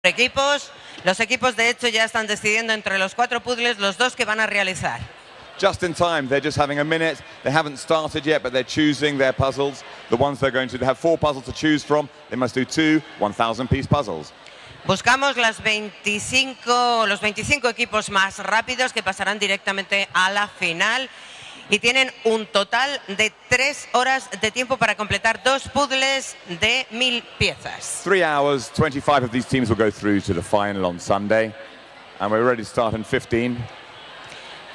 Equipos, los equipos de hecho ya están decidiendo entre los 4 puzzles los 2 que van a realizar. Just in time, they're just having a minute. They haven't started yet, but they're choosing their puzzles. The ones they're going to have 4 puzzles to choose from. They must do 2 1,000-piece puzzles. Buscamos los 25 equipos más rápidos que pasarán directamente a la final y tienen un total de 3 horas de tiempo para completar 2 puzzles de 1000 piezas. 3 hours, 25 of these teams will go through to the final on Sunday. And we're ready to start in 15.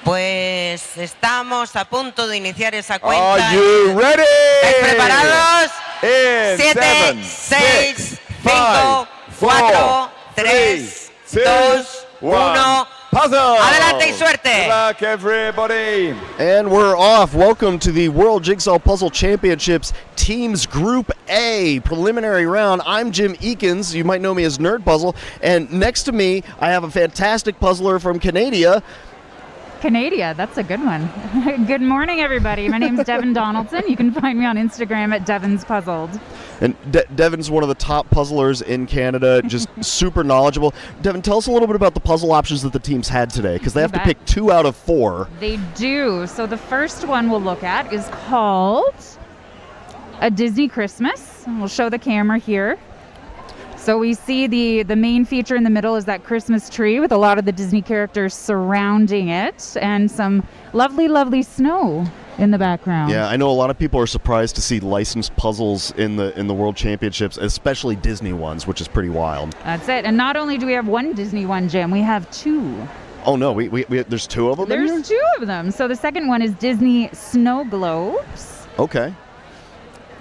Pues estamos a punto de iniciar esa cuenta. Are you ready? ¿Estáis preparados? In 7, 6, 5, 4, 3, 2, 1. Puzzle! Adelante y suerte! Good luck, everybody! And we're off. Welcome to the World Jigsaw Puzzle Championships Teams Group A preliminary round. I'm Jim Eakins. You might know me as Nerd Puzzle. And next to me, I have a fantastic puzzler from Canada. That's a good one. Good morning, everybody. My name is Devin Donaldson. You can find me on Instagram at Devin's Puzzled. And Devin's one of the top puzzlers in Canada, just super knowledgeable. Devin, tell us a little bit about the puzzle options that the teams had today, because they have to pick 2 out of 4. They do. So the first one we'll look at is called A Disney Christmas. And we'll show the camera here. So we see the main feature in the middle is that Christmas tree with a lot of the Disney characters surrounding it and some lovely, lovely snow in the background. Yeah, I know a lot of people are surprised to see licensed puzzles in the World Championships, especially Disney ones, which is pretty wild. That's it. And not only do we have one Disney one, Jim, we have 2. Oh no, we there's 2 of them in here? There's 2 of them. So the second one is Disney snow globes. Okay.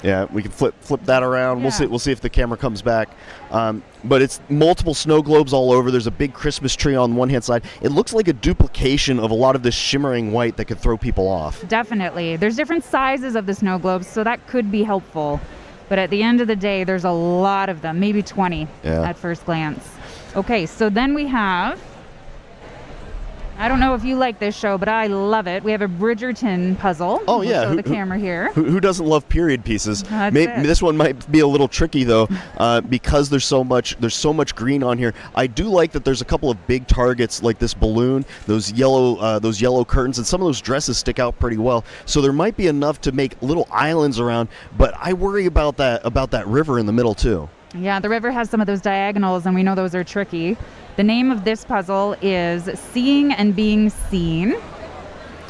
Yeah, we can flip that around. Yeah. We'll see if the camera comes back. But it's multiple snow globes all over. There's a big Christmas tree on one hand side. It looks like a duplication of a lot of this shimmering white that could throw people off. Definitely. There's different sizes of the snow globes, so that could be helpful. But at the end of the day, there's a lot of them, maybe 20 at first glance. Okay, so then we have I don't know if you like this show, but I love it. We have a Bridgerton puzzle. Oh, We'll yeah. show the camera here. Who doesn't love period pieces? That's it. This one might be a little tricky though, because there's so much green on here. I do like that there's a couple of big targets like this balloon, those yellow curtains, and some of those dresses stick out pretty well. So there might be enough to make little islands around, but I worry about that river in the middle too. Yeah, the river has some of those diagonals, and we know those are tricky. The name of this puzzle is Seeing and Being Seen.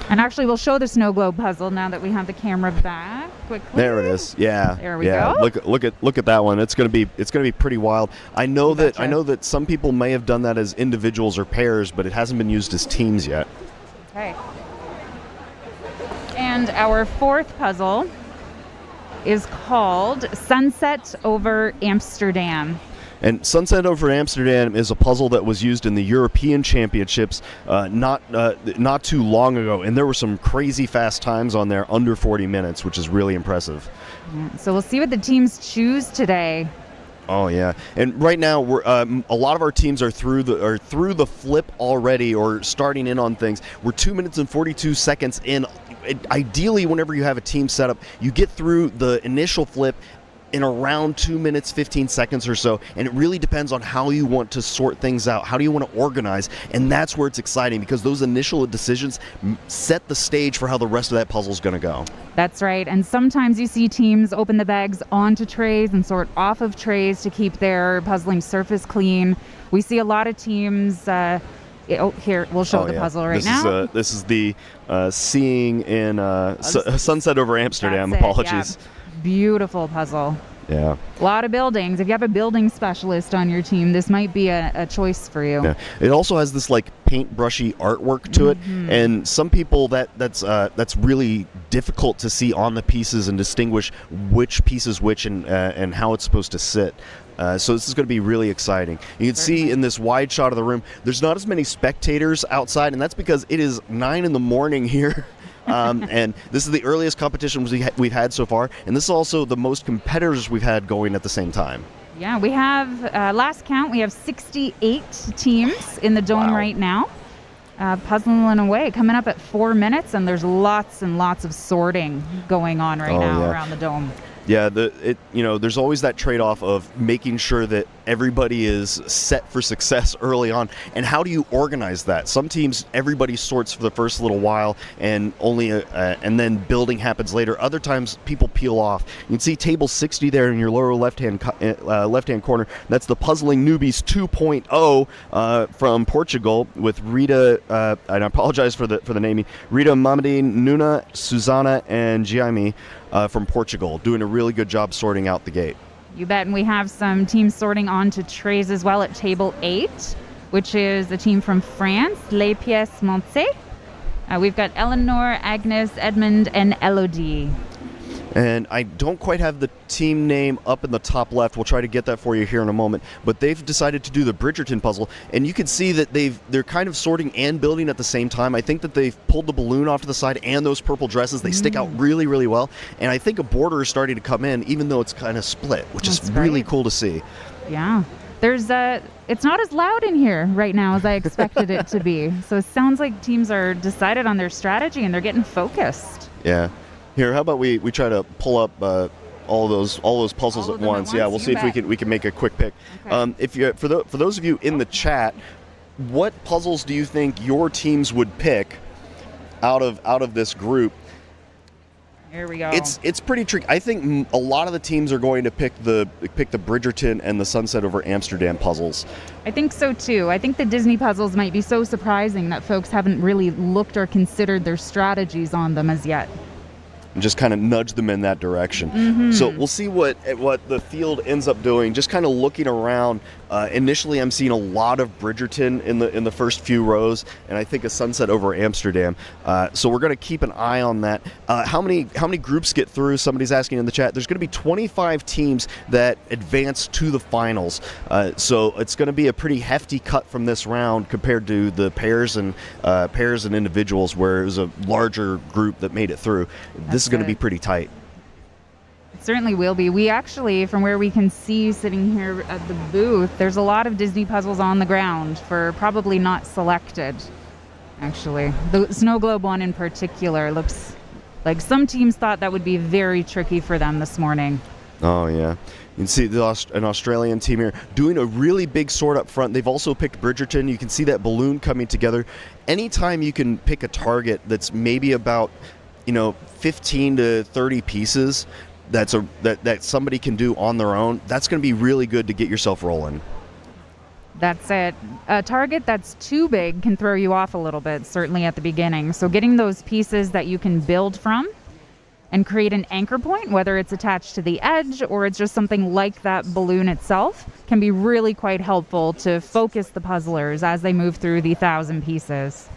And actually, we'll show the snow globe puzzle now that we have the camera back quickly. There it is. Yeah. There we go. Look at that one. It's gonna be pretty wild. I know that some people may have done that as individuals or pairs, but it hasn't been used as teams yet. Okay. And our fourth puzzle is called Sunset over Amsterdam. And Sunset over Amsterdam is a puzzle that was used in the European Championships not too long ago, and there were some crazy fast times on there, under 40 minutes, which is really impressive. So we'll see what the teams choose today. Oh yeah, and right now we're a lot of our teams are through the flip already, or starting in on things. We're 2 minutes and 42 seconds in. Ideally, whenever you have a team set up, you get through the initial flip in around 2 minutes 15 seconds or so, and it really depends on how you want to sort things out, how do you want to organize, and that's where it's exciting, because those initial decisions set the stage for how the rest of that puzzle is going to go. That's right, and sometimes you see teams open the bags onto trays and sort off of trays to keep their puzzling surface clean. We see a lot of teams here, we'll show the puzzle right now. This is the Seeing in Sunset over Amsterdam. That's it, Apologies. yeah. Beautiful puzzle. Yeah. A lot of buildings. If you have a building specialist on your team, this might be a choice for you. Yeah. It also has this like paintbrushy artwork to it, and some people that's really difficult to see on the pieces and distinguish which piece is which and how it's supposed to sit. So this is going to be really exciting. You can see in this wide shot of the room, there's not as many spectators outside, and that's because it is 9 a.m. here. And this is the earliest competition we've had so far, and this is also the most competitors we've had going at the same time. Yeah, we have, last count, we have 68 teams in the dome right now, puzzling away, coming up at 4 minutes, and there's lots and lots of sorting going on right now around the dome. Yeah, there's always that trade-off of making sure that everybody is set for success early on, and how do you organize that? Some teams, everybody sorts for the first little while, and and then building happens later. Other times, people peel off. You can see table 60 there in your lower left-hand corner. That's the Puzzling Newbies 2.0 from Portugal with Rita. And I apologize for the naming. Rita Mamadi, Nuna, Susana, and Jaime. From Portugal, doing a really good job sorting out the gate. You bet, and we have some teams sorting onto trays as well at table 8, which is a team from France, Les Pièces Montées. We've got Eleanor, Agnes, Edmund, and Elodie. And I don't quite have the team name up in the top left. We'll try to get that for you here in a moment. But they've decided to do the Bridgerton puzzle, and you can see that they're kind of sorting and building at the same time. I think that they've pulled the balloon off to the side and those purple dresses. They stick out really, really well. And I think a border is starting to come in, even though it's kind of split, which is really cool to see. Yeah. It's not as loud in here right now as I expected it to be. So it sounds like teams are decided on their strategy and they're getting focused. Yeah. Here, how about we try to pull up all those puzzles at once? Yeah, we'll see if we can make a quick pick. Okay. For those of you in the chat, what puzzles do you think your teams would pick out of this group? Here we go. It's pretty tricky. I think a lot of the teams are going to pick the Bridgerton and the Sunset over Amsterdam puzzles. I think so too. I think the Disney puzzles might be so surprising that folks haven't really looked or considered their strategies on them as yet. And just kind of nudge them in that direction. So we'll see what the field ends up doing. Just kind of looking around. Initially, I'm seeing a lot of Bridgerton in the first few rows, and I think a Sunset over Amsterdam. So we're going to keep an eye on that. How many groups get through? Somebody's asking in the chat. There's going to be 25 teams that advance to the finals. So it's going to be a pretty hefty cut from this round compared to the pairs and individuals, where it was a larger group that made it through. This is going to be pretty tight. It certainly will be. We actually, from where we can see sitting here at the booth, there's a lot of Disney puzzles on the ground for probably not selected. actually. The snow globe one in particular looks like some teams thought that would be very tricky for them this morning. Oh, yeah. You can see an Australian team here doing a really big sort up front. They've also picked Bridgerton. You can see that balloon coming together. Anytime you can pick a target that's maybe about, 15 to 30 pieces that somebody can do on their own, that's going to be really good to get yourself rolling. That's it. A target that's too big can throw you off a little bit, certainly at the beginning. So getting those pieces that you can build from and create an anchor point, whether it's attached to the edge or it's just something like that balloon itself, can be really quite helpful to focus the puzzlers as they move through the 1,000 pieces.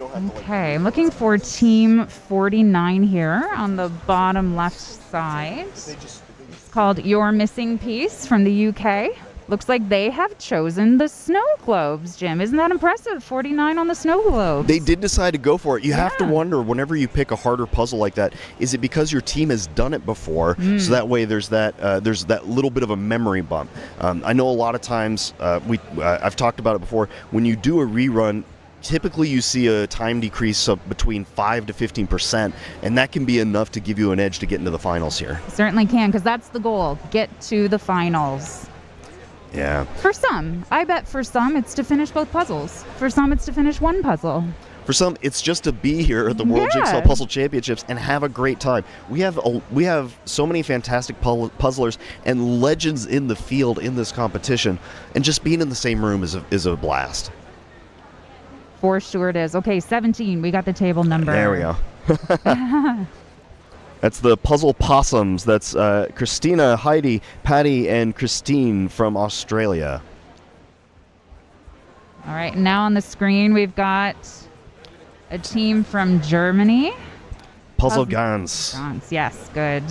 Okay, I'm looking for team 49 here on the bottom left side. It's called Your Missing Piece from the UK. Looks like they have chosen the snow globes, Jim. Isn't that impressive? 49 on the snow globes. They did decide to go for it. You have to wonder, whenever you pick a harder puzzle like that, is it because your team has done it before? So that way there's that little bit of a memory bump. I know a lot of times, I've talked about it before, when you do a rerun, typically you see a time decrease of between 5 to 15%, and that can be enough to give you an edge to get into the finals here. Certainly can, because that's the goal. Get to the finals. Yeah. For some. I bet for some it's to finish both puzzles. For some it's to finish one puzzle. For some, it's just to be here at the World Jigsaw Puzzle Championships and have a great time. We have so many fantastic puzzlers and legends in the field in this competition, and just being in the same room is a blast. For sure it is. Okay, 17. We got the table number. There we go. That's the Puzzle Possums. That's Christina, Heidi, Patty, and Christine from Australia. All right, now on the screen we've got a team from Germany. Puzzle Gans. Yes, good.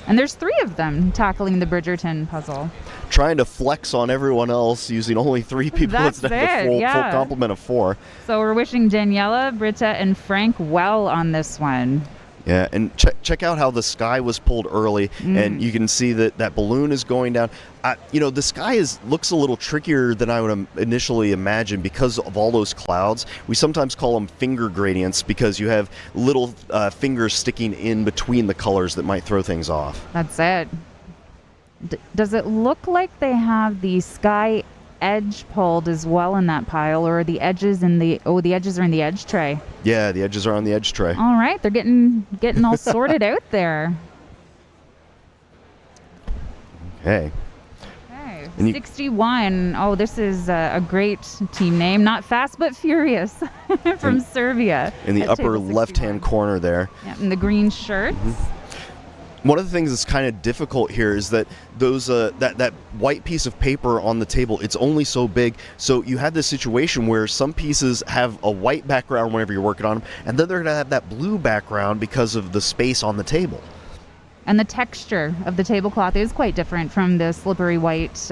And there's 3 of them tackling the Bridgerton puzzle. Trying to flex on everyone else using only 3 people instead of the full complement of 4. So we're wishing Daniela, Britta, and Frank well on this one. Yeah, and check out how the sky was pulled early, and you can see that balloon is going down. The sky looks a little trickier than I would initially imagine because of all those clouds. We sometimes call them finger gradients because you have little fingers sticking in between the colors that might throw things off. That's it. Does it look like they have the sky edge pulled as well in that pile, or are the edges the edges are in the edge tray? Yeah, the edges are on the edge tray. All right, they're getting all sorted out there. Okay. 61. Oh, this is a great team name. Not Fast but Furious from Serbia. In the upper left-hand corner there. Yeah, in the green shirts. One of the things that's kind of difficult here is that those that white piece of paper on the table, it's only so big. So you have this situation where some pieces have a white background whenever you're working on them, and then they're going to have that blue background because of the space on the table. And the texture of the tablecloth is quite different from the slippery white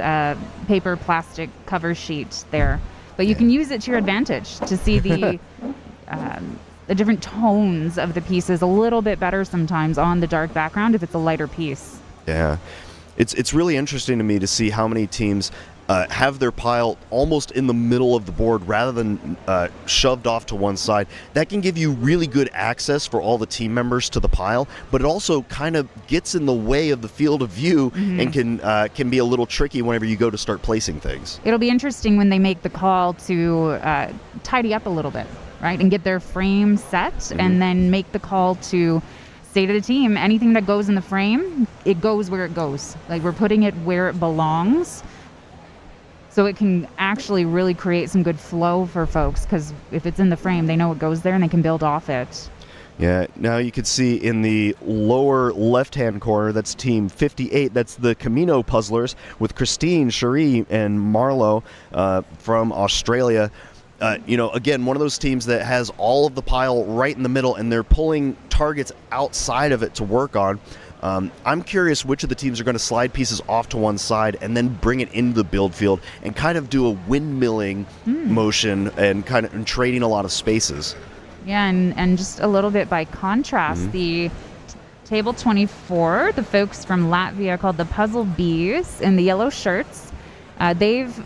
paper plastic cover sheet there. But you can use it to your advantage to see the different tones of the pieces a little bit better sometimes on the dark background if it's a lighter piece. Yeah. It's really interesting to me to see how many teams have their pile almost in the middle of the board rather than shoved off to one side. That can give you really good access for all the team members to the pile, but it also kind of gets in the way of the field of view and can be a little tricky whenever you go to start placing things. It'll be interesting when they make the call to tidy up a little bit, right, and get their frame set and then make the call to say to the team, anything that goes in the frame, it goes where it goes. Like, we're putting it where it belongs. So it can actually really create some good flow for folks, because if it's in the frame, they know it goes there and they can build off it. Yeah, now you can see in the lower left-hand corner, that's Team 58. That's the Camino Puzzlers with Christine, Cherie, and Marlo from Australia. Again, one of those teams that has all of the pile right in the middle, and they're pulling targets outside of it to work on. I'm curious which of the teams are going to slide pieces off to one side and then bring it into the build field and kind of do a windmilling motion and trading a lot of spaces. Yeah, and just a little bit by contrast, the table 24, the folks from Latvia called the Puzzle Bees in the yellow shirts, they've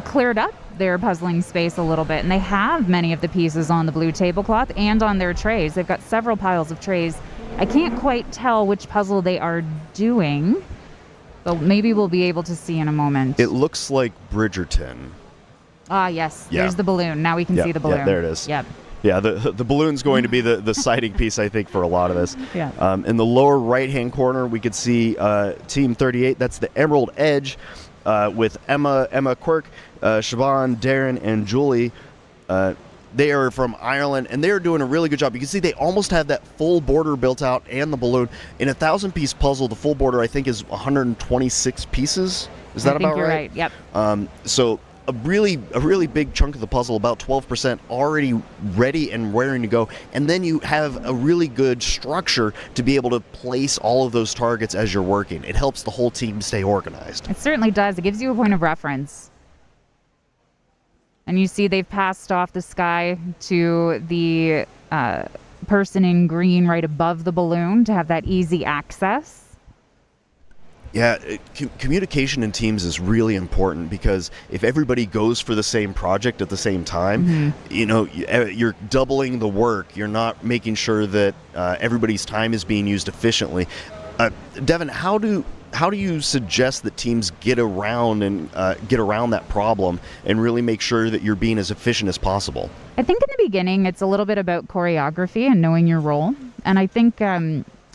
cleared up their puzzling space a little bit, and they have many of the pieces on the blue tablecloth and on their trays. They've got several piles of trays. I can't quite tell which puzzle they are doing, but maybe we'll be able to see in a moment. It looks like Bridgerton. Ah, yes. Yeah. There's the balloon. Now we can see the balloon. Yeah, there it is. Yep. Yeah, the balloon's going to be the sighting piece, I think, for a lot of this. Yeah. In the lower right-hand corner, we could see Team 38. That's the Emerald Edge with Emma Quirk, Siobhan, Darren, and Julie. They are from Ireland, and they are doing a really good job. You can see they almost have that full border built out and the balloon. In a 1,000-piece puzzle, the full border, I think, is 126 pieces. Is that about you're right? Yep. So a really big chunk of the puzzle, about 12%, already ready and raring to go. And then you have a really good structure to be able to place all of those targets as you're working. It helps the whole team stay organized. It certainly does. It gives you a point of reference. And you see they've passed off the sky to the person in green right above the balloon to have that easy access. Yeah, communication in teams is really important, because if everybody goes for the same project at the same time, you're doubling the work. You're not making sure that everybody's time is being used efficiently. Devin, how do you suggest that teams get around that problem and really make sure that you're being as efficient as possible? I think in the beginning it's a little bit about choreography and knowing your role, and I think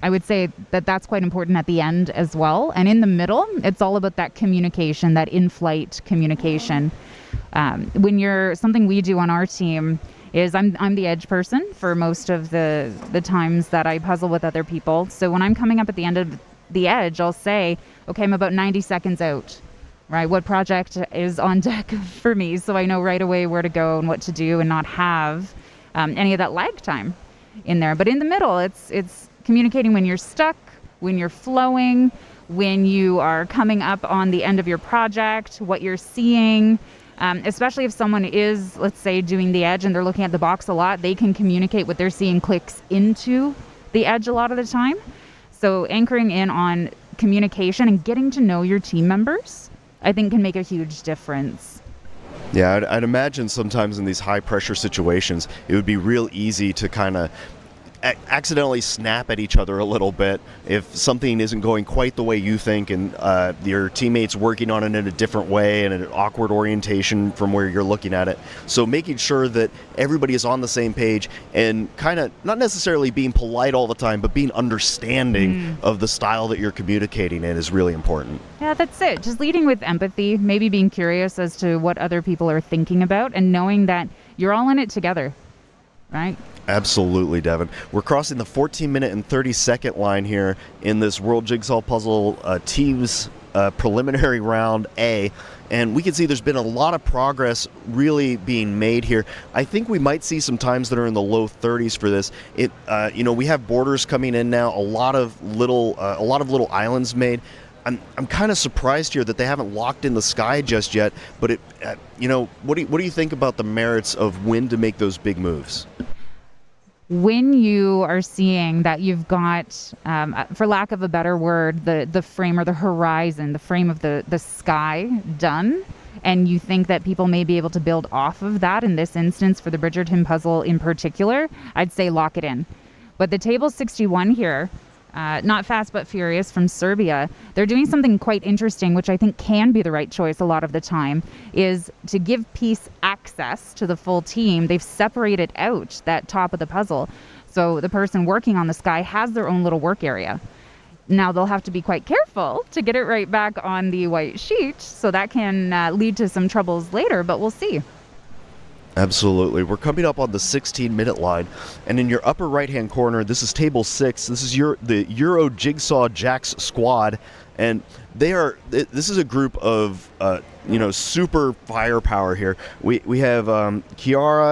I would say that that's quite important at the end as well. And in the middle, it's all about that communication, that in-flight communication. Something we do on our team is I'm the edge person for most of the times that I puzzle with other people. So when I'm coming up at the end of the edge, I'll say, okay, I'm about 90 seconds out, right? What project is on deck for me? So I know right away where to go and what to do and not have any of that lag time in there. But in the middle, it's communicating when you're stuck, when you're flowing, when you are coming up on the end of your project, what you're seeing. Especially if someone is, let's say, doing the edge and they're looking at the box a lot, they can communicate what they're seeing clicks into the edge a lot of the time. So anchoring in on communication and getting to know your team members, I think, can make a huge difference. Yeah, I'd imagine sometimes in these high-pressure situations, it would be real easy to kind of accidentally snap at each other a little bit if something isn't going quite the way you think, and your teammates working on it in a different way and an awkward orientation from where you're looking at it. So making sure that everybody is on the same page and kind of not necessarily being polite all the time, but being understanding of the style that you're communicating in is really important. Yeah, that's it. Just leading with empathy, maybe being curious as to what other people are thinking about, and knowing that you're all in it together, right? Absolutely, Devin. We're crossing the 14-minute and 30-second line here in this World Jigsaw Puzzle Teams Preliminary Round A, and we can see there's been a lot of progress really being made here. I think we might see some times that are in the low 30s for this. We have borders coming in now, a lot of little islands made. I'm kind of surprised here that they haven't locked in the sky just yet. But what do you think about the merits of when to make those big moves? When you are seeing that you've got, for lack of a better word, the frame or the horizon, the frame of the sky done, and you think that people may be able to build off of that, in this instance for the Bridgerton puzzle in particular, I'd say lock it in. But the table 61 here, Not Fast But Furious from Serbia, they're doing something quite interesting, which I think can be the right choice a lot of the time, is to give piece access to the full team. They've separated out that top of the puzzle. So the person working on the sky has their own little work area. Now they'll have to be quite careful to get it right back on the white sheet, so that can lead to some troubles later, but we'll see. Absolutely. We're coming up on the 16-minute line, and in your upper right-hand corner, this is table 6. This is the Euro Jigsaw Jacks squad, and this is a group of super firepower here. We have Kiara,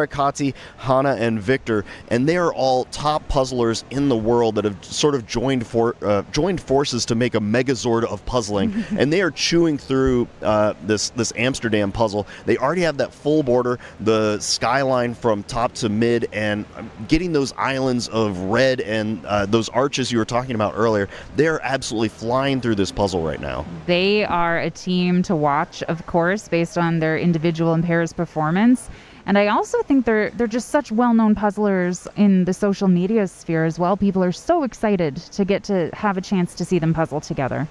Kati, Hannah, and Victor, and they are all top puzzlers in the world that have sort of joined forces to make a megazord of puzzling, and they are chewing through this Amsterdam puzzle. They already have that full border, the skyline from top to mid, and getting those islands of red and those arches you were talking about earlier. They're absolutely flying through this puzzle right now. They are a team to watch, of course, based on their individual and pairs performance. And I also think they're just such well-known puzzlers in the social media sphere as well. People are so excited to get to have a chance to see them puzzle together.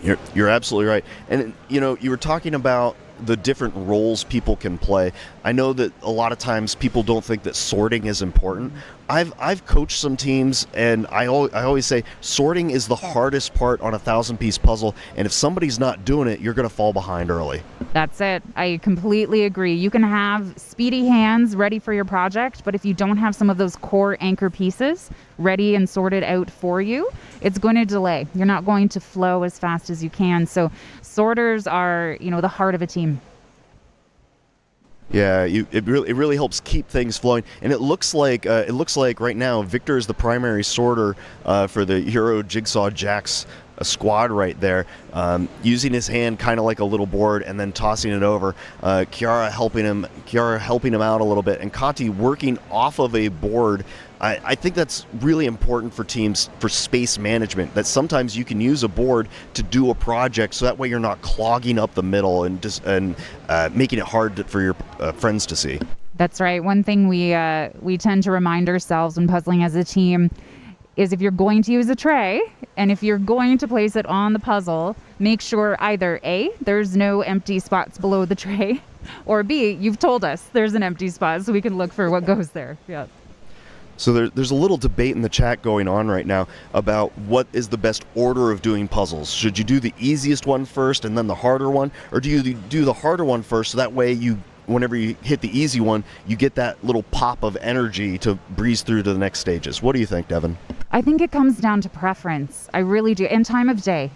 You're absolutely right. And, you were talking about the different roles people can play. I know that a lot of times people don't think that sorting is important. I've coached some teams, and I always say sorting is the hardest part on a 1,000-piece puzzle, and if somebody's not doing it, you're going to fall behind early. That's it. I completely agree. You can have speedy hands ready for your project, but if you don't have some of those core anchor pieces ready and sorted out for you, it's going to delay. You're not going to flow as fast as you can. So sorters are, the heart of a team. Yeah, it really helps keep things flowing, and it looks like right now Victor is the primary sorter for the Euro Jigsaw Jacks squad right there, using his hand kind of like a little board and then tossing it over. Kiara helping him out a little bit, and Kati working off of a board. I think that's really important for teams for space management, that sometimes you can use a board to do a project so that way you're not clogging up the middle and making it hard for your friends to see. That's right. One thing we tend to remind ourselves when puzzling as a team is if you're going to use a tray and if you're going to place it on the puzzle, make sure either A, there's no empty spots below the tray, or B, you've told us there's an empty spot so we can look for what goes there. Yeah. So there's a little debate in the chat going on right now about what is the best order of doing puzzles. Should you do the easiest one first and then the harder one, or do you do the harder one first so that way whenever you hit the easy one, you get that little pop of energy to breeze through to the next stages? What do you think, Devin? I think it comes down to preference. I really do. And time of day,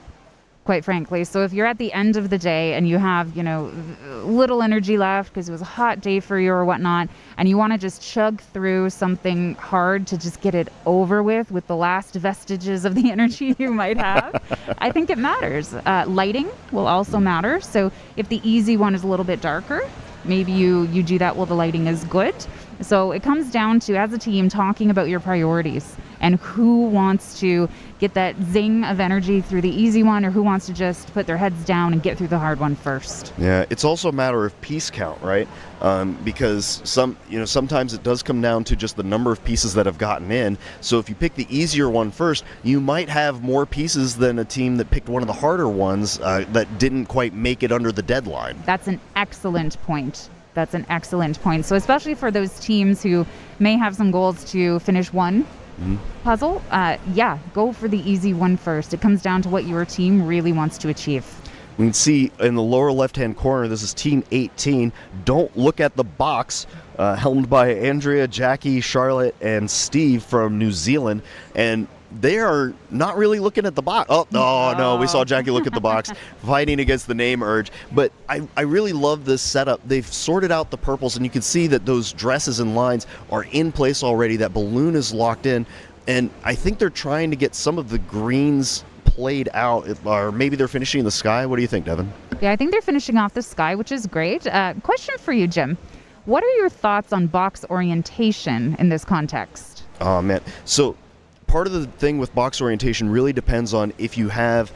quite frankly. So if you're at the end of the day and you have, little energy left because it was a hot day for you or whatnot, and you want to just chug through something hard to just get it over with the last vestiges of the energy you might have, I think it matters. Lighting will also matter. So if the easy one is a little bit darker, maybe you do that while the lighting is good. So it comes down to, as a team, talking about your priorities and who wants to get that zing of energy through the easy one, or who wants to just put their heads down and get through the hard one first. Yeah, it's also a matter of piece count, right? Because sometimes it does come down to just the number of pieces that have gotten in. So if you pick the easier one first, you might have more pieces than a team that picked one of the harder ones that didn't quite make it under the deadline. That's an excellent point. So especially for those teams who may have some goals to finish one puzzle, go for the easy one first. It comes down to what your team really wants to achieve. We can see in the lower left-hand corner, this is Team 18. Don't look at the box, helmed by Andrea, Jackie, Charlotte, and Steve from New Zealand. And they are not really looking at the box. Oh, no, we saw Jackie look at the box, fighting against the name urge. But I really love this setup. They've sorted out the purples, and you can see that those dresses and lines are in place already. That balloon is locked in. And I think they're trying to get some of the greens played out, or maybe they're finishing the sky. What do you think, Devin? Yeah, I think they're finishing off the sky, which is great. Question for you, Jim. What are your thoughts on box orientation in this context? Oh, man. So part of the thing with box orientation really depends on if you have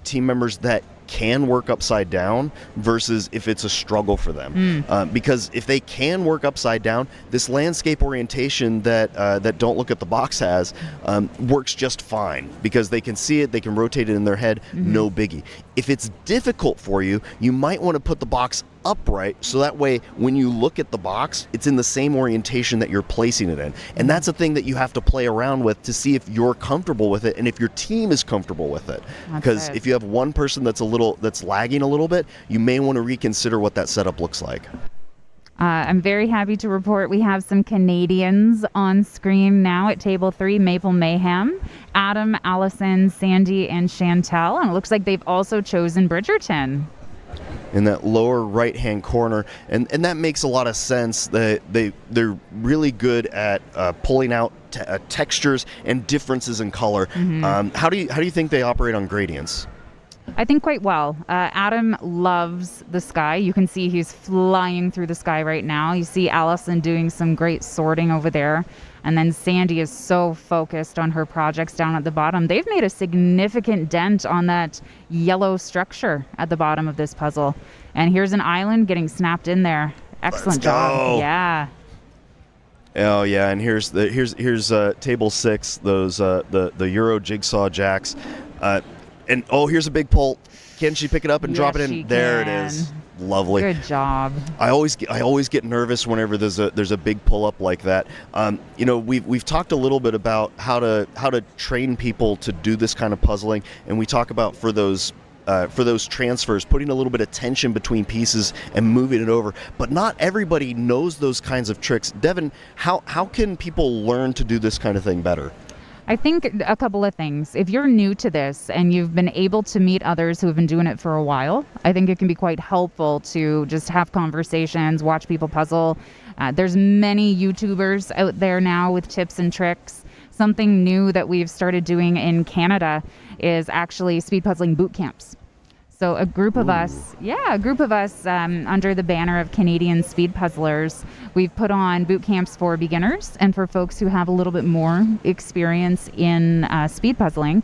team members that can work upside down versus if it's a struggle for them. Because if they can work upside down, this landscape orientation that Don't Look at the Box has works just fine because they can see it, they can rotate it in their head, no biggie. If it's difficult for you, you might want to put the box upright so that way when you look at the box, it's in the same orientation that you're placing it in. And that's a thing that you have to play around with to see if you're comfortable with it and if your team is comfortable with it. Because if you have one person that's lagging a little bit, you may want to reconsider what that setup looks like. I'm very happy to report we have some Canadians on screen now at Table 3, Maple Mayhem. Adam, Allison, Sandy, and Chantel. And it looks like they've also chosen Bridgerton in that lower right-hand corner, and that makes a lot of sense. They're really good at pulling out textures and differences in color. How do you think they operate on gradients? I think quite well. Adam loves the sky. You can see he's flying through the sky right now. You see Allison doing some great sorting over there. And then Sandy is so focused on her projects down at the bottom. They've made a significant dent on that yellow structure at the bottom of this puzzle. And here's an island getting snapped in there. Excellent job. Yeah. Oh yeah, and here's table 6. Those the Euro Jigsaw jacks. And here's a big pull. Can she pick it up and drop it in? There it is. Lovely. Good job. I always get nervous whenever there's a big pull up like that. We've talked a little bit about how to train people to do this kind of puzzling, and we talk about for those transfers, putting a little bit of tension between pieces and moving it over. But not everybody knows those kinds of tricks. Devin, how can people learn to do this kind of thing better? I think a couple of things. If you're new to this and you've been able to meet others who have been doing it for a while, I think it can be quite helpful to just have conversations, watch people puzzle. There's many YouTubers out there now with tips and tricks. Something new that we've started doing in Canada is actually speed puzzling boot camps. So a group of us under the banner of Canadian Speed Puzzlers, we've put on boot camps for beginners and for folks who have a little bit more experience in speed puzzling.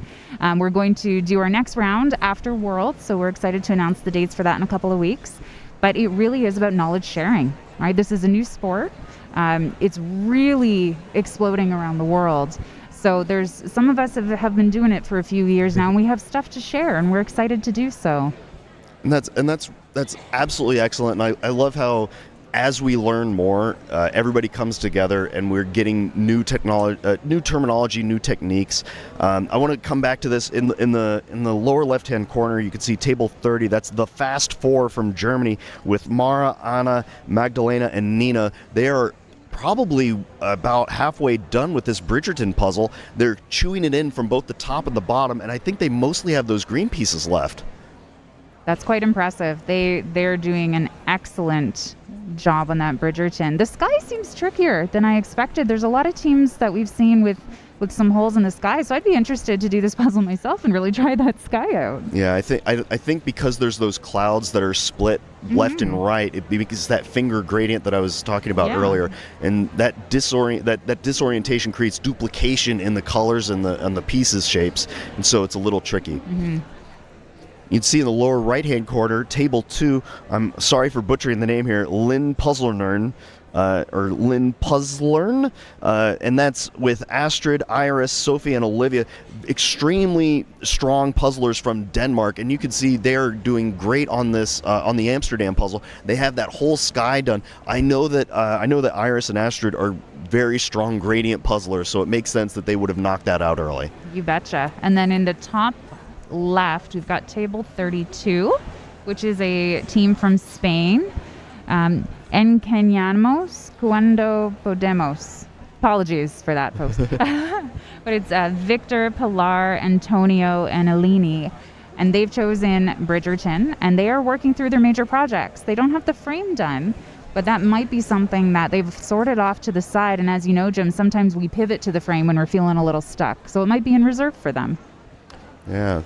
We're going to do our next round after Worlds, so we're excited to announce the dates for that in a couple of weeks. But it really is about knowledge sharing, right? This is a new sport. It's really exploding around the world. So there's some of us have been doing it for a few years now, and we have stuff to share, and we're excited to do so. And that's absolutely excellent. And I love how, as we learn more, everybody comes together, and we're getting new technology, new terminology, new techniques. I want to come back to this in the lower left-hand corner. You can see table 30. That's the Fast Four from Germany with Mara, Anna, Magdalena, and Nina. They are probably about halfway done with this Bridgerton puzzle. They're chewing it in from both the top and the bottom, and I think they mostly have those green pieces left. That's quite impressive. They're doing an excellent job on that Bridgerton. The sky seems trickier than I expected. There's a lot of teams that we've seen with some holes in the sky, so I'd be interested to do this puzzle myself and really try that sky out. Yeah, I think because there's those clouds that are split left and right, because that finger gradient that I was talking about earlier, and that disorientation creates duplication in the colors and the pieces shapes, and so it's a little tricky. You'd see in the lower right-hand corner, table 2, I'm sorry for butchering the name here, Lynn Puzzlern, and that's with Astrid, Iris, Sophie, and Olivia, extremely strong puzzlers from Denmark, and you can see they're doing great on this on the Amsterdam puzzle. They have that whole sky done. I know that Iris and Astrid are very strong gradient puzzlers, so it makes sense that they would have knocked that out early. You betcha. And then in the top left, we've got table 32, which is a team from Spain. Encañamos cuando podemos. Apologies for that, folks. But it's Victor, Pilar, Antonio, and Eleni. And they've chosen Bridgerton, and they are working through their major projects. They don't have the frame done, but that might be something that they've sorted off to the side. And as you know, Jim, sometimes we pivot to the frame when we're feeling a little stuck. So it might be in reserve for them. Yeah.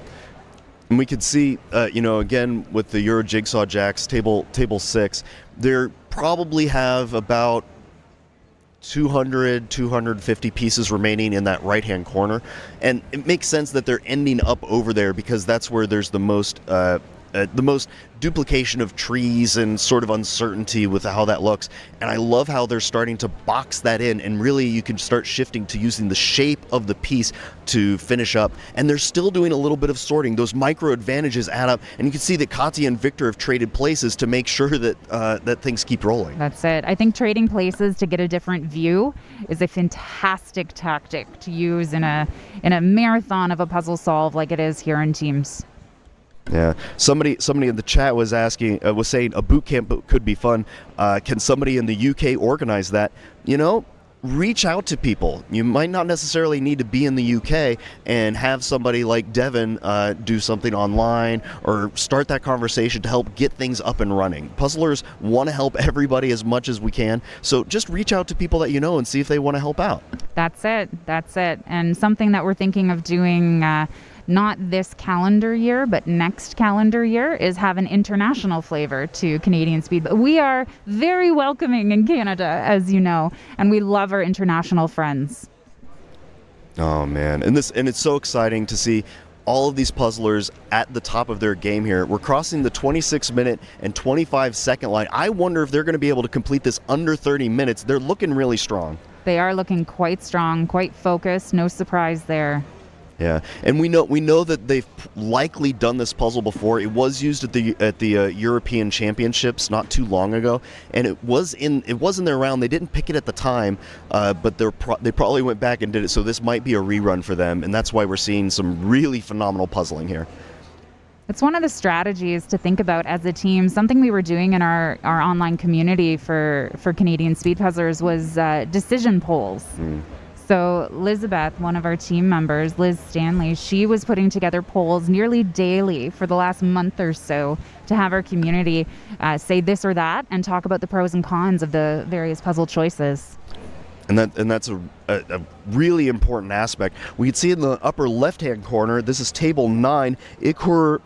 And we could see, again, with the Euro Jigsaw jacks, table 6, they probably have about 200, 250 pieces remaining in that right-hand corner. And it makes sense that they're ending up over there because that's where there's the most duplication of trees and sort of uncertainty with how that looks. And I love how they're starting to box that in, and really you can start shifting to using the shape of the piece to finish up. And they're still doing a little bit of sorting. Those micro advantages add up, and you can see that Katya and Victor have traded places to make sure that that things keep rolling. That's it. I think trading places to get a different view is a fantastic tactic to use in a marathon of a puzzle solve like it is here in Teams. Yeah, somebody in the chat was saying a boot camp could be fun. Can somebody in the UK organize that? Reach out to people. You might not necessarily need to be in the UK and have somebody like Devin do something online or start that conversation to help get things up and running. Puzzlers want to help everybody as much as we can, so just reach out to people that you know and see if they want to help out. That's it. And something that we're thinking of doing not this calendar year, but next calendar year, is have an international flavor to Canadian Speed. We are very welcoming in Canada, as you know, and we love our international friends. Oh man, and it's so exciting to see all of these puzzlers at the top of their game here. We're crossing the 26-minute and 25-second line. I wonder if they're going to be able to complete this under 30 minutes. They're looking really strong. They are looking quite strong, quite focused. No surprise there. Yeah, and we know that they've likely done this puzzle before. It was used at the European Championships not too long ago, and it was in their round. They didn't pick it at the time, but they probably went back and did it. So this might be a rerun for them, and that's why we're seeing some really phenomenal puzzling here. It's one of the strategies to think about as a team. Something we were doing in our online community for Canadian Speed Puzzlers was decision polls. So Elizabeth, one of our team members, Liz Stanley, she was putting together polls nearly daily for the last month or so to have our community say this or that and talk about the pros and cons of the various puzzle choices. And that's a really important aspect. We can see in the upper left-hand corner, this is table 9, Ikor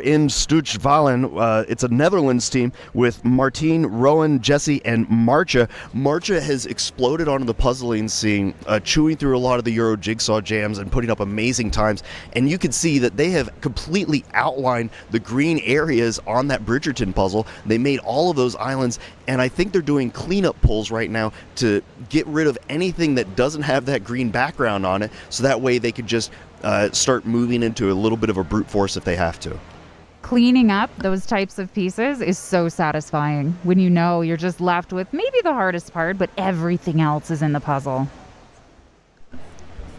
in Stujvalen. It's a Netherlands team with Martien, Rowan, Jesse, and Marcia. Marcia has exploded onto the puzzling scene, chewing through a lot of the Euro Jigsaw jams and putting up amazing times. And you can see that they have completely outlined the green areas on that Bridgerton puzzle. They made all of those islands, and I think they're doing cleanup pulls right now to get rid of anything that doesn't have that green background on it, so that way they could just start moving into a little bit of a brute force if they have to. Cleaning up those types of pieces is so satisfying when you know you're just left with maybe the hardest part, but everything else is in the puzzle.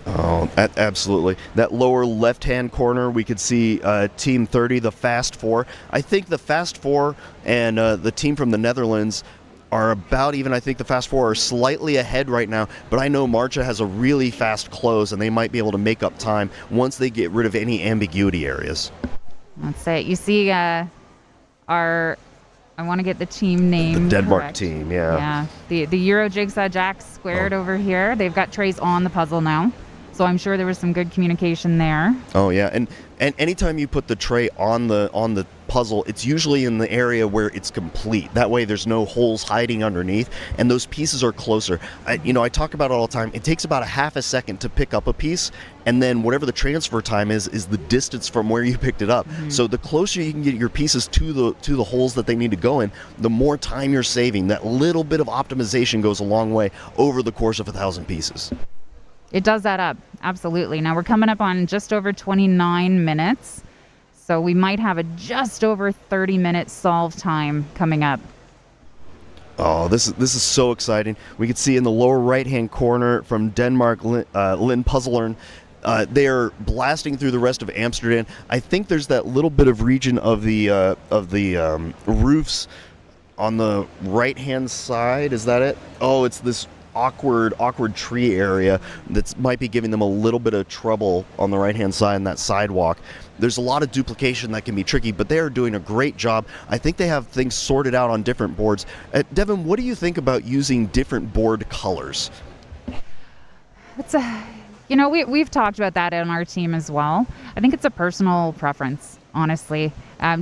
Oh, absolutely. That lower left-hand corner, we could see Team 30, the Fast Four. I think the Fast Four and the team from the Netherlands are about even. I think the Fast Four are slightly ahead right now, but I know Marcia has a really fast close, and they might be able to make up time once they get rid of any ambiguity areas. That's it. You see I want to get the team name The Denmark correct. team, yeah. Yeah, the Euro Jigsaw Jacks squared over here. They've got trays on the puzzle now, so I'm sure there was some good communication there. Oh yeah, and anytime you put the tray on the puzzle, it's usually in the area where it's complete. That way there's no holes hiding underneath, and those pieces are closer. I talk about it all the time. It takes about a half a second to pick up a piece, and then whatever the transfer time is the distance from where you picked it up. Mm-hmm. So the closer you can get your pieces to the holes that they need to go in, the more time you're saving. That little bit of optimization goes a long way over the course of 1,000 pieces. It does add up, absolutely. Now we're coming up on just over 29 minutes, so we might have a just over 30-minute solve time coming up. Oh, this is so exciting. We can see in the lower right-hand corner from Denmark, Lynn Puzzlern. They are blasting through the rest of Amsterdam. I think there's that little bit of region of the roofs on the right-hand side. Is that it? Oh, it's this awkward tree area that might be giving them a little bit of trouble on the right-hand side in that sidewalk. There's a lot of duplication that can be tricky, but they are doing a great job. I think they have things sorted out on different boards. Devin, what do you think about using different board colors? We've talked about that on our team as well. I think it's a personal preference, honestly.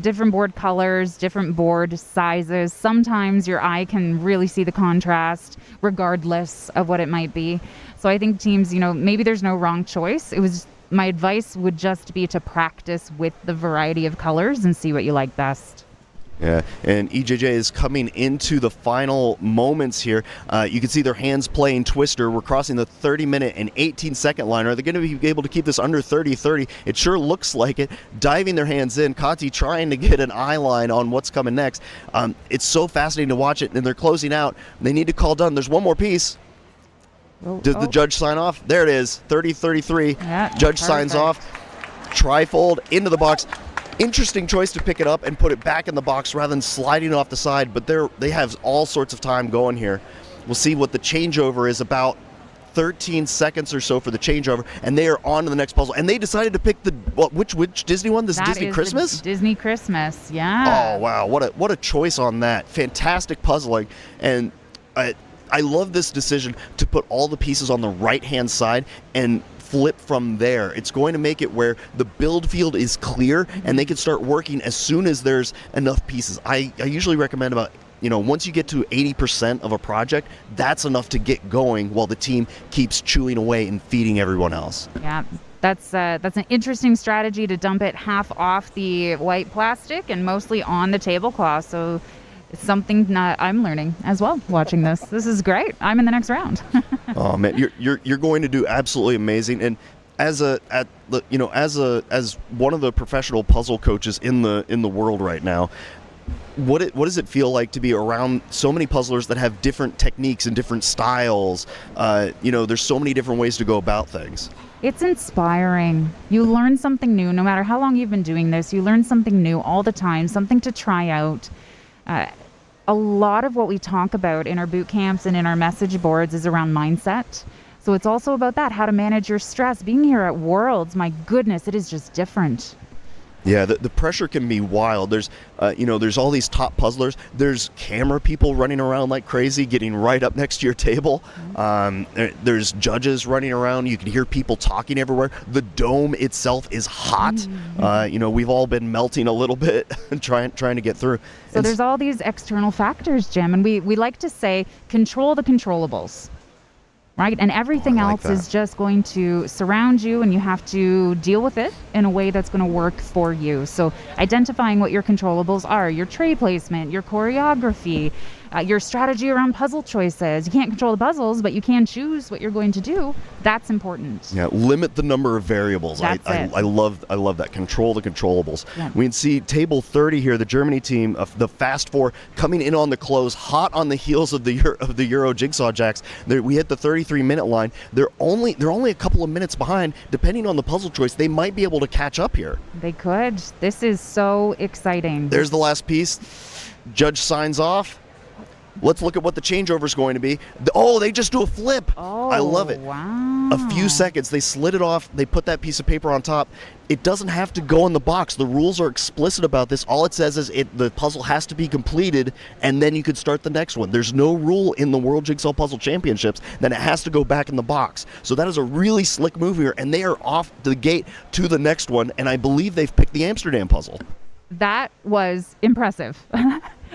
Different board colors, different board sizes. Sometimes your eye can really see the contrast regardless of what it might be. So I think teams, maybe there's no wrong choice. My advice would just be to practice with the variety of colors and see what you like best. Yeah, and EJJ is coming into the final moments here. You can see their hands playing Twister. We're crossing the 30-minute and 18-second line. Are they going to be able to keep this under 30-30? It sure looks like it. Diving their hands in. Kati trying to get an eye line on what's coming next. It's so fascinating to watch it, and they're closing out. They need to call done. There's one more piece. Did the judge sign off? There it is, 30-33. Yeah, judge signs off. Trifold into the box. Interesting choice to pick it up and put it back in the box rather than sliding it off the side, but they have all sorts of time going here. We'll see what the changeover is, about 13 seconds or so for the changeover, and they are on to the next puzzle. And they decided to pick which Disney one? This Disney Christmas? Disney Christmas, yeah. Oh, wow. What a choice on that. Fantastic puzzling. And I love this decision to put all the pieces on the right-hand side and flip from there. It's going to make it where the build field is clear and they can start working as soon as there's enough pieces. I usually recommend about, once you get to 80% of a project, that's enough to get going while the team keeps chewing away and feeding everyone else. Yeah, that's an interesting strategy to dump it half off the white plastic and mostly on the tablecloth. So it's something I'm learning as well watching this. This is great. I'm in the next round. Oh man, you're going to do absolutely amazing. And as one of the professional puzzle coaches in the world right now, what does it feel like to be around so many puzzlers that have different techniques and different styles? There's so many different ways to go about things. It's inspiring. You learn something new. No matter how long you've been doing this, you learn something new all the time, something to try out. A lot of what we talk about in our boot camps and in our message boards is around mindset. So it's also about that, how to manage your stress. Being here at Worlds, my goodness, it is just different. Yeah, the pressure can be wild. There's all these top puzzlers. There's camera people running around like crazy, getting right up next to your table. There's judges running around. You can hear people talking everywhere. The dome itself is hot. We've all been melting a little bit and trying to get through. So there's all these external factors, Jim, and we like to say control the controllables. Right? And everything else is just going to surround you, and you have to deal with it in a way that's going to work for you. So identifying what your controllables are, your tray placement, your choreography, your strategy around puzzle choices. You can't control the puzzles, but you can choose what you're going to do. That's important. Yeah, limit the number of variables. I love that. Control the controllables. Yeah. We can see table 30 here, the Germany team of the Fast Four coming in on the close, hot on the heels of the Euro Jigsaw Jacks. We hit the 33-minute line. They're only a couple of minutes behind. Depending on the puzzle choice, they might be able to catch up here. They could. This is so exciting. There's the last piece. Judge signs off. Let's look at what the changeover is going to be. They just do a flip. Oh, I love it. Wow. A few seconds. They slid it off. They put that piece of paper on top. It doesn't have to go in the box. The rules are explicit about this. All it says is the puzzle has to be completed, and then you could start the next one. There's no rule in the World Jigsaw Puzzle Championships that it has to go back in the box. So that is a really slick move here, and they are off the gate to the next one, and I believe they've picked the Amsterdam puzzle. That was impressive.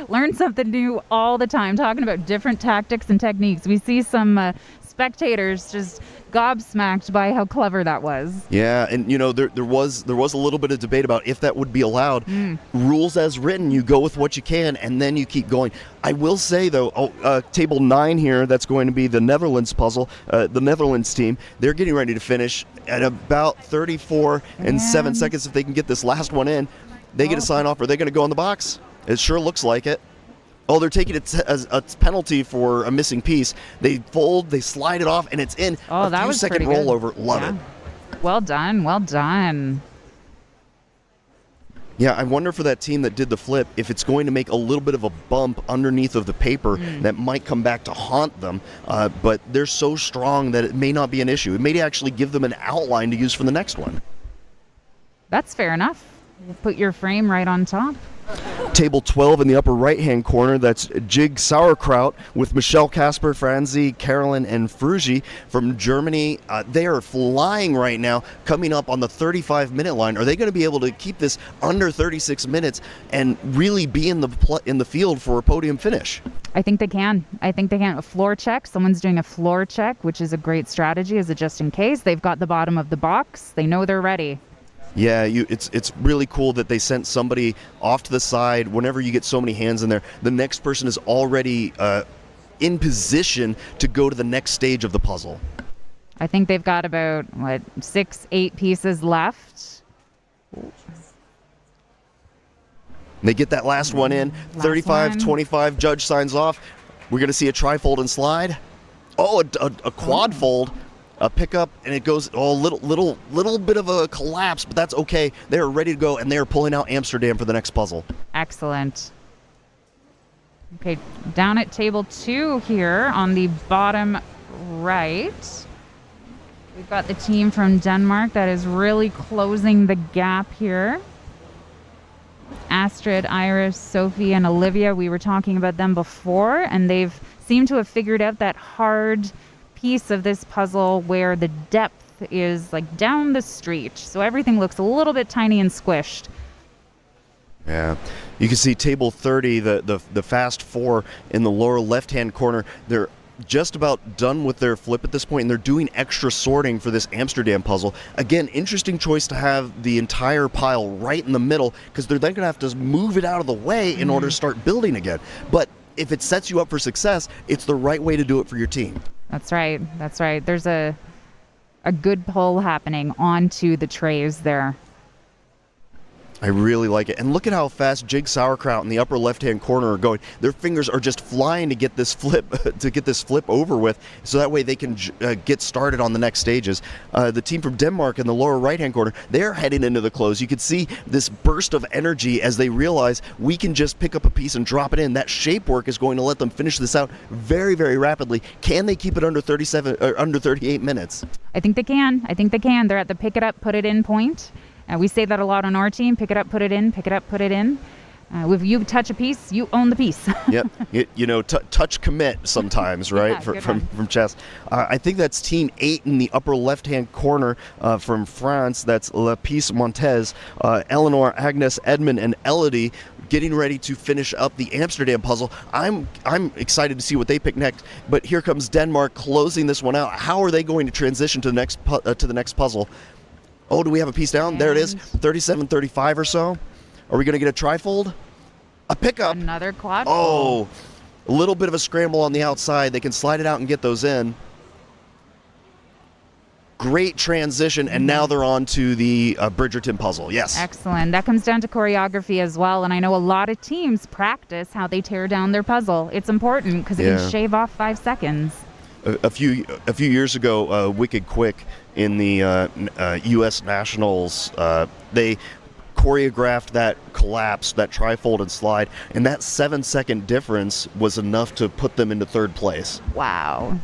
Learn something new all the time, talking about different tactics and techniques. We see some spectators just gobsmacked by how clever that was. Yeah, and there was a little bit of debate about if that would be allowed. Rules as written, you go with what you can, and then you keep going. I will say though, table 9 here, that's going to be the Netherlands puzzle. The Netherlands team, they're getting ready to finish at about 34 and 7 seconds. If they can get this last one in, they get a sign off. Are they going to go in the box? It sure looks like it. Oh, they're taking it as a penalty for a missing piece. They fold, they slide it off, and it's in. Oh, that was a few second rollover. Love it. Well done. Well done. Yeah, I wonder for that team that did the flip if it's going to make a little bit of a bump underneath of the paper that might come back to haunt them. But they're so strong that it may not be an issue. It may actually give them an outline to use for the next one. That's fair enough. Put your frame right on top. Table 12 in the upper right-hand corner, that's Jig Sauerkraut with Michelle, Casper, Franzi, Carolyn, and Frugi from Germany. They are flying right now, coming up on the 35-minute line. Are they going to be able to keep this under 36 minutes and really be in the field for a podium finish? I think they can. A floor check. Someone's doing a floor check, which is a great strategy as a just in case. They've got the bottom of the box. They know they're ready. Yeah, it's really cool that they sent somebody off to the side. Whenever you get so many hands in there, the next person is already in position to go to the next stage of the puzzle. I think they've got about, 6-8 pieces left. They get that last one in. 35-25, judge signs off. We're going to see a trifold and slide. Oh, a quad fold. A pickup, and it goes little bit of a collapse, but that's okay. They are ready to go, and they are pulling out Amsterdam for the next puzzle. Excellent. Okay, down at table 2 here on the bottom right, we've got the team from Denmark that is really closing the gap here. Astrid, Iris, Sophie, and Olivia, we were talking about them before, and they've seemed to have figured out that hard piece of this puzzle where the depth is like down the street, so everything looks a little bit tiny and squished. Yeah, you can see table 30, the fast four in the lower left-hand corner. They're just about done with their flip at this point, and they're doing extra sorting for this Amsterdam puzzle. Again, interesting choice to have the entire pile right in the middle, because they're then going to have to move it out of the way in order to start building again. But if it sets you up for success, it's the right way to do it for your team. That's right. That's right. There's a good pull happening onto the trays there. I really like it. And look at how fast Jig Sauerkraut in the upper left-hand corner are going. Their fingers are just flying to get this flip over with, so that way they can get started on the next stages. The team from Denmark in the lower right-hand corner, they're heading into the close. You can see this burst of energy as they realize we can just pick up a piece and drop it in. That shape work is going to let them finish this out very, very rapidly. Can they keep it under 38 minutes? I think they can. They're at the pick it up, put it in point. We say that a lot on our team. Pick it up, put it in. Pick it up, put it in. If you touch a piece, you own the piece. Yep. Touch commit sometimes, right? Yeah, from chess. I think that's team 8 in the upper left-hand corner from France. That's La Piece Montez, Eleanor, Agnes, Edmund, and Elodie getting ready to finish up the Amsterdam puzzle. I'm excited to see what they pick next. But here comes Denmark closing this one out. How are they going to transition to the next puzzle? Oh, do we have a piece down? There it is, 37-35 or so. Are we going to get a trifold? A pickup. Another quad. Oh, a little bit of a scramble on the outside. They can slide it out and get those in. Great transition, and now they're on to the Bridgerton puzzle. Yes. Excellent. That comes down to choreography as well, and I know a lot of teams practice how they tear down their puzzle. It's important because it can shave off 5 seconds. A few years ago, Wicked Quick in the U.S. Nationals, they choreographed that collapse, that trifold and slide, and that 7-second difference was enough to put them into third place. Wow.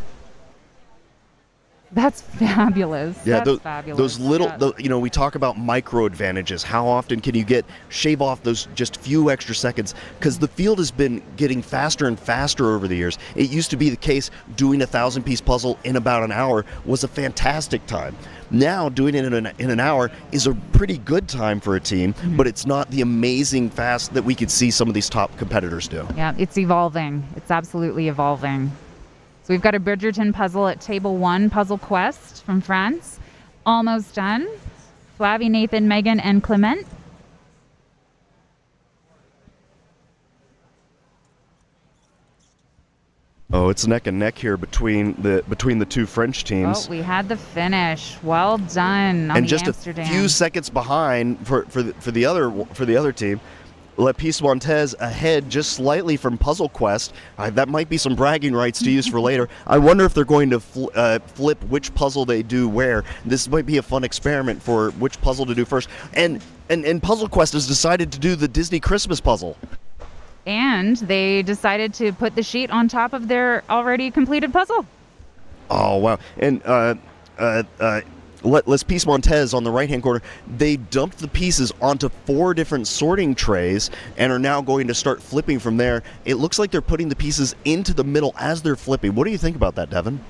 That's fabulous. Yeah, That's fabulous. Those little, we talk about micro advantages. How often can you shave off those just few extra seconds? Because the field has been getting faster and faster over the years. It used to be the case doing a 1,000-piece puzzle in about an hour was a fantastic time. Now doing it in an hour is a pretty good time for a team, but it's not the amazing fast that we could see some of these top competitors do. Yeah, it's evolving. It's absolutely evolving. So we've got a Bridgerton puzzle at table 1, Puzzle Quest from France. Almost done. Flavie, Nathan, Megan, and Clement. Oh, it's neck and neck here between the two French teams. Oh, we had the finish. Well done on and the just Amsterdam. A few seconds behind for the other team. La Piece Montez ahead just slightly from Puzzle Quest. That might be some bragging rights to use for later. I wonder if they're going to flip which puzzle they do where. This might be a fun experiment for which puzzle to do first. And Puzzle Quest has decided to do the Disney Christmas puzzle. And they decided to put the sheet on top of their already completed puzzle. Oh, wow. And Les Piece Montez on the right-hand corner, they dumped the pieces onto 4 different sorting trays and are now going to start flipping from there. It looks like they're putting the pieces into the middle as they're flipping. What do you think about that, Devin?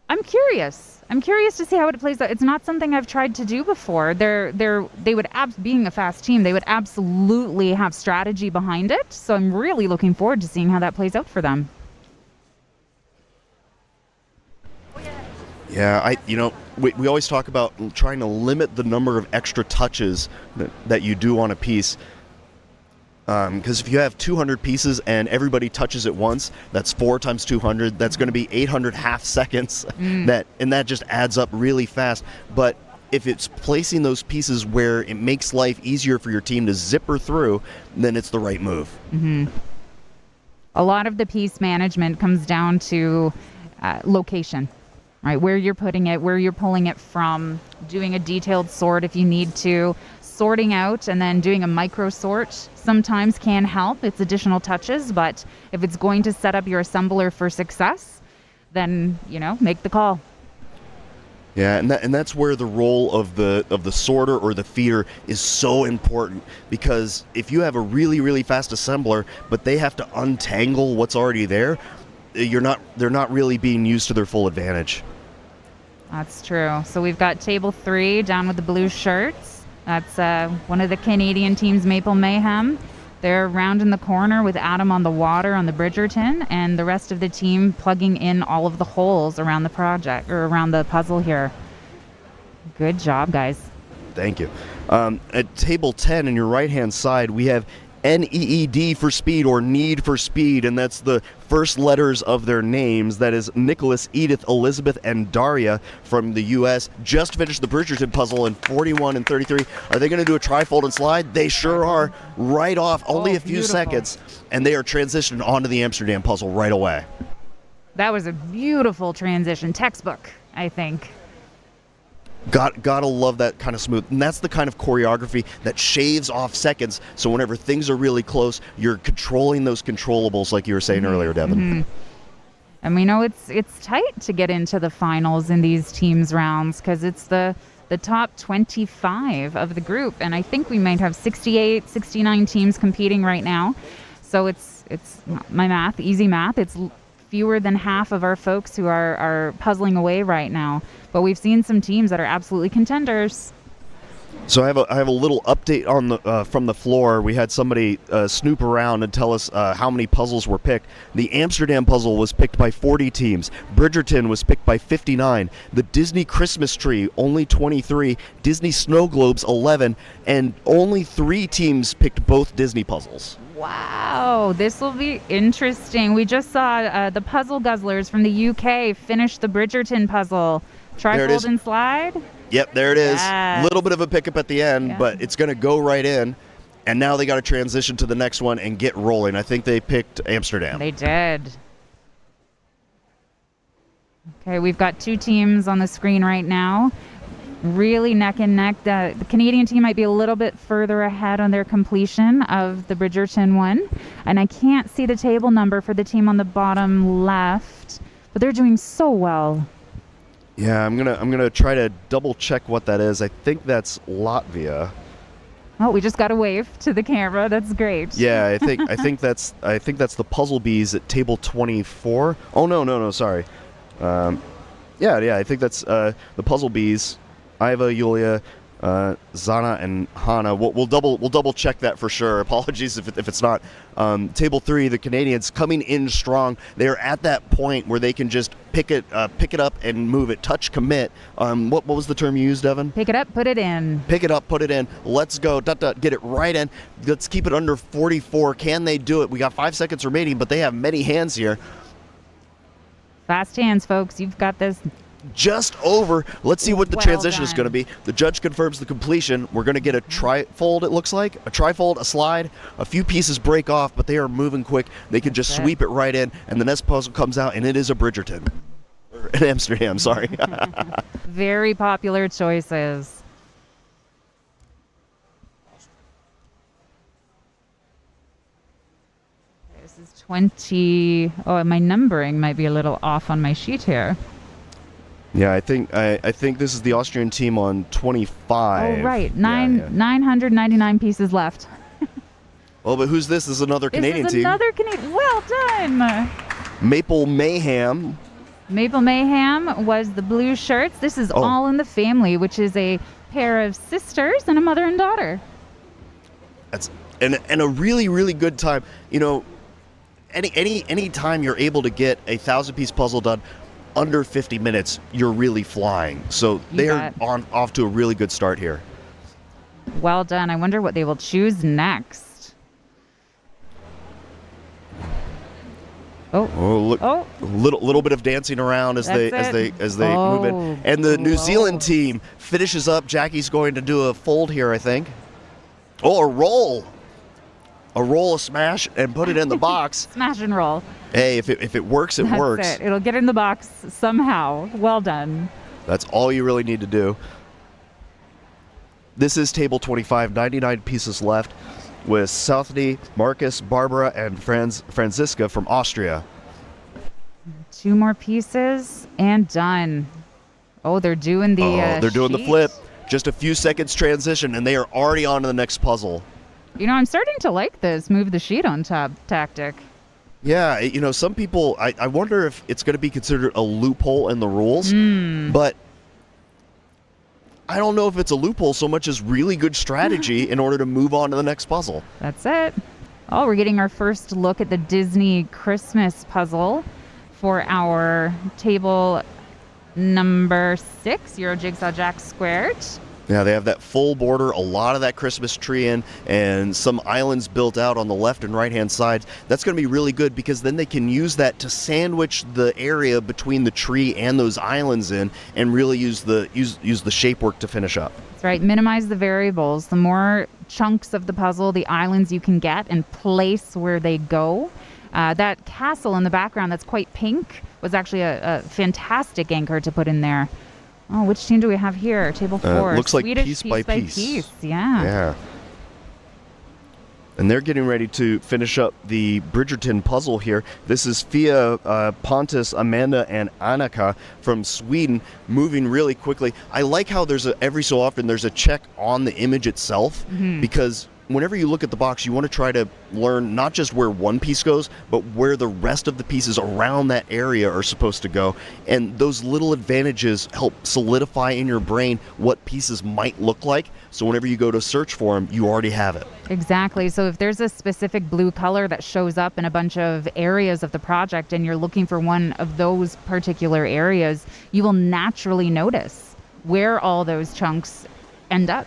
I'm curious. I'm curious to see how it plays out. It's not something I've tried to do before. They would, being a fast team, they would absolutely have strategy behind it. So I'm really looking forward to seeing how that plays out for them. Yeah, we always talk about trying to limit the number of extra touches that you do on a piece. Because if you have 200 pieces and everybody touches it once, that's 4 times 200. That's going to be 800 half seconds. That just adds up really fast. But if it's placing those pieces where it makes life easier for your team to zipper through, then it's the right move. Mm-hmm. A lot of the piece management comes down to location. Right, where you're putting it, where you're pulling it from, doing a detailed sort if you need to, sorting out and then doing a micro sort sometimes can help. It's additional touches, but if it's going to set up your assembler for success, then, make the call. Yeah, and that's where the role of the sorter or the feeder is so important, because if you have a really, really fast assembler, but they have to untangle what's already there, they're not really being used to their full advantage. That's true. So we've got table 3 down with the blue shirts. That's one of the Canadian teams, Maple Mayhem. They're rounding the corner with Adam on the water on the Bridgerton, and the rest of the team plugging in all of the holes around the project, or around the puzzle here. Good job, guys. Thank you. At table 10 on your right-hand side, we have NEED for speed, or need for speed, and that's the first letters of their names. That is Nicholas, Edith, Elizabeth, and Daria from the U.S. Just finished the Bridgerton puzzle in 41 and 33. Are they going to do a trifold and slide? They sure are. Right off, only a few seconds, and they are transitioning onto the Amsterdam puzzle right away. That was a beautiful transition. Textbook, I think. Gotta love that kind of smooth. And that's the kind of choreography that shaves off seconds. So whenever things are really close, you're controlling those controllables like you were saying earlier, Devin. Mm-hmm. And we know it's tight to get into the finals in these teams rounds because it's the top 25 of the group. And I think we might have 68, 69 teams competing right now. So it's my math, easy math. It's fewer than half of our folks who are puzzling away right now. But we've seen some teams that are absolutely contenders. So I have a little update on the from the floor. We had somebody snoop around and tell us how many puzzles were picked. The Amsterdam puzzle was picked by 40 teams. Bridgerton was picked by 59. The Disney Christmas Tree, only 23. Disney Snow Globes, 11. And only 3 teams picked both Disney puzzles. Wow, this will be interesting. We just saw the Puzzle Guzzlers from the UK finish the Bridgerton puzzle. Trifold and slide? Yep, there it is. Yes. Little bit of a pickup at the end, but it's going to go right in. And now they got to transition to the next one and get rolling. I think they picked Amsterdam. They did. Okay, we've got 2 teams on the screen right now. Really neck and neck. The Canadian team might be a little bit further ahead on their completion of the Bridgerton one. And I can't see the table number for the team on the bottom left, but they're doing so well. Yeah, I'm gonna try to double check what that is. I think that's Latvia. Oh, we just got a wave to the camera. That's great. Yeah, I think that's the Puzzle Bees at table 24. Oh no, sorry. Yeah, I think that's the Puzzle Bees. Iva, Yulia, Zana, and Hana. We'll double check that for sure. Apologies if it's not. Table 3, the Canadians coming in strong. They're at that point where they can just pick it up and move it. Touch, commit. What was the term you used, Devin? Pick it up, put it in. Pick it up, put it in. Let's go. Get it right in. Let's keep it under 44. Can they do it? We got 5 seconds remaining, but they have many hands here. Fast hands, folks. You've got this. Just over. Let's see what the transition is done. going to be. The judge confirms the completion. We're going to get a trifold, it looks like. A trifold, a slide. A few pieces break off, but they are moving quick. They can just sweep it right in, and the next puzzle comes out, and it is a Bridgerton. Or an Amsterdam, sorry. Very popular choices. This is 20. Oh, my numbering might be a little off on my sheet here. Yeah, I think this is the Austrian team on 25. Oh, right. 999 pieces left. Oh, but who's this? This is another Canadian team. Another Canadian. Well done. Maple Mayhem. Maple Mayhem was the blue shirts. This is All in the Family, which is a pair of sisters and a mother and daughter. That's and a really, really good time. You know, any time you're able to get a 1,000-piece puzzle done under 50 minutes, you're really flying. So they're off to a really good start here. Well done. I wonder what they will choose next. Look! Little bit of dancing around as they move in, and the New Zealand team finishes up. Jackie's going to do a fold here, I think. Oh, a roll, a smash, and put it in the box. Smash and roll. Hey, if it works, it works. That's it. It'll get in the box somehow. Well done. That's all you really need to do. This is table 25, 99 pieces left, with Southny, Marcus, Barbara, and Franziska from Austria. 2 more pieces and done. Oh, they're doing the they're doing sheet. the flip. Just a few seconds transition, and they are already on to the next puzzle. You know, I'm starting to like this move the sheet on top tactic. Yeah, you know, some people, I wonder if it's going to be considered a loophole in the rules, but I don't know if it's a loophole so much as really good strategy in order to move on to the next puzzle. That's it. Oh, we're getting our first look at the Disney Christmas puzzle for our table number 6, Euro Jigsaw Jack Squared. Yeah, they have that full border, a lot of that Christmas tree in, and some islands built out on the left and right-hand sides. That's going to be really good because then they can use that to sandwich the area between the tree and those islands in, and really use the shape work to finish up. That's right. Minimize the variables. The more chunks of the puzzle, the islands you can get and place where they go. That castle in the background that's quite pink was actually a fantastic anchor to put in there. Oh, which team do we have here? Table 4. Looks like Swedish piece by piece. Yeah. Yeah. And they're getting ready to finish up the Bridgerton puzzle here. This is Fia, Pontus, Amanda, and Annika from Sweden, moving really quickly. I like how every so often there's a check on the image itself, because whenever you look at the box, you want to try to learn not just where one piece goes, but where the rest of the pieces around that area are supposed to go. And those little advantages help solidify in your brain what pieces might look like. So whenever you go to search for them, you already have it. Exactly. So if there's a specific blue color that shows up in a bunch of areas of the project and you're looking for one of those particular areas, you will naturally notice where all those chunks end up.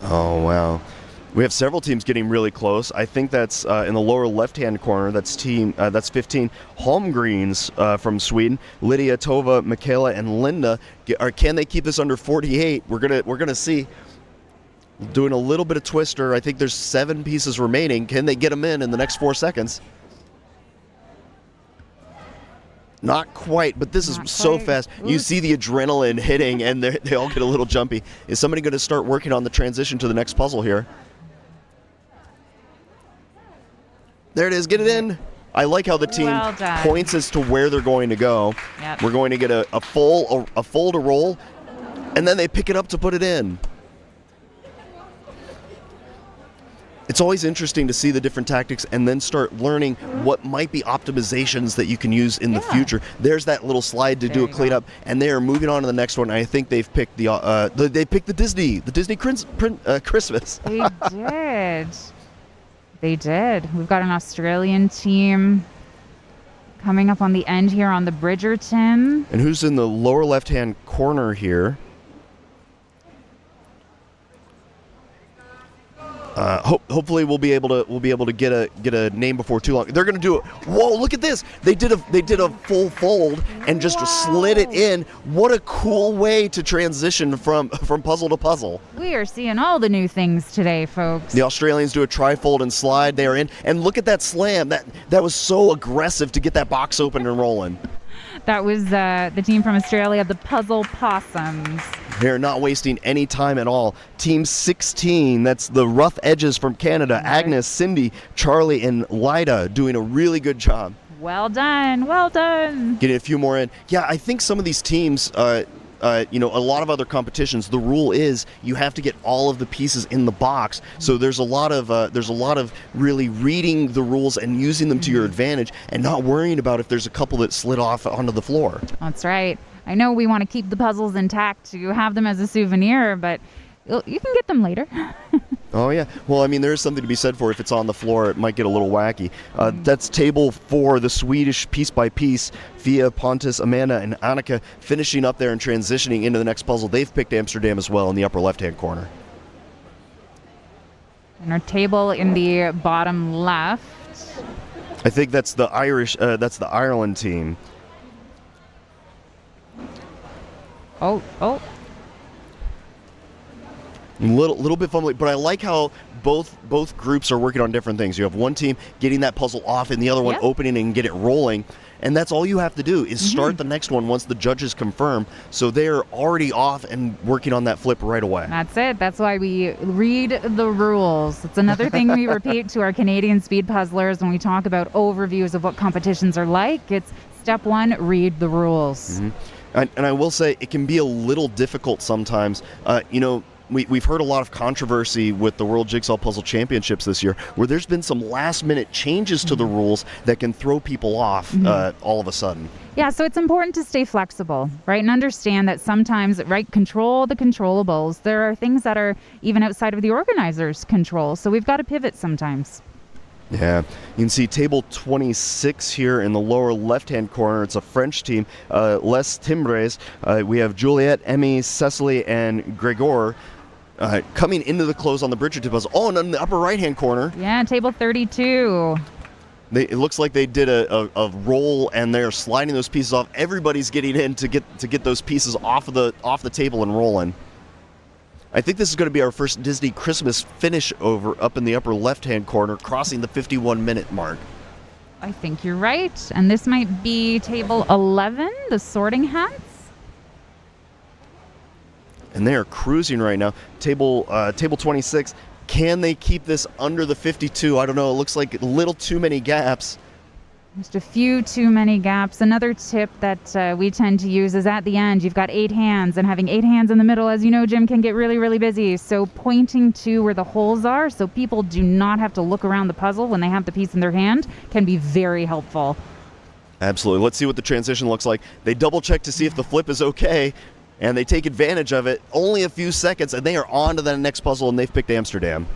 Oh, wow. We have several teams getting really close. I think that's in the lower left-hand corner. That's 15 Holmgrens from Sweden. Lydia, Tova, Michaela, and Linda. Can they keep this under 48? We're gonna see. Doing a little bit of twister. I think there's 7 pieces remaining. Can they get them in the next 4 seconds? Not quite, but this is so fast. You see the adrenaline hitting, and they all get a little jumpy. Is somebody going to start working on the transition to the next puzzle here? There it is. Get it in. I like how the team points as to where they're going to go. Yep. We're going to get a full to roll, and then they pick it up to put it in. It's always interesting to see the different tactics and then start learning what might be optimizations that you can use in the future. There's that little slide to do a cleanup, and they are moving on to the next one. I think they've picked the Disney Christmas. They did. They did. We've got an Australian team coming up on the end here on the Bridgerton. And who's in the lower left-hand corner here? Hopefully we'll be able to get a name before too long. They're going to do it. Whoa! Look at this. They did a full fold and just slid it in. What a cool way to transition from puzzle to puzzle. We are seeing all the new things today, folks. The Australians do a tri-fold and slide. They are in, and look at that slam. That was so aggressive to get that box open and rolling. That was the team from Australia, the Puzzle Possums. They're not wasting any time at all. Team 16, that's the Rough Edges from Canada. Agnes, Cindy, Charlie, and Lida doing a really good job. Well done. Well done. Getting a few more in. Yeah, I think some of these teams, a lot of other competitions, the rule is you have to get all of the pieces in the box. So there's a lot of really reading the rules and using them to your advantage and not worrying about if there's a couple that slid off onto the floor. That's right. I know we want to keep the puzzles intact to have them as a souvenir, but you can get them later. Oh, yeah. Well, I mean, there is something to be said for if it's on the floor, it might get a little wacky. That's table 4, the Swedish piece by piece. Fia, Pontus, Amanda, and Annika finishing up there and transitioning into the next puzzle. They've picked Amsterdam as well in the upper left-hand corner. And our table in the bottom left. I think that's the Ireland team. Oh. Little bit fumbling, but I like how both groups are working on different things. You have one team getting that puzzle off and the other one opening and get it rolling. And that's all you have to do is start the next one once the judges confirm. So they're already off and working on that flip right away. That's it. That's why we read the rules. It's another thing we repeat to our Canadian speed puzzlers when we talk about overviews of what competitions are like. It's step 1, read the rules. And I will say it can be a little difficult sometimes. we've heard a lot of controversy with the World Jigsaw Puzzle Championships this year, where there's been some last-minute changes to the rules that can throw people off all of a sudden. Yeah, so it's important to stay flexible, right? And understand that sometimes, right, control the controllables. There are things that are even outside of the organizer's control. So we've got to pivot sometimes. Yeah, you can see table 26 here in the lower left-hand corner. It's a French team, Les Timbres. We have Juliette, Emmy, Cecily, and Gregor coming into the close on the bridge tip puzzle. Oh, and in the upper right-hand corner. Yeah, table 32. It looks like they did a roll, and they're sliding those pieces off. Everybody's getting in to get those pieces off the table and rolling. I think this is going to be our first Disney Christmas finish over up in the upper left-hand corner, crossing the 51-minute mark. I think you're right. And this might be table 11, the sorting hats. And they are cruising right now. Table 26, can they keep this under the 52? I don't know. It looks like a little too many gaps. Just a few too many gaps. Another tip that we tend to use is at the end, you've got 8 hands, and having 8 hands in the middle, as you know, Jim, can get really, really busy. So pointing to where the holes are so people do not have to look around the puzzle when they have the piece in their hand can be very helpful. Absolutely. Let's see what the transition looks like. They double check to see if the flip is okay, and they take advantage of it. Only a few seconds, and they are on to the next puzzle, and they've picked Amsterdam.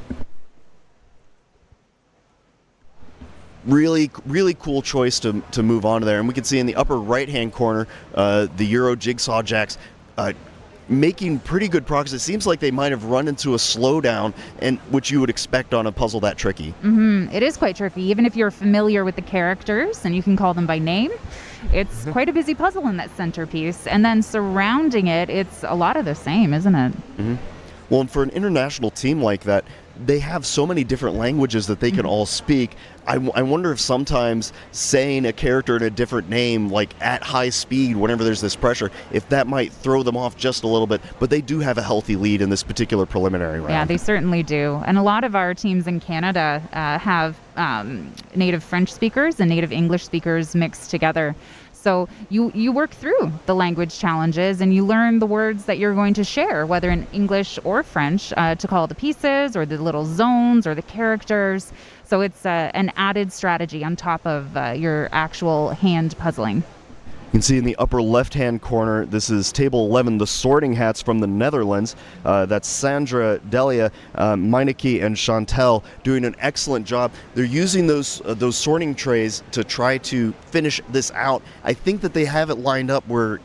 Really, really cool choice to move on to there. And we can see in the upper right-hand corner, the Euro Jigsaw Jacks making pretty good progress. It seems like they might have run into a slowdown, and which you would expect on a puzzle that tricky. It is quite tricky, even if you're familiar with the characters and you can call them by name. It's quite a busy puzzle in that centerpiece. And then surrounding it, it's a lot of the same, isn't it? Well, and for an international team like that, they have so many different languages that they can all speak. I wonder if sometimes saying a character in a different name, like at high speed, whenever there's this pressure, if that might throw them off just a little bit. But they do have a healthy lead in this particular preliminary round. Yeah, they certainly do. And a lot of our teams in Canada have native French speakers and native English speakers mixed together. So you work through the language challenges and you learn the words that you're going to share, whether in English or French, to call the pieces or the little zones or the characters. So it's an added strategy on top of your actual hand puzzling. You can see in the upper left-hand corner, this is table 11, the sorting hats from the Netherlands. That's Sandra, Delia, Meineke, and Chantel doing an excellent job. They're using those sorting trays to try to finish this out. I think that they have it lined up where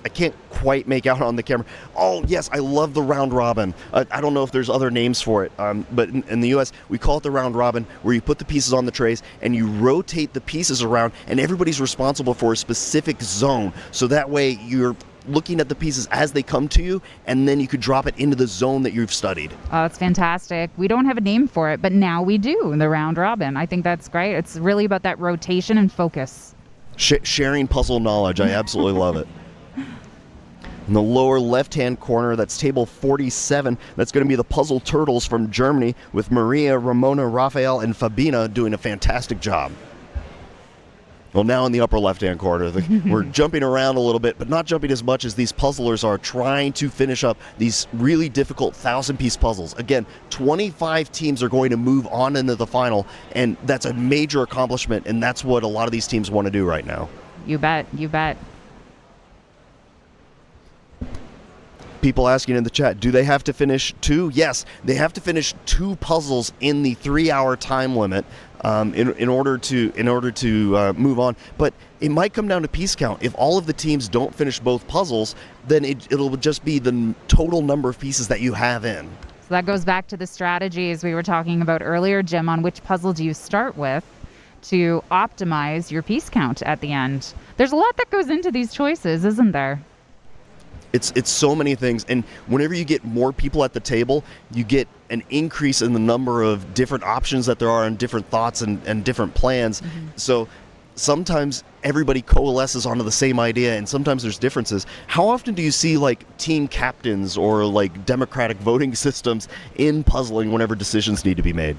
I can't quite make out on the camera. Oh, yes, I love the round robin. I don't know if there's other names for it, but in the U.S., we call it the round robin, where you put the pieces on the trays and you rotate the pieces around, and everybody's responsible for a specific zone. So that way you're looking at the pieces as they come to you, and then you could drop it into the zone that you've studied. Oh, it's fantastic. We don't have a name for it, but now we do, the round robin. I think that's great. It's really about that rotation and focus. Sharing puzzle knowledge. I absolutely love it. In the lower left-hand corner, that's table 47. That's going to be the Puzzle Turtles from Germany with Maria, Ramona, Raphael, and Fabina doing a fantastic job. Well, now in the upper left-hand corner, we're jumping around a little bit, but not jumping as much as these puzzlers are trying to finish up these really difficult 1,000-piece puzzles. Again, 25 teams are going to move on into the final, and that's a major accomplishment, and that's what a lot of these teams want to do right now. You bet, you bet. People asking in the chat, do they have to finish 2? Yes, they have to finish 2 puzzles in the 3-hour time limit in order to move on. But it might come down to piece count. If all of the teams don't finish both puzzles, then it'll just be the total number of pieces that you have in. So that goes back to the strategies we were talking about earlier, Jim, on which puzzle do you start with to optimize your piece count at the end. There's a lot that goes into these choices, isn't there? It's so many things, and whenever you get more people at the table, you get an increase in the number of different options that there are and different thoughts and different plans. So sometimes everybody coalesces onto the same idea, and sometimes there's differences. How often do you see like team captains or like democratic voting systems in puzzling whenever decisions need to be made?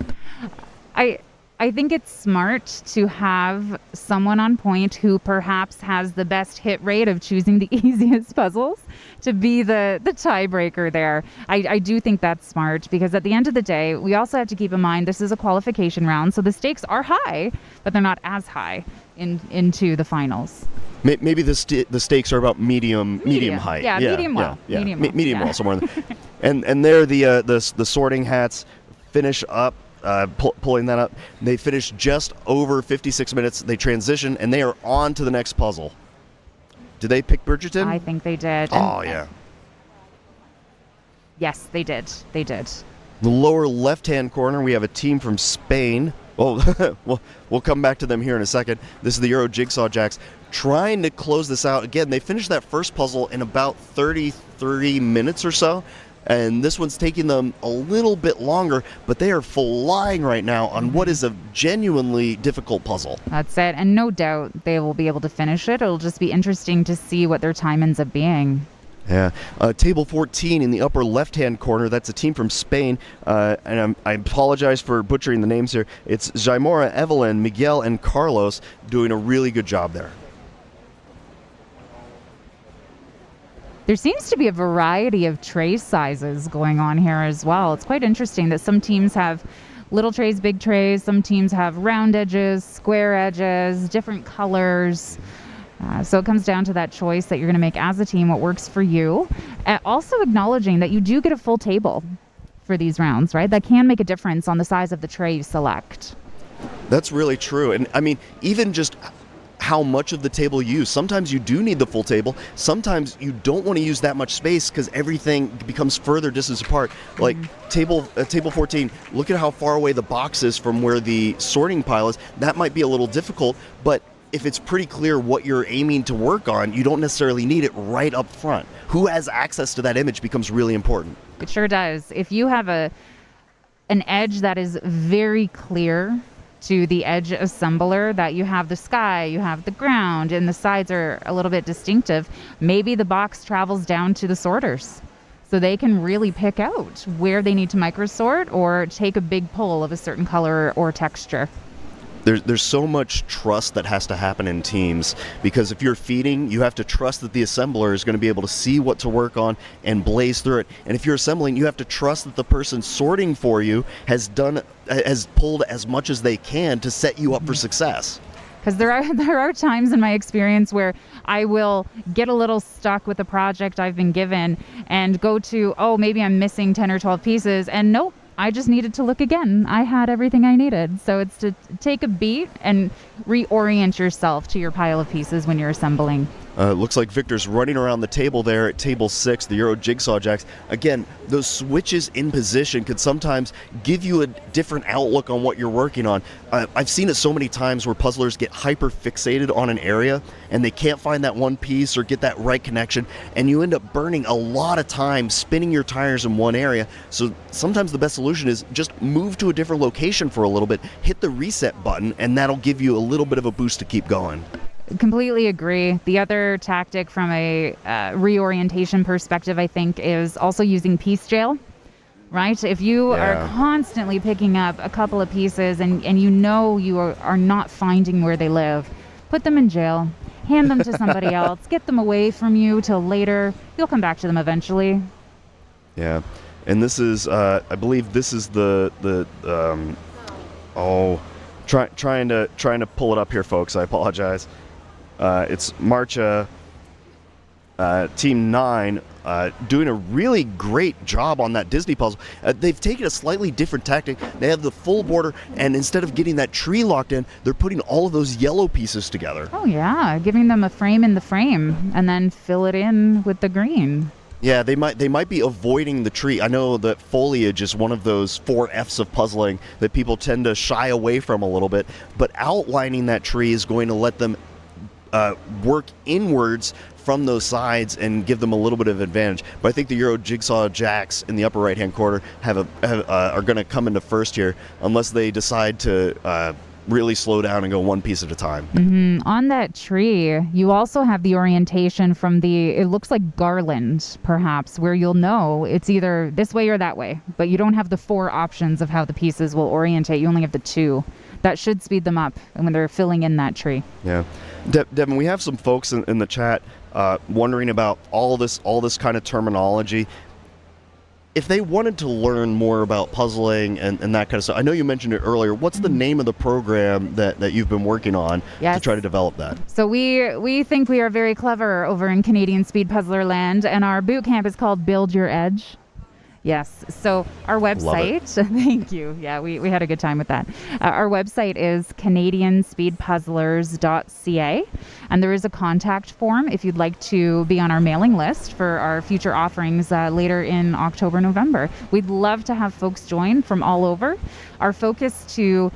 I think it's smart to have someone on point who perhaps has the best hit rate of choosing the easiest puzzles to be the tiebreaker there. I do think that's smart, because at the end of the day, we also have to keep in mind this is a qualification round, so the stakes are high, but they're not as high into the finals. Maybe the stakes are about medium height. Yeah, medium well. Yeah. Medium well, somewhere in there. and there the sorting hats finish up. Pulling that up, they finish just over 56 minutes. They transition and they are on to the next puzzle. Did they pick Bridgerton? I think they did. Oh, yeah. Yes, they did. They did. The lower left-hand corner, we have a team from Spain. Oh, we'll come back to them here in a second. This is the Euro Jigsaw Jacks trying to close this out. Again, they finished that first puzzle in about 33 minutes or so. And this one's taking them a little bit longer, but they are flying right now on what is a genuinely difficult puzzle. That's it. And no doubt they will be able to finish it. It'll just be interesting to see what their time ends up being. Yeah. Table 14 in the upper left-hand corner, that's a team from Spain. And I apologize for butchering the names here. It's Jaimora, Evelyn, Miguel, and Carlos doing a really good job there. There seems to be a variety of tray sizes going on here as well. It's quite interesting that some teams have little trays, big trays. Some teams have round edges, square edges, different colors. So it comes down to that choice that you're going to make as a team, what works for you. Also acknowledging that you do get a full table for these rounds, right? That can make a difference on the size of the tray you select. That's really true. And I mean, even just how much of the table you use. Sometimes you do need the full table. Sometimes you don't want to use that much space because everything becomes further distance apart. Like table 14, look at how far away the box is from where the sorting pile is. That might be a little difficult, but if it's pretty clear what you're aiming to work on, you don't necessarily need it right up front. Who has access to that image becomes really important. It sure does. If you have an edge that is very clear to the edge assembler, that you have the sky, you have the ground, and the sides are a little bit distinctive, maybe the box travels down to the sorters so they can really pick out where they need to microsort or take a big pull of a certain color or texture. There's so much trust that has to happen in teams, because if you're feeding, you have to trust that the assembler is going to be able to see what to work on and blaze through it. And if you're assembling, you have to trust that the person sorting for you has pulled as much as they can to set you up for success. Because there are times in my experience where I will get a little stuck with a project I've been given and go to, maybe I'm missing 10 or 12 pieces, and nope, I just needed to look again. I had everything I needed. So it's to take a beat and reorient yourself to your pile of pieces when you're assembling. Looks like Victor's running around the table there at table 6, the Euro Jigsaw Jacks. Again, those switches in position could sometimes give you a different outlook on what you're working on. I've seen it so many times where puzzlers get hyper fixated on an area and they can't find that one piece or get that right connection, and you end up burning a lot of time spinning your tires in one area. So sometimes the best solution is just move to a different location for a little bit, hit the reset button, and that'll give you a little bit of a boost to keep going. Completely agree. The other tactic from a reorientation perspective, I think, is also using piece jail, right? If you are constantly picking up a couple of pieces and you know you are not finding where they live, put them in jail, hand them to somebody else, get them away from you till later. You'll come back to them eventually. Yeah. And this is, I believe this is trying to pull it up here, folks. I apologize. It's Marcha, Team 9, doing a really great job on that Disney puzzle. They've taken a slightly different tactic. They have the full border, and instead of getting that tree locked in, they're putting all of those yellow pieces together. Oh, yeah. Giving them a frame in the frame, and then fill it in with the green. Yeah, they might be avoiding the tree. I know that foliage is one of those 4 F's of puzzling that people tend to shy away from a little bit, but outlining that tree is going to let them work inwards from those sides and give them a little bit of advantage. But I think the Euro Jigsaw Jacks in the upper right-hand corner are going to come into first here, unless they decide to really slow down and go one piece at a time. Mm-hmm. On that tree, you also have the orientation from it looks like garland, perhaps, where you'll know it's either this way or that way, but you don't have the 4 options of how the pieces will orientate. You only have the 2. that should speed them up when they're filling in that tree. Yeah. Devin, we have some folks in the chat wondering about all this kind of terminology. If they wanted to learn more about puzzling and that kind of stuff, I know you mentioned it earlier. What's the name of the program that you've been working on to try to develop that? So we think we are very clever over in Canadian Speed Puzzler land, and our boot camp is called Build Your Edge. Yes. So our website, thank you. Yeah, we had a good time with that. Our website is canadianspeedpuzzlers.ca, and there is a contact form if you'd like to be on our mailing list for our future offerings later in October, November. We'd love to have folks join from all over. Our focus to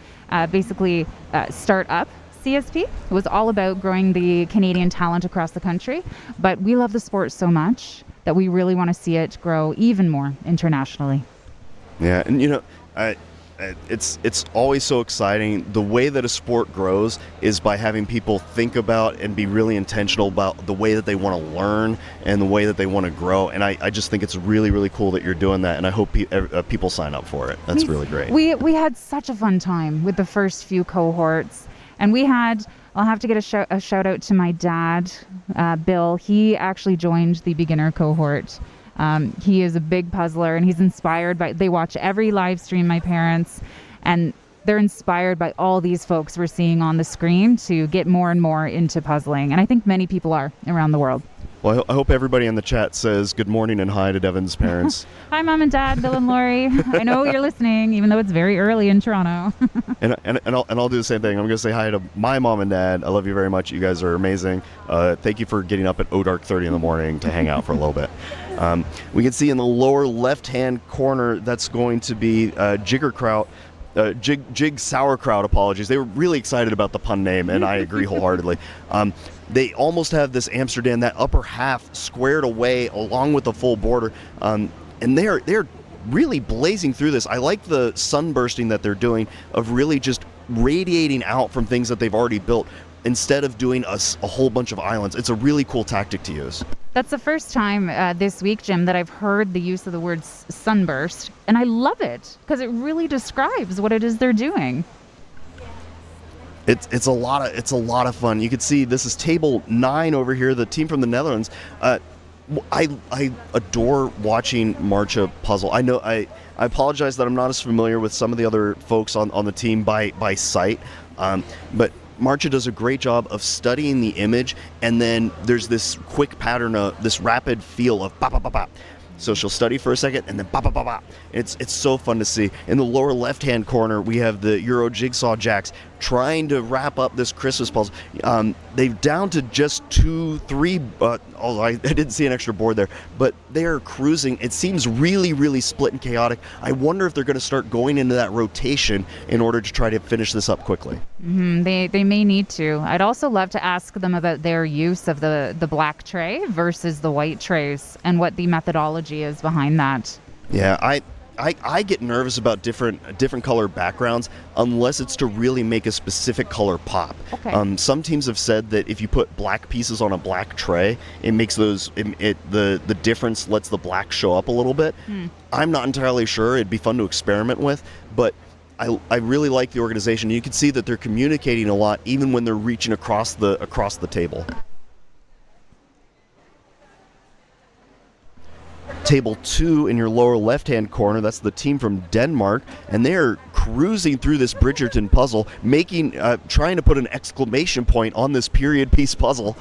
basically start up CSP was all about growing the Canadian talent across the country, but we love the sport so much that we really want to see it grow even more internationally. Yeah, and it's always so exciting. The way that a sport grows is by having people think about and be really intentional about the way that they want to learn and the way that they want to grow. And I just think it's really, really cool that you're doing that, and I hope people sign up for it. That's really great. We had such a fun time with the first few cohorts, and I'll have to get a shout out to my dad, Bill. He actually joined the beginner cohort. He is a big puzzler, and he's inspired they watch every live stream, my parents, and they're inspired by all these folks we're seeing on the screen to get more and more into puzzling. And I think many people are around the world. Well, I hope everybody in the chat says good morning and hi to Devin's parents. Hi, Mom and Dad, Bill and Lori. I know you're listening, even though it's very early in Toronto. and I'll do the same thing. I'm going to say hi to my mom and dad. I love you very much. You guys are amazing. Thank you for getting up at dark 30 in the morning to hang out for a little bit. We can see in the lower left-hand corner that's going to be Jigsaw. Jig Sauerkraut, apologies. They were really excited about the pun name, and I agree wholeheartedly. They almost have this Amsterdam, that upper half squared away along with the full border, and they're really blazing through this. I like the sunbursting that they're doing of really just radiating out from things that they've already built instead of doing a whole bunch of islands. It's a really cool tactic to use. That's the first time this week, Jim, that I've heard the use of the word sunburst, and I love it because it really describes what it is they're doing. It's a lot of fun. You can see this is table 9 over here. The team from the Netherlands. I adore watching Marcia puzzle. I know I apologize that I'm not as familiar with some of the other folks on the team by sight, but Marcia does a great job of studying the image, and then there's this quick pattern of this rapid feel of pop, pop, pop, pop. So she'll study for a second and then pop, pop, pop, pop. It's so fun to see. In the lower left-hand corner, we have the Euro Jigsaw Jacks trying to wrap up this Christmas puzzle. They've down to just 2, 3. I didn't see an extra board there, but they are cruising. It seems really, really split and chaotic. I wonder if they're going to start going into that rotation in order to try to finish this up quickly. They may need to. I'd also love to ask them about their use of the black tray versus the white trays and what the methodology is behind that. Yeah, I get nervous about different color backgrounds unless it's to really make a specific color pop. Okay. Some teams have said that if you put black pieces on a black tray, it makes the difference lets the black show up a little bit. I'm not entirely sure. It'd be fun to experiment with, but I really like the organization. You can see that they're communicating a lot even when they're reaching across the table. Table 2 in your lower left-hand corner, that's the team from Denmark, and they're cruising through this Bridgerton puzzle, trying to put an exclamation point on this period piece puzzle,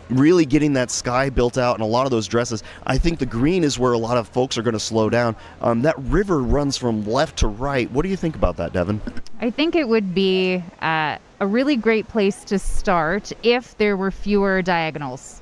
really getting that sky built out and a lot of those dresses. I think the green is where a lot of folks are going to slow down. That river runs from left to right. What do you think about that, Devin? I think it would be a really great place to start if there were fewer diagonals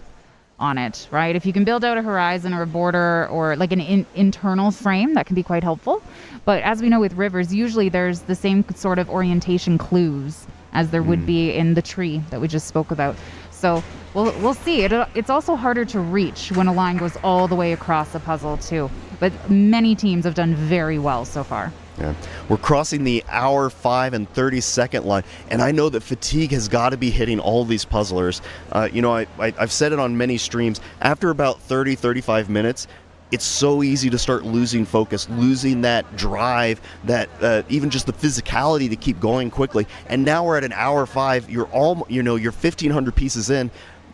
on it, right? If you can build out a horizon or a border or like an internal frame, that can be quite helpful. But as we know with rivers, usually there's the same sort of orientation clues as there would be in the tree that we just spoke about. So we'll see. It's also harder to reach when a line goes all the way across a puzzle too. But many teams have done very well so far. Yeah. We're crossing the hour 5 and 30-second line, and I know that fatigue has got to be hitting all these puzzlers. I've said it on many streams. After about 30, 35 minutes, it's so easy to start losing focus, losing that drive, that even just the physicality to keep going quickly. And now we're at an hour 5. You're 1,500 pieces in.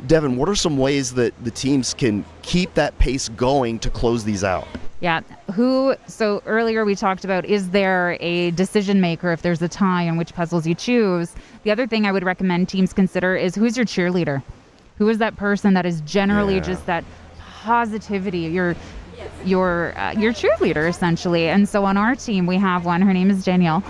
Devin, what are some ways that the teams can keep that pace going to close these out? Yeah. So earlier we talked about, is there a decision maker if there's a tie on which puzzles you choose? The other thing I would recommend teams consider is, who's your cheerleader? Who is that person that is generally just that positivity, your cheerleader, essentially? And so on our team, we have one. Her name is Danielle.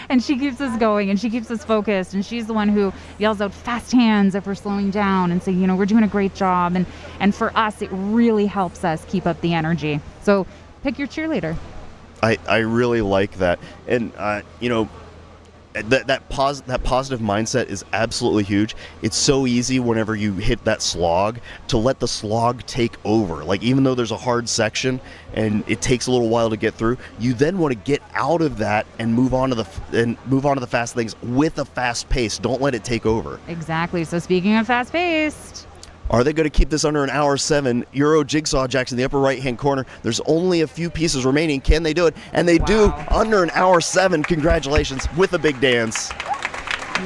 And she keeps us going and she keeps us focused. And she's the one who yells out fast hands if we're slowing down and say, we're doing a great job. And for us, it really helps us keep up the energy. So pick your cheerleader. I really like that. And, that positive mindset is absolutely huge. It's so easy whenever you hit that slog to let the slog take over. Like, even though there's a hard section and it takes a little while to get through, you then want to get out of that and move on to the fast things with a fast pace. Don't let it take over. Exactly. So speaking of fast paced, are they going to keep this under an hour 7? Euro Jigsaw Jacks in the upper right-hand corner. There's only a few pieces remaining. Can they do it? And they do, under an hour 7. Congratulations, with a big dance.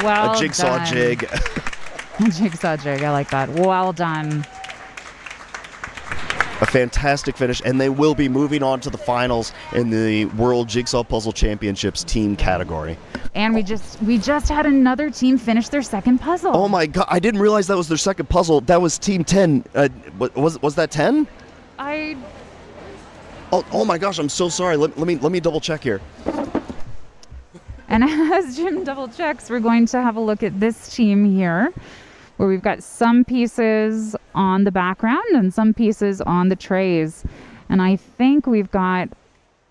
Well a jigsaw done. jig. A jigsaw jig, I like that. Well done. A fantastic finish, and they will be moving on to the finals in the World Jigsaw Puzzle Championships team category. And we just had another team finish their second puzzle. Oh my God! I didn't realize that was their second puzzle. That was Team 10. Was that 10? Oh my gosh! I'm so sorry. Let me double check here. And as Jim double checks, we're going to have a look at this team here, where we've got some pieces on the background and some pieces on the trays. And I think we've got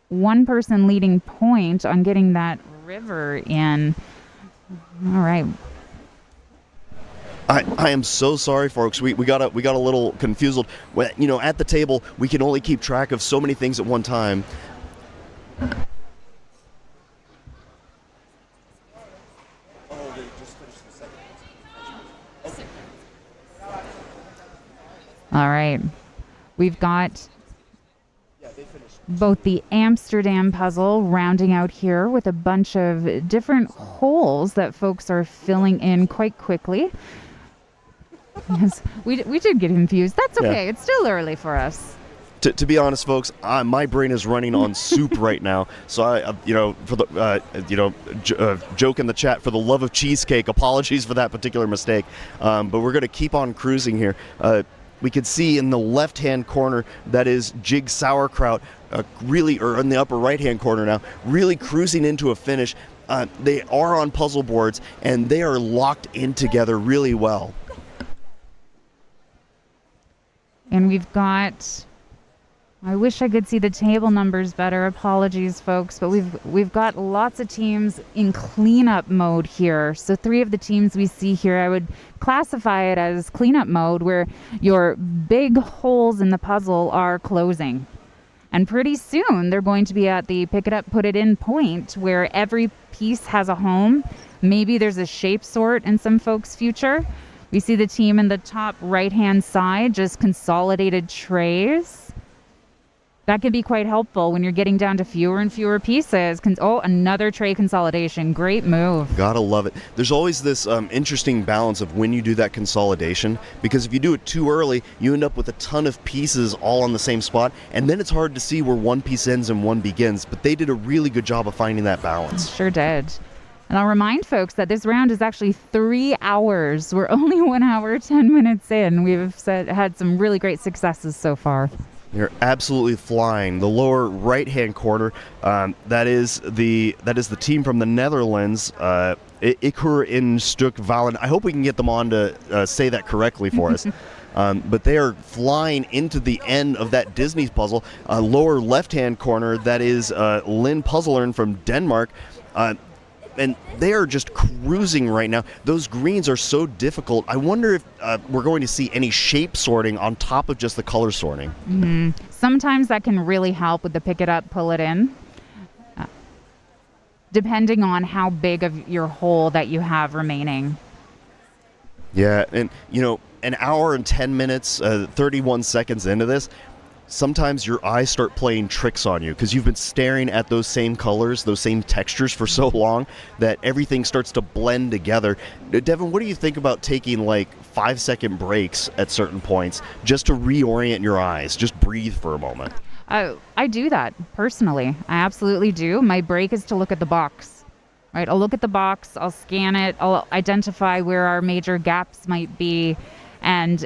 one person leading point on getting that river in. All right. I am so sorry, folks. We got a little confused. At the table, we can only keep track of so many things at one time. All right. We've got both the Amsterdam puzzle rounding out here with a bunch of different holes that folks are filling in quite quickly. Yes, we did get confused. That's okay. Yeah. It's still early for us. To be honest, folks, my brain is running on soup right now. So joke in the chat, for the love of cheesecake, apologies for that particular mistake. But we're going to keep on cruising here. We can see in the left-hand corner that is Jig Sauerkraut, or in the upper right-hand corner now, really cruising into a finish. They are on puzzle boards, and they are locked in together really well. And we've got, I wish I could see the table numbers better. Apologies, folks, but we've got lots of teams in cleanup mode here. So 3 of the teams we see here, I would classify it as cleanup mode, where your big holes in the puzzle are closing. And pretty soon they're going to be at the pick it up, put it in point, where every piece has a home. Maybe there's a shape sort in some folks' future. We see the team in the top right-hand side, just consolidated trays. That can be quite helpful when you're getting down to fewer and fewer pieces. Another tray consolidation. Great move. Gotta love it. There's always this interesting balance of when you do that consolidation, because if you do it too early, you end up with a ton of pieces all on the same spot, and then it's hard to see where one piece ends and one begins. But they did a really good job of finding that balance. Sure did. And I'll remind folks that this round is actually 3 hours. We're only 1 hour, 10 minutes in. We've had some really great successes so far. They're absolutely flying. The lower right-hand corner, that is the team from the Netherlands, Ikur in Stuk Valen. I hope we can get them on to say that correctly for us. But they are flying into the end of that Disney puzzle. Lower left-hand corner, that is Lynn Puzzlern from Denmark. And they are just cruising right now. Those greens are so difficult. I wonder if we're going to see any shape sorting on top of just the color sorting. Mm-hmm. Sometimes that can really help with the pick it up, pull it in, depending on how big of your hole that you have remaining. Yeah, and an hour and 10 minutes, 31 seconds into this, sometimes your eyes start playing tricks on you because you've been staring at those same colors, those same textures for so long that everything starts to blend together. Devin, what do you think about taking like 5-second breaks at certain points just to reorient your eyes, just breathe for a moment? I do that personally. I absolutely do. My break is to look at the box. Right? I'll look at the box, I'll scan it, I'll identify where our major gaps might be, and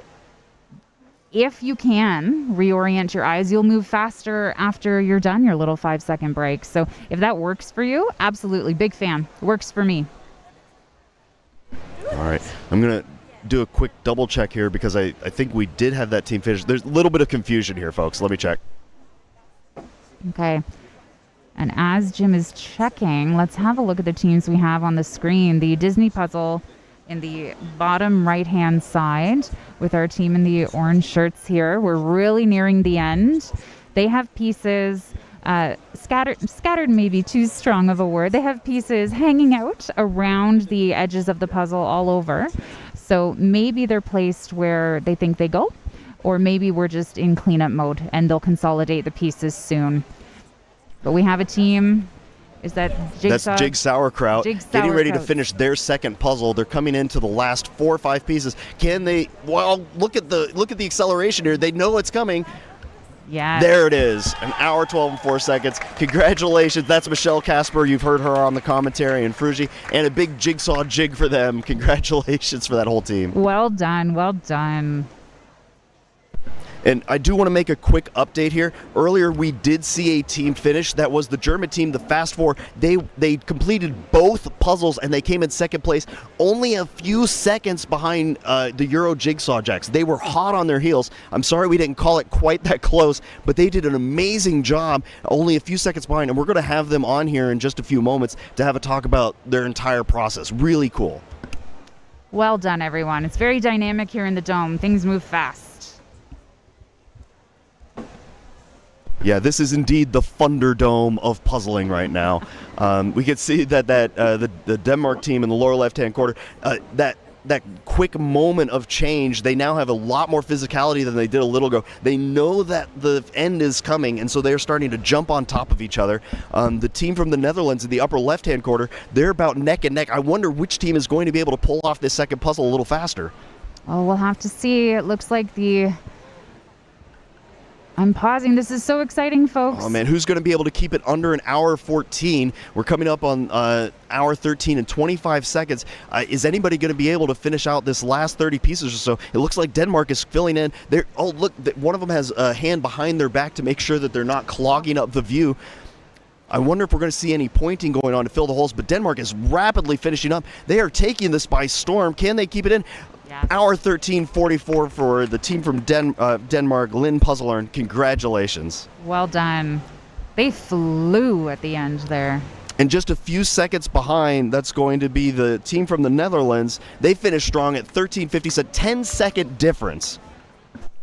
if you can reorient your eyes, you'll move faster after you're done your little 5-second break. So if that works for you, absolutely, big fan. Works for me. All right, I'm going to do a quick double check here because I think we did have that team finish. There's a little bit of confusion here, folks. Let me check. Okay. And as Jim is checking, let's have a look at the teams we have on the screen. The Disney puzzle in the bottom right-hand side with our team in the orange shirts here. We're really nearing the end. They have pieces scattered may be too strong of a word. They have pieces hanging out around the edges of the puzzle all over. So maybe they're placed where they think they go, or maybe we're just in cleanup mode and they'll consolidate the pieces soon. But we have a team. Is that Jigsaw? That's Jigsaw getting ready to finish their second puzzle. They're coming into the last 4 or 5 pieces. Can they? Well, look at the acceleration here. They know it's coming. Yeah. There it is. 1 hour, 12 and 4 seconds. Congratulations. That's Michelle Casper. You've heard her on the commentary, and Fruji, and a big Jigsaw jig for them. Congratulations for that whole team. Well done. Well done. And I do want to make a quick update here. Earlier, we did see a team finish. That was the German team, the Fast Four. They completed both puzzles, and they came in second place, only a few seconds behind the Euro Jigsaw Jacks. They were hot on their heels. I'm sorry we didn't call it quite that close, but they did an amazing job, only a few seconds behind. And we're going to have them on here in just a few moments to have a talk about their entire process. Really cool. Well done, everyone. It's very dynamic here in the Dome. Things move fast. Yeah, this is indeed the Thunderdome of puzzling right now. We can see that the Denmark team in the lower left-hand corner, that quick moment of change, they now have a lot more physicality than they did a little ago. They know that the end is coming, and so they're starting to jump on top of each other. The team from the Netherlands in the upper left-hand corner, they're about neck and neck. I wonder which team is going to be able to pull off this second puzzle a little faster. Oh, we'll have to see. It looks like I'm pausing. This is so exciting, folks. Oh, man. Who's going to be able to keep it under 1 hour 14? We're coming up on hour 13 and 25 seconds. Is anybody going to be able to finish out this last 30 pieces or so? It looks like Denmark is filling in. Oh, look. One of them has a hand behind their back to make sure that they're not clogging up the view. I wonder if we're going to see any pointing going on to fill the holes, but Denmark is rapidly finishing up. They are taking this by storm. Can they keep it in? Yes. Hour 13:44 for the team from Denmark, Lynn Puzzlern. Congratulations. Well done. They flew at the end there. And just a few seconds behind, that's going to be the team from the Netherlands. They finished strong at 13:50, so 10-second difference.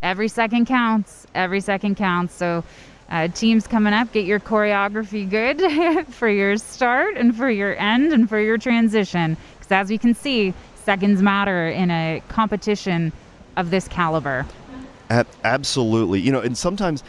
Every second counts. Every second counts. So teams coming up, get your choreography good for your start and for your end and for your transition. Because as we can see, seconds matter in a competition of this caliber. Absolutely. You know, and sometimes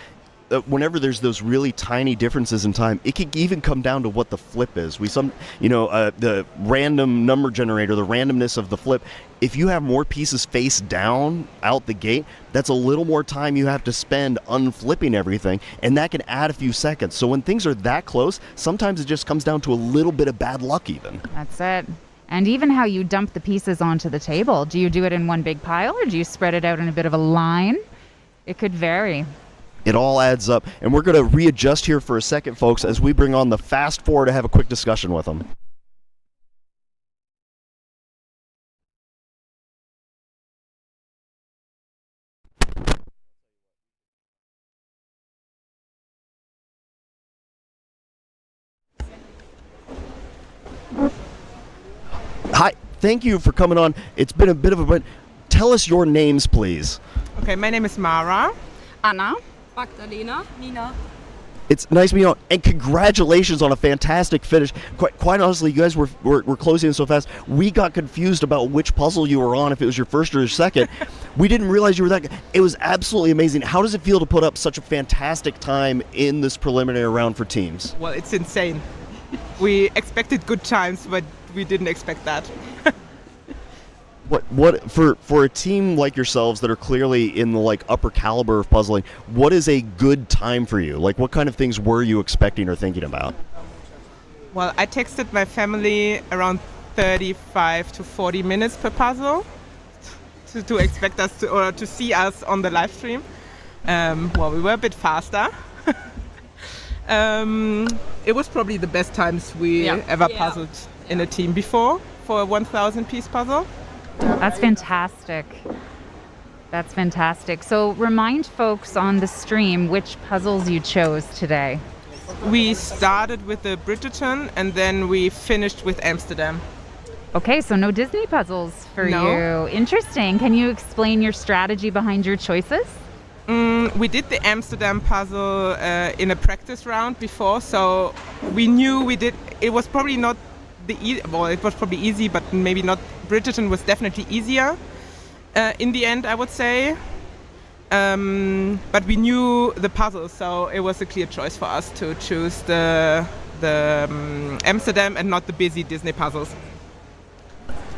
whenever there's those really tiny differences in time, it can even come down to what the flip is. The random number generator, the randomness of the flip, if you have more pieces face down out the gate, that's a little more time you have to spend unflipping everything, and that can add a few seconds. So when things are that close, sometimes it just comes down to a little bit of bad luck even. That's it. And even how you dump the pieces onto the table. Do you do it in one big pile, or do you spread it out in a bit of a line? It could vary. It all adds up. And we're going to readjust here for a second, folks, as we bring on the Fast Four to have a quick discussion with them. Hi, thank you for coming on. It's been a bit of a... Tell us your names, please. Okay, my name is Mara. Anna. Magdalena. Nina. It's nice meeting you, and congratulations on a fantastic finish. Quite honestly, you guys were closing in so fast. We got confused about which puzzle you were on, if it was your first or your second. We didn't realize you were that good. It was absolutely amazing. How does it feel to put up such a fantastic time in this preliminary round for teams? Well, it's insane. We expected good times, but we didn't expect that. What for a team like yourselves that are clearly in the like upper caliber of puzzling, what is a good time for you? Like, what kind of things were you expecting or thinking about? Well, I texted my family around 35 to 40 minutes per puzzle to expect us to see us on the live stream. Well, we were a bit faster. It was probably the best times we ever puzzled in a team before for a 1,000 piece puzzle. That's fantastic. That's fantastic. So remind folks on the stream which puzzles you chose today. We started with the Bridgerton and then we finished with Amsterdam. Okay, so no Disney puzzles for you. Interesting. Can you explain your strategy behind your choices? We did the Amsterdam puzzle in a practice round before, so we knew it was probably not it was probably easy, but maybe not. Bridgerton was definitely easier in the end, I would say. But we knew the puzzle, so it was a clear choice for us to choose the Amsterdam and not the busy Disney puzzles.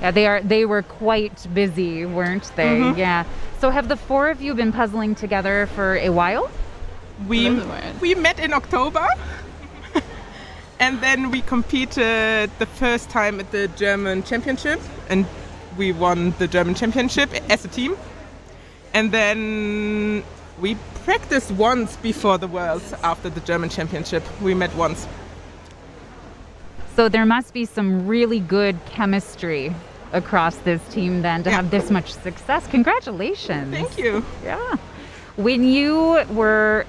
Yeah, they were quite busy, weren't they? Mm-hmm. Yeah. So have the four of you been puzzling together for a while? We met in October. And then we competed the first time at the German Championship, and we won the German Championship as a team. And then we practiced once before the Worlds after the German Championship. We met once. So there must be some really good chemistry across this team then to have this much success. Congratulations. Thank you. Yeah. When you were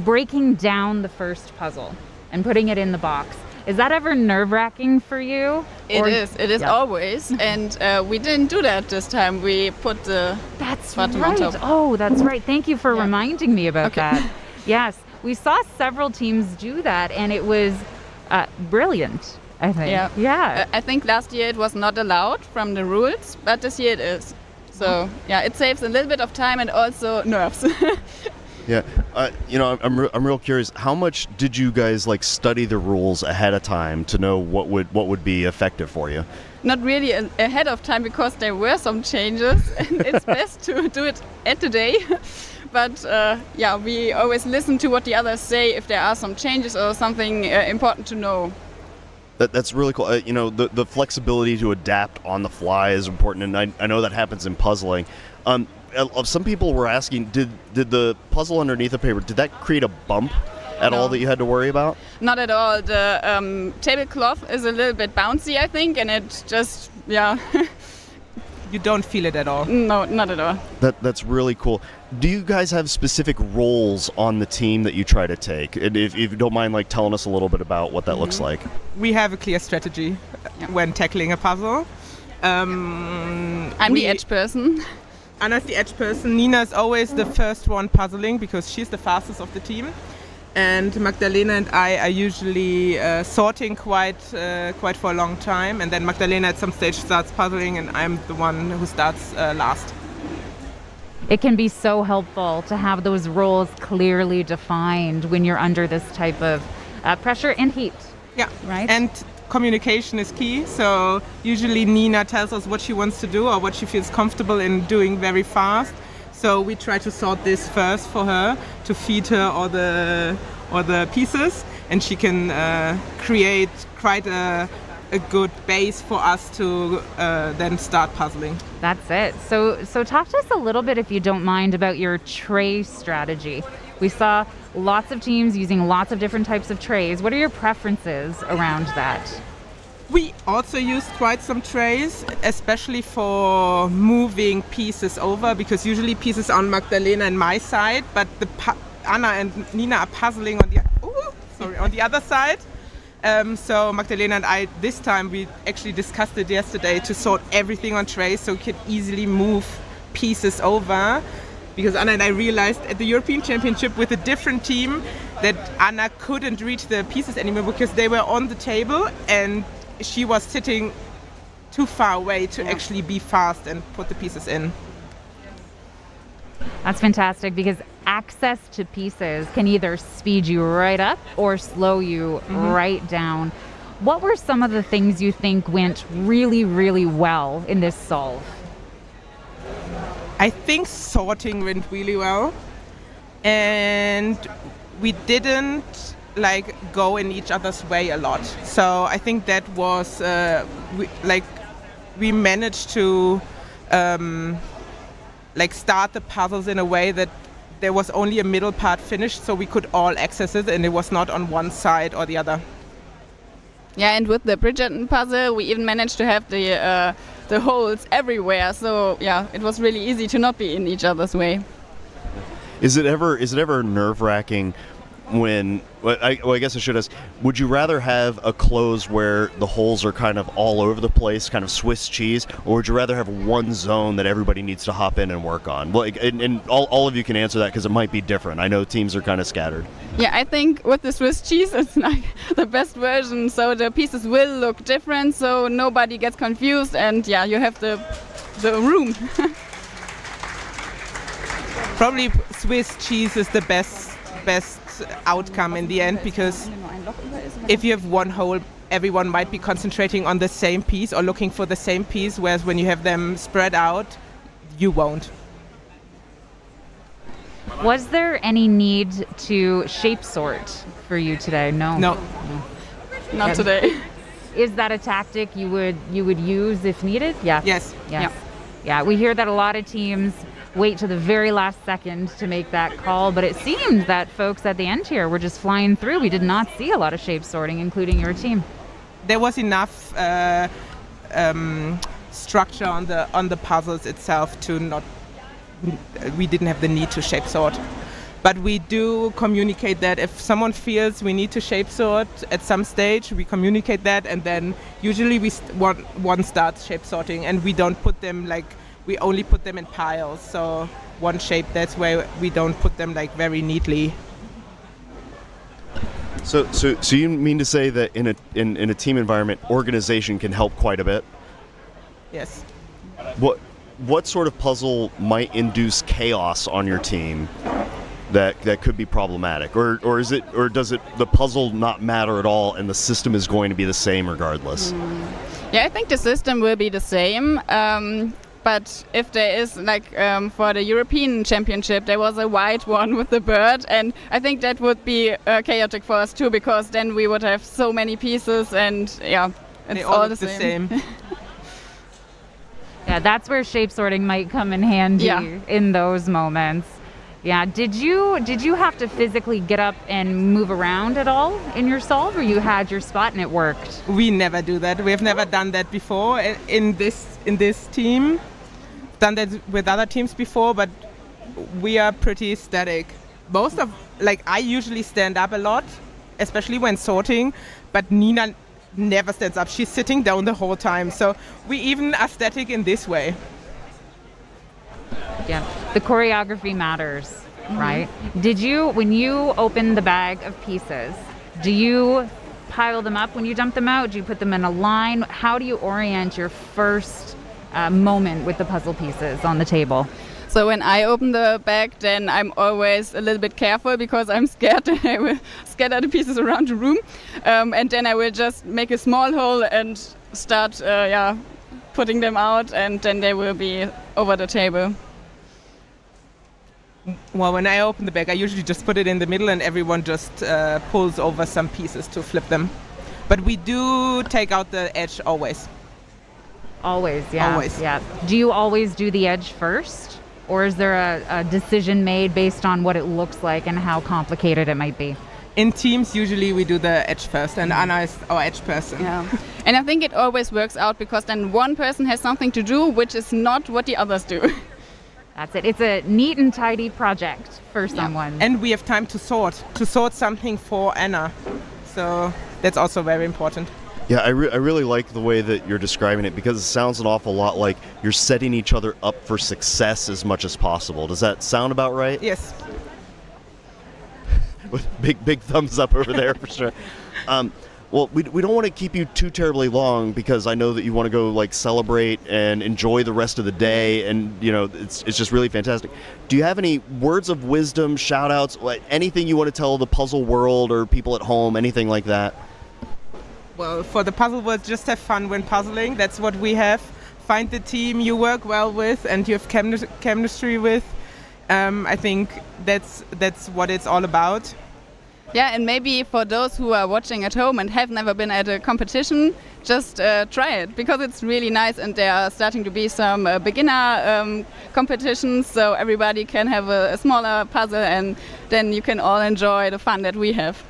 breaking down the first puzzle and putting it in the box, is that ever nerve-wracking for you? It is always, and we didn't do that this time. We put the bottom on top. Oh, that's right. Thank you for reminding me about that. Yes, we saw several teams do that, and it was brilliant, I think. Yeah. I think last year it was not allowed from the rules, but this year it is. So it saves a little bit of time and also nerves. Yeah, I'm real curious. How much did you guys study the rules ahead of time to know what would be effective for you? Not really ahead of time, because there were some changes, and it's best to do it at the day. But we always listen to what the others say if there are some changes or something important to know. That's really cool. The flexibility to adapt on the fly is important, and I know that happens in puzzling. Some people were asking, did the puzzle underneath the paper, did that create a bump at all that you had to worry about? Not at all. The tablecloth is a little bit bouncy, I think, and it just, You don't feel it at all? No, not at all. That's really cool. Do you guys have specific roles on the team that you try to take? And if you don't mind telling us a little bit about what that looks like. We have a clear strategy when tackling a puzzle. I'm the edge person. Anna's the edge person. Nina is always the first one puzzling because she's the fastest of the team. And Magdalena and I are usually sorting quite for a long time. And then Magdalena at some stage starts puzzling, and I'm the one who starts last. It can be so helpful to have those roles clearly defined when you're under this type of pressure and heat. Yeah. Right? And communication is key. So usually Nina tells us what she wants to do or what she feels comfortable in doing very fast. So we try to sort this first for her to feed her all the pieces, and she can create quite a good base for us to then start puzzling. That's it. So talk to us a little bit, if you don't mind, about your tray strategy. We saw lots of teams using lots of different types of trays. What are your preferences around that? We also used quite some trays, especially for moving pieces over, because usually pieces are on Magdalena and my side, but Anna and Nina are puzzling on the other side. So Magdalena and I, this time, we actually discussed it yesterday to sort everything on trays so we could easily move pieces over. because Anna and I realized at the European Championship with a different team that Anna couldn't reach the pieces anymore because they were on the table and she was sitting too far away to actually be fast and put the pieces in. That's fantastic because access to pieces can either speed you right up or slow you right down. What were some of the things you think went really, really well in this solve? I think sorting went really well, and we didn't go in each other's way a lot. So I think that was we managed to start the puzzles in a way that there was only a middle part finished, so we could all access it, and it was not on one side or the other. Yeah, and with the Bridgerton puzzle, we even managed to have the holes everywhere. So yeah, it was really easy to not be in each other's way. Is it ever nerve-wracking when, I guess I should ask, would you rather have a close where the holes are kind of all over the place, kind of Swiss cheese, or would you rather have one zone that everybody needs to hop in and work on? Well, and all of you can answer that because it might be different. I know teams are kind of scattered. Yeah, I think with the Swiss cheese, it's like the best version. So the pieces will look different, so nobody gets confused, and yeah, you have the room. Probably Swiss cheese is the best outcome in the end, because if you have one hole, everyone might be concentrating on the same piece or looking for the same piece, whereas when you have them spread out, you won't. Was there any need to shape sort for you today? No. Not today. Is that a tactic you would use if needed? Yeah. Yes. Yeah, we hear that a lot of teams wait to the very last second to make that call, but it seemed that folks at the end here were just flying through. We did not see a lot of shape sorting, including your team. There was enough structure on the puzzles itself to not. We didn't have the need to shape sort, but we do communicate that if someone feels we need to shape sort at some stage, we communicate that, and then usually one starts shape sorting, and we don't put them we only put them in piles. So one shape, that's where we don't put them very neatly. So you mean to say that in a team environment, organization can help quite a bit? Yes. What sort of puzzle might induce chaos on your team that could be problematic, or does the puzzle not matter at all and the system is going to be the same regardless? Yeah, I think the system will be the same. But if there is, for the European Championship, there was a white one with the bird, and I think that would be chaotic for us too, because then we would have so many pieces, and yeah, it's all the same. Yeah, that's where shape sorting might come in handy in those moments. Yeah, did you have to physically get up and move around at all in your solve, or you had your spot and it worked? We never do that. We have never done that before in this team. Done that with other teams before, but we are pretty static. I usually stand up a lot, especially when sorting, but Nina never stands up. She's sitting down the whole time. So we even are static in this way. Yeah, the choreography matters, right? When you open the bag of pieces, do you pile them up when you dump them out? Do you put them in a line? How do you orient your first moment with the puzzle pieces on the table? So when I open the bag, then I'm always a little bit careful because I'm scared that I will scatter the pieces around the room. And then I will just make a small hole and start putting them out, and then they will be over the table. Well, when I open the bag, I usually just put it in the middle and everyone just pulls over some pieces to flip them. But we do take out the edge always. Always, yeah. Always. Yeah. Do you always do the edge first? Or is there a decision made based on what it looks like and how complicated it might be? In teams, usually we do the edge first, and Anna is our edge person. Yeah. And I think it always works out because then one person has something to do, which is not what the others do. That's it. It's a neat and tidy project for someone. And we have time to sort something for Anna. So that's also very important. Yeah, I really like the way that you're describing it because it sounds an awful lot like you're setting each other up for success as much as possible. Does that sound about right? Yes. With big thumbs up over there for sure. Well, we don't want to keep you too terribly long because I know that you want to go like celebrate and enjoy the rest of the day, and you know it's just really fantastic. Do you have any words of wisdom, shout outs, anything you want to tell the puzzle world or people at home, anything like that? Well, for the puzzle world, just have fun when puzzling. That's what we have. Find the team you work well with and you have chemistry with. I think that's what it's all about. Yeah, and maybe for those who are watching at home and have never been at a competition, just try it because it's really nice, and there are starting to be some beginner competitions, so everybody can have a smaller puzzle, and then you can all enjoy the fun that we have.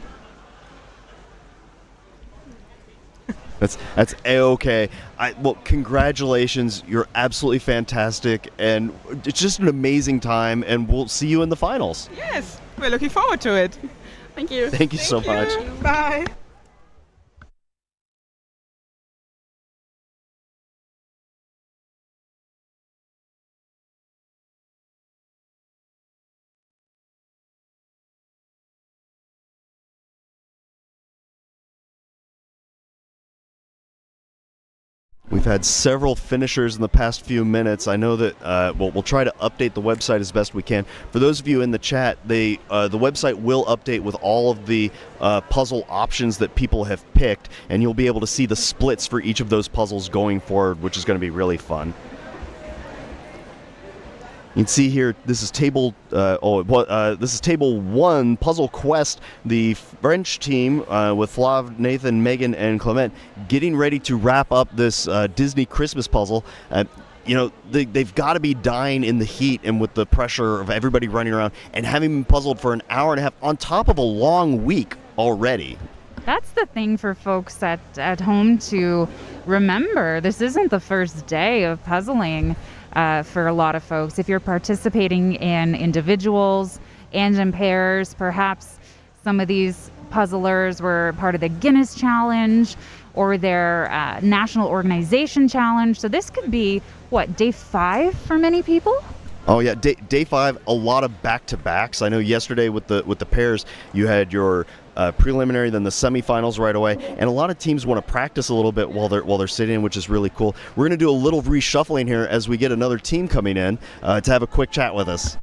That's A-okay. Well, congratulations. You're absolutely fantastic, and it's just an amazing time, and we'll see you in the finals. Yes, we're looking forward to it. Thank you. Thank you so much. Bye. We've had several finishers in the past few minutes. I know that we'll try to update the website as best we can. For those of you in the chat, the website will update with all of the puzzle options that people have picked, and you'll be able to see the splits for each of those puzzles going forward, which is going to be really fun. You can see here, this is table this is table 1, Puzzle Quest, the French team with Flav, Nathan, Megan, and Clement getting ready to wrap up this Disney Christmas puzzle. You know, they've got to be dying in the heat and with the pressure of everybody running around and having been puzzled for an hour and a half on top of a long week already. That's the thing for folks at home to remember. This isn't the first day of puzzling. For a lot of folks, if you're participating in individuals and in pairs, perhaps some of these puzzlers were part of the Guinness Challenge or their national organization challenge. So this could be, what, day 5 for many people? Oh yeah, day 5, a lot of back-to-backs. I know yesterday with the pairs, you had your preliminary, then the semifinals right away, and a lot of teams want to practice a little bit while they're sitting, which is really cool. We're going to do a little reshuffling here as we get another team coming in to have a quick chat with us.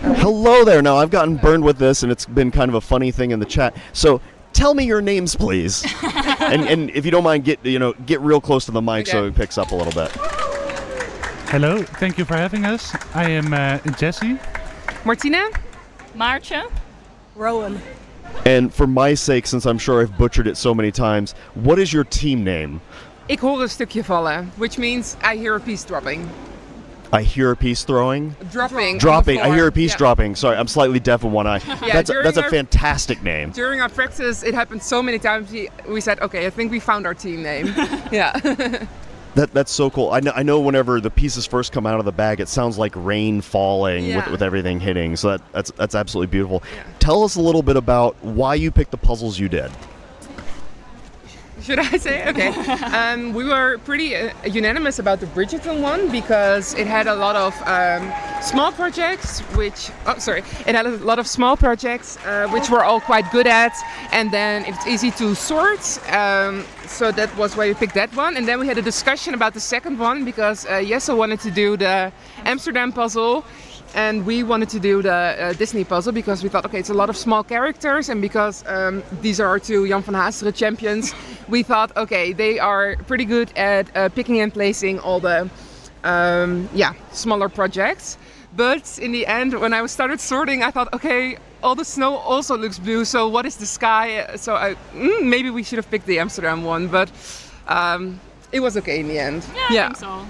Hello there. Now I've gotten burned with this, and it's been kind of a funny thing in the chat. So tell me your names, please, and if you don't mind, get real close to the mic so it picks up a little bit. Hello, thank you for having us. I am Jesse. Martina? Maartje. Rowan. And for my sake, since I'm sure I've butchered it so many times, what is your team name? Ik hoor een stukje vallen, which means I hear a piece dropping. I hear a piece throwing? Dropping. I hear a piece dropping. Sorry, I'm slightly deaf in one eye. Yeah, that's a fantastic name. During our practice, it happened so many times. We said, okay, I think we found our team name. Yeah. That's so cool. I know whenever the pieces first come out of the bag, it sounds like rain falling with everything hitting. So that's absolutely beautiful. Yeah. Tell us a little bit about why you picked the puzzles you did. Should I say? Okay. We were pretty unanimous about the Bridgerton one because it had a lot of small projects, which we're all quite good at, and then it's easy to sort. So that was why we picked that one. And then we had a discussion about the second one because Jesse wanted to do the Amsterdam puzzle. And we wanted to do the Disney puzzle because we thought, okay, it's a lot of small characters, and because these are our 2 Jan van Haasteren champions, we thought, okay, they are pretty good at picking and placing all the smaller projects. But in the end, when I started sorting, I thought, okay, all the snow also looks blue, so what is the sky? So maybe we should have picked the Amsterdam one, but it was okay in the end. Yeah, I think so.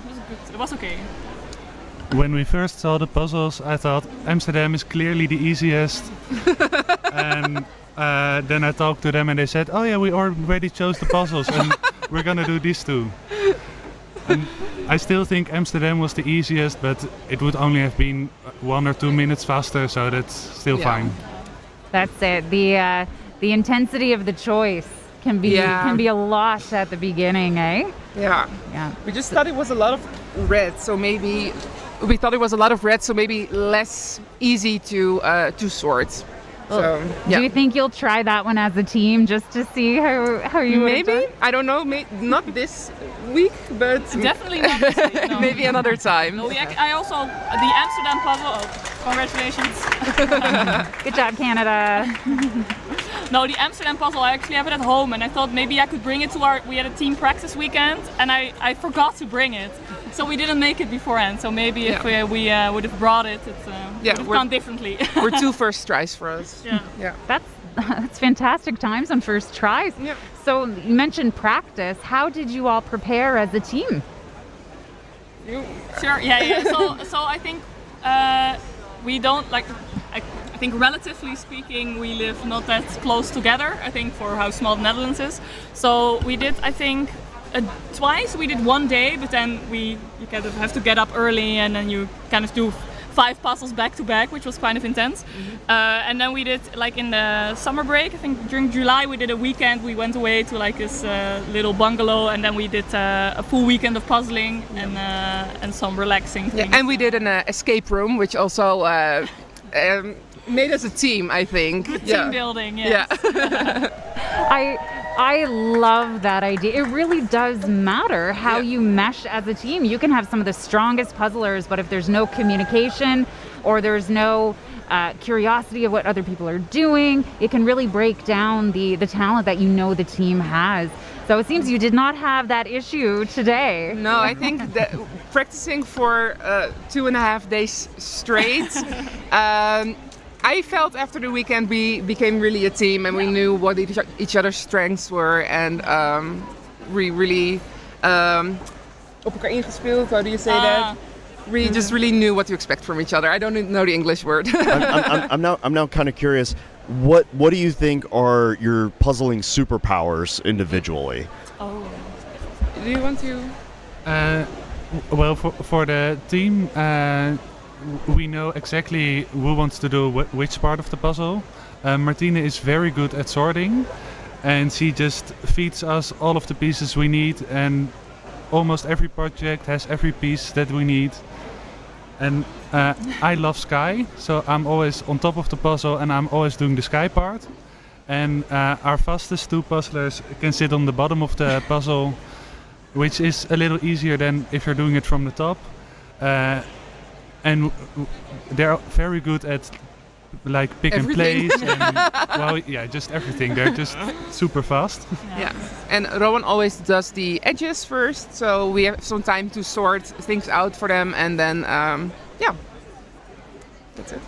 It was okay. When we first saw the puzzles, I thought Amsterdam is clearly the easiest. And then I talked to them and they said, oh yeah, we already chose the puzzles and we're gonna do these 2. And I still think Amsterdam was the easiest, but it would only have been 1 or 2 minutes faster, so that's still fine. That's it. The intensity of the choice can be a lot at the beginning, eh? Yeah. Yeah. We just thought it was a lot of red, so maybe less easy to sort. So, Do you think you'll try that one as a team just to see how you would have maybe? done? I don't know. Not this week, but Definitely not this week, no. maybe another time. No, I also, the Amsterdam puzzle, congratulations. Good job, Canada. No, the Amsterdam puzzle, I actually have it at home, and I thought maybe I could bring it to we had a team practice weekend, and I forgot to bring it. So we didn't make it beforehand, so maybe if we would have brought it, it would have gone differently. We're 2 first tries for us. Yeah. That's fantastic times on first tries. Yeah. So you mentioned practice. How did you all prepare as a team? Sure, yeah. So I think we don't I think relatively speaking, we live not that close together, I think, for how small the Netherlands is. So we did, I think, twice. We did one day, but then you kind of have to get up early, and then you kind of do 5 puzzles back to back, which was kind of intense. And then we did, like in the summer break, I think during July we did a weekend. We went away to like this little bungalow, and then we did a full weekend of puzzling and some relaxing things. Yeah, and we did an escape room, which also made us a team, I think. Good team building, yes. Yeah. I love that idea. It really does matter how you mesh as a team. You can have some of the strongest puzzlers, but if there's no communication or there's no curiosity of what other people are doing, it can really break down the talent that the team has. So it seems you did not have that issue today. No, I think that practicing for 2.5 days straight, I felt after the weekend we became really a team, and we knew what each other's strengths were, and we really op elkaar ingespeeld. How do you say that? We just really knew what to expect from each other. I don't know the English word. I'm now kind of curious. What do you think are your puzzling superpowers individually? Oh, do you want to? Well, for the team. We know exactly who wants to do which part of the puzzle. Martine is very good at sorting, and she just feeds us all of the pieces we need, and almost every project has every piece that we need. And I love sky, so I'm always on top of the puzzle, and I'm always doing the sky part. And our fastest 2 puzzlers can sit on the bottom of the puzzle, which is a little easier than if you're doing it from the top. And they're very good at like pick everything. and place and just everything. They're just super fast. Yeah. And Rowan always does the edges first, so we have some time to sort things out for them, and then that's it.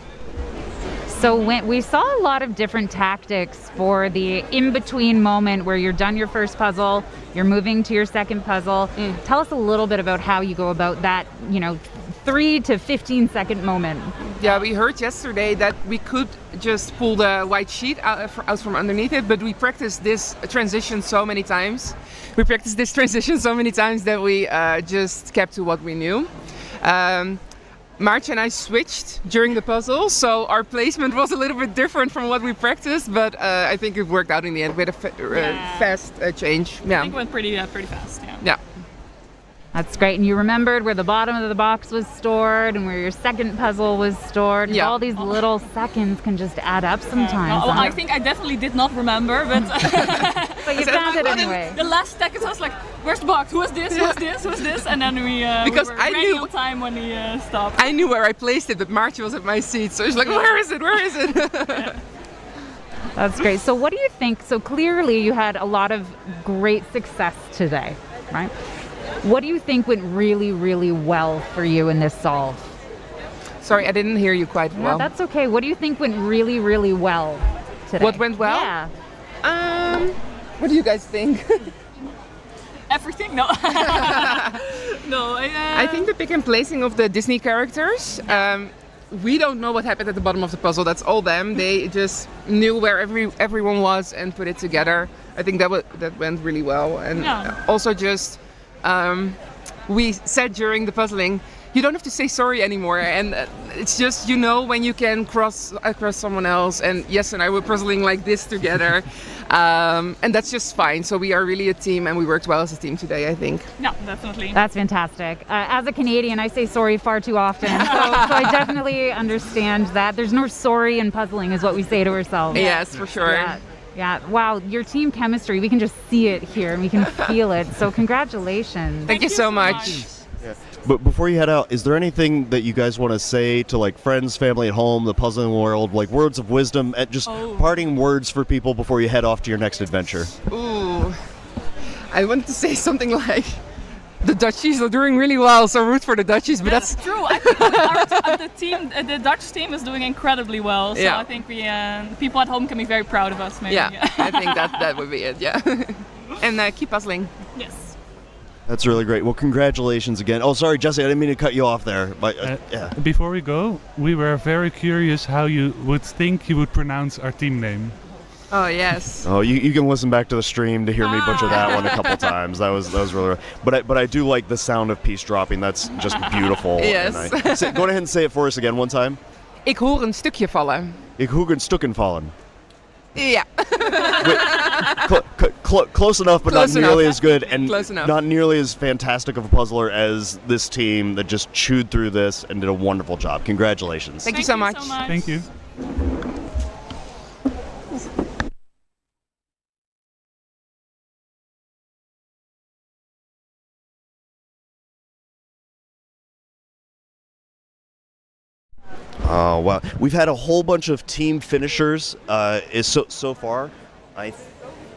So we saw a lot of different tactics for the in-between moment where you're done your first puzzle, you're moving to your second puzzle. Tell us a little bit about how you go about that, 3 to 15 second moment. Yeah, we heard yesterday that we could just pull the white sheet out from underneath it, but we practiced this transition so many times. That we just kept to what we knew. March and I switched during the puzzle, so our placement was a little bit different from what we practiced, but I think it worked out in the end with a fast change. Yeah. I think it went pretty fast, Yeah. That's great. And you remembered where the bottom of the box was stored and where your second puzzle was stored. Yeah. All these little seconds can just add up sometimes. I think I definitely did not remember, but but you found it anyway. The last seconds I was like, where's the box? Who is this? Who is this? Who is this? And then we were ready on time when we stopped. I knew where I placed it, but March was at my seat, so she's like, where is it? Where is it? That's great. So what do you think? So clearly you had a lot of great success today, right? What do you think went really, really well for you in this solve? Sorry, I didn't hear you quite well. No, that's okay. What do you think went really, really well today? What went well? Yeah. What do you guys think? Everything? No. No. I think the pick and placing of the Disney characters. We don't know what happened at the bottom of the puzzle. That's all them. They just knew where everyone was and put it together. I think that went really well. And also just we said during the puzzling, you don't have to say sorry anymore, and it's just when you can cross someone else. And Yes and I were puzzling like this together, and that's just fine. So we are really a team, and we worked well as a team today, I think. Yeah, definitely. That's fantastic. As a Canadian, I say sorry far too often, so I definitely understand that. There's no sorry in puzzling, is what we say to ourselves. Yes, for sure. Yeah. Wow, your team chemistry, we can just see it here and we can feel it. So congratulations. Thank you so much. Yeah. But before you head out, is there anything that you guys want to say to like friends, family at home, the puzzling world, like words of wisdom, just parting words for people before you head off to your next adventure? Ooh, I wanted to say something like, the Dutchies are doing really well, so root for the Dutchies. But that's true. I think the Dutch team is doing incredibly well. So I think we people at home can be very proud of us. Maybe. Yeah, I think that would be it. Yeah, and keep puzzling. Yes. That's really great. Well, congratulations again. Oh, sorry, Jesse, I didn't mean to cut you off there. But Before we go, we were very curious how you would think you would pronounce our team name. Oh, yes. Oh, you can listen back to the stream to hear me butcher that one a couple times. That was really. But I do like the sound of peace dropping. That's just beautiful. Yes. Go ahead and say it for us again one time. Ik hoor een stukje vallen. Ik hoor een stukje vallen. Yeah. Close enough, but Close not nearly enough. as good, and Close enough. not nearly as fantastic of a puzzler as this team that just chewed through this and did a wonderful job. Congratulations. Thank you so much. Thank you. Oh, wow. We've had a whole bunch of team finishers so far.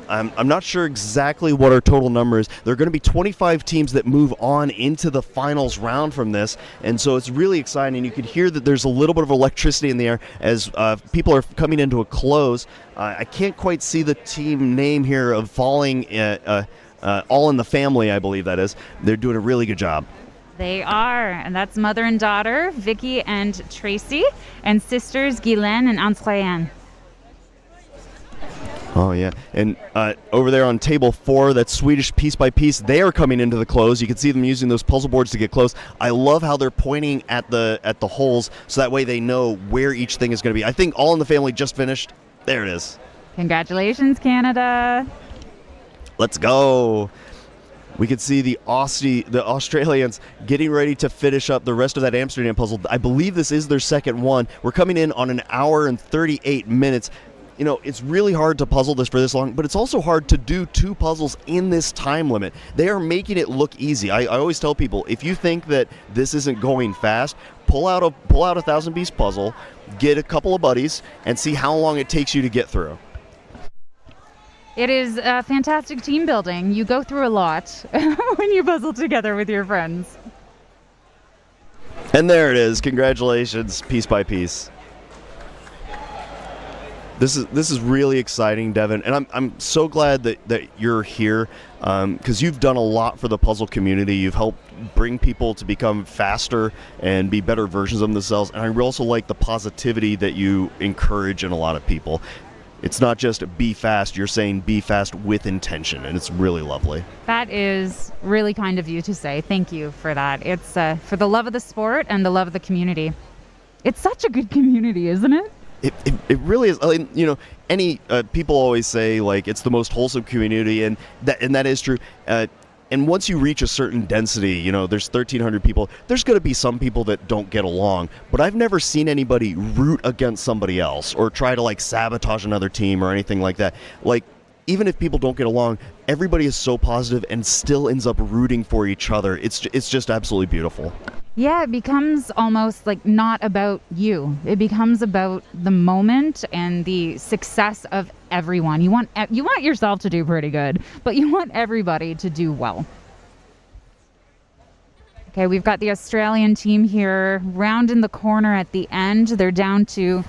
I'm not sure exactly what our total number is. There are going to be 25 teams that move on into the finals round from this, and so it's really exciting. You can hear that there's a little bit of electricity in the air as people are coming into a close. I can't quite see the team name here of Falling, All in the Family, I believe that is. They're doing a really good job. They are, and that's mother and daughter, Vicky and Tracy, and sisters Guylaine and Antoine. Oh, yeah. And over there on table 4, that's Swedish Piece by Piece. They are coming into the close. You can see them using those puzzle boards to get close. I love how they're pointing at the holes, so that way they know where each thing is going to be. I think All in the Family just finished. There it is. Congratulations, Canada. Let's go. We could see the Australians getting ready to finish up the rest of that Amsterdam puzzle. I believe this is their second one. We're coming in on 1 hour and 38 minutes. You know, it's really hard to puzzle this for this long, but it's also hard to do 2 puzzles in this time limit. They are making it look easy. I always tell people, if you think that this isn't going fast, pull out a 1,000-piece puzzle, get a couple of buddies, and see how long it takes you to get through. It is fantastic team building. You go through a lot when you puzzle together with your friends. And there it is. Congratulations, Piece by Piece. This is really exciting, Devin, and I'm so glad that you're here because you've done a lot for the puzzle community. You've helped bring people to become faster and be better versions of themselves, and I also like the positivity that you encourage in a lot of people. It's not just be fast, you're saying be fast with intention, and it's really lovely. That is really kind of you to say. Thank you for that. It's for the love of the sport and the love of the community. It's such a good community, isn't it? It really is. I mean, you know, people always say like it's the most wholesome community, and that is true. And once you reach a certain density, you know, there's 1,300 people, there's going to be some people that don't get along. But I've never seen anybody root against somebody else or try to, like, sabotage another team or anything like that. Like, even if people don't get along, everybody is so positive and still ends up rooting for each other. It's just absolutely beautiful. Yeah, it becomes almost like not about you. It becomes about the moment and the success of everyone. You want yourself to do pretty good, but you want everybody to do well. Okay, we've got the Australian team here round in the corner at the end. They're down to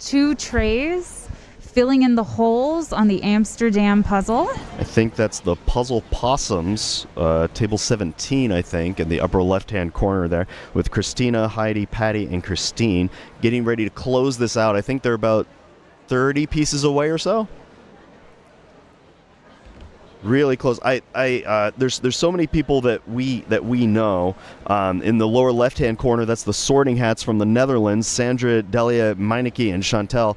2 trays, filling in the holes on the Amsterdam puzzle. I think that's the Puzzle Possums, table 17, I think, in the upper left-hand corner there, with Christina, Heidi, Patty, and Christine getting ready to close this out. I think they're about 30 pieces away or so. Really close. There's so many people that we know. In the lower left-hand corner, that's the Sorting Hats from the Netherlands, Sandra, Delia, Meineke, and Chantel.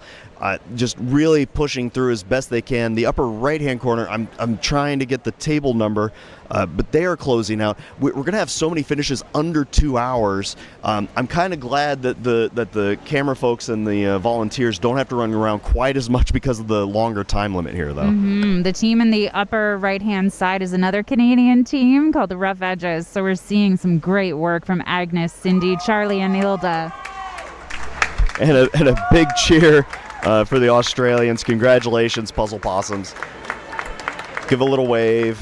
Just really pushing through as best they can. The upper right-hand corner, I'm trying to get the table number, but they are closing out. We're going to have so many finishes under 2 hours. I'm kind of glad that the camera folks and the volunteers don't have to run around quite as much because of the longer time limit here, though. The team in the upper right-hand side is another Canadian team called the Rough Edges. So we're seeing some great work from Agnes, Cindy, Charlie, and Hilda. And a big cheer for the Australians. Congratulations, Puzzle Possums. Give a little wave.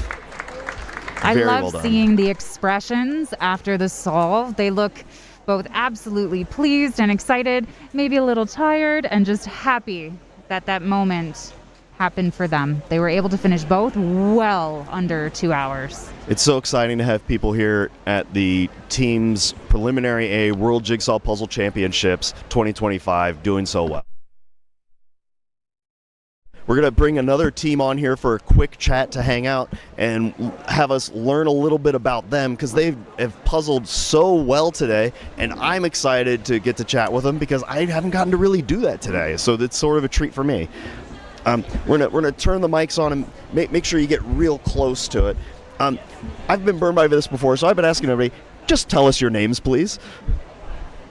I Very love well done. seeing the expressions after the solve. They look both absolutely pleased and excited, maybe a little tired, and just happy that that moment happened for them. They were able to finish both well under 2 hours. It's so exciting to have people here at the team's Preliminary A World Jigsaw Puzzle Championships 2025 doing so well. We're going to bring another team on here for a quick chat to hang out and have us learn a little bit about them because they have puzzled so well today, and I'm excited to get to chat with them because I haven't gotten to really do that today, so that's sort of a treat for me. We're gonna turn the mics on and make sure you get real close to it. I've been burned by this before, so I've been asking everybody, just tell us your names, please.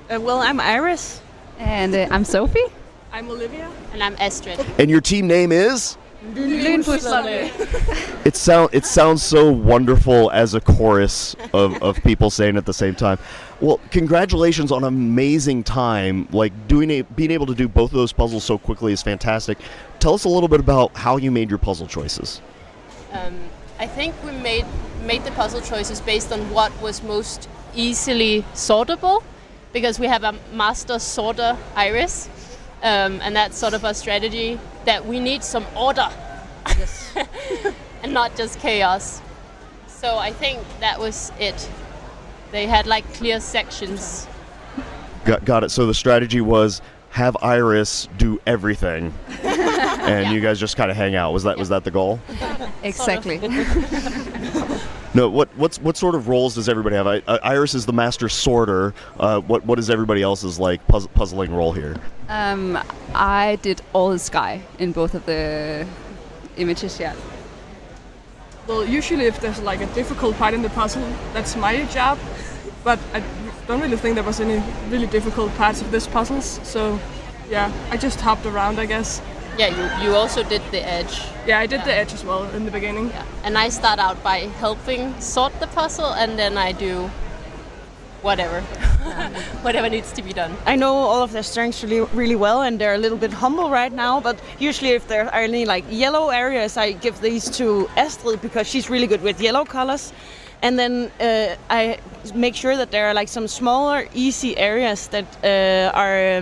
Well, I'm Iris. And I'm Sophie. I'm Olivia. And I'm Astrid. And your team name is? It sounds so wonderful as a chorus of people saying it at the same time. Well, congratulations on an amazing time. Like being able to do both of those puzzles so quickly is fantastic. Tell us a little bit about how you made your puzzle choices. I think we made the puzzle choices based on what was most easily sortable, because we have a master sorter, Iris, and that's sort of our strategy, that we need some order and not just chaos. So I think that was it. They had like clear sections. Got it. So the strategy was have Iris do everything, and you guys just kind of hang out. Was that the goal? Exactly. No. What sort of roles does everybody have? Iris is the master sorter. What is everybody else's like puzzling role here? I did all the sky in both of the images, yeah. Well, usually if there's like a difficult part in the puzzle, that's my job. But I don't really think there was any really difficult parts of this puzzles. So, yeah, I just hopped around, I guess. Yeah, you also did the edge. Yeah, I did the edge as well in the beginning. Yeah. And I start out by helping sort the puzzle, and then I do whatever. Whatever needs to be done. I know all of their strengths really well, and they're a little bit humble right now, but usually if there are any like yellow areas, I give these to Astrid because she's really good with yellow colors. And then I make sure that there are like some smaller, easy areas that are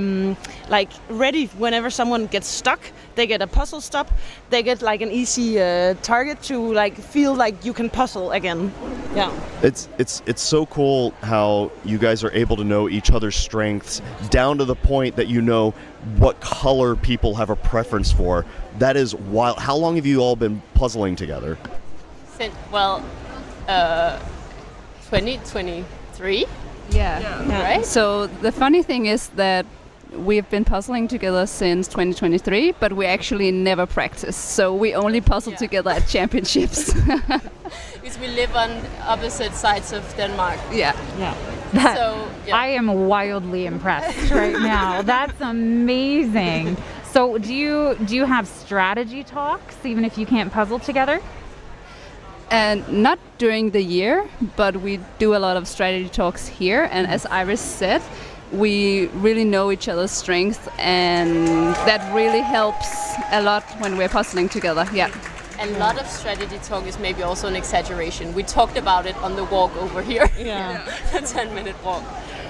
like ready whenever someone gets stuck. They get a puzzle stop. They get like an easy target to like feel like you can puzzle again. Yeah. It's so cool how you guys are able to know each other's strengths down to the point that you know what color people have a preference for. That is wild. How long have you all been puzzling together? Well, 2023. Yeah. Right? So the funny thing is that we've been puzzling together since 2023, but we actually never practiced. So we only puzzle together at championships. Because we live on opposite sides of Denmark. Yeah. I am wildly impressed right now. That's amazing. So do you have strategy talks even if you can't puzzle together? And not during the year, but we do a lot of strategy talks here. And as Iris said, we really know each other's strengths, and that really helps a lot when we're puzzling together. Yeah. And a lot of strategy talk is maybe also an exaggeration. We talked about it on the walk over here. Yeah. The 10-minute walk.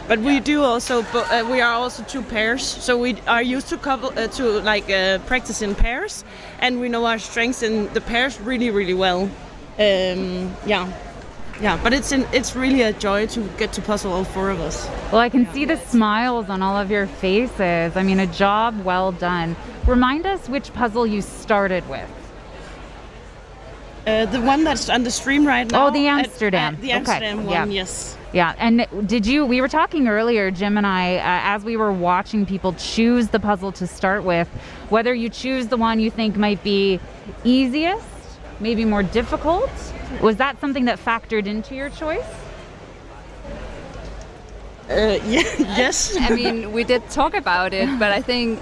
But we do also, we are also two pairs, so we are used to practice in pairs, and we know our strengths in the pairs really, really well. But it's really a joy to get to puzzle all four of us. Well, I can see the smiles on all of your faces. I mean, a job well done. Remind us which puzzle you started with. The one that's on the stream right now. Oh, the Amsterdam. The Amsterdam okay. one, Yeah. yes. Yeah, and we were talking earlier, Jim and I, as we were watching people choose the puzzle to start with, whether you choose the one you think might be easiest, maybe more difficult. Was that something that factored into your choice? Yes. I mean, we did talk about it, but I think,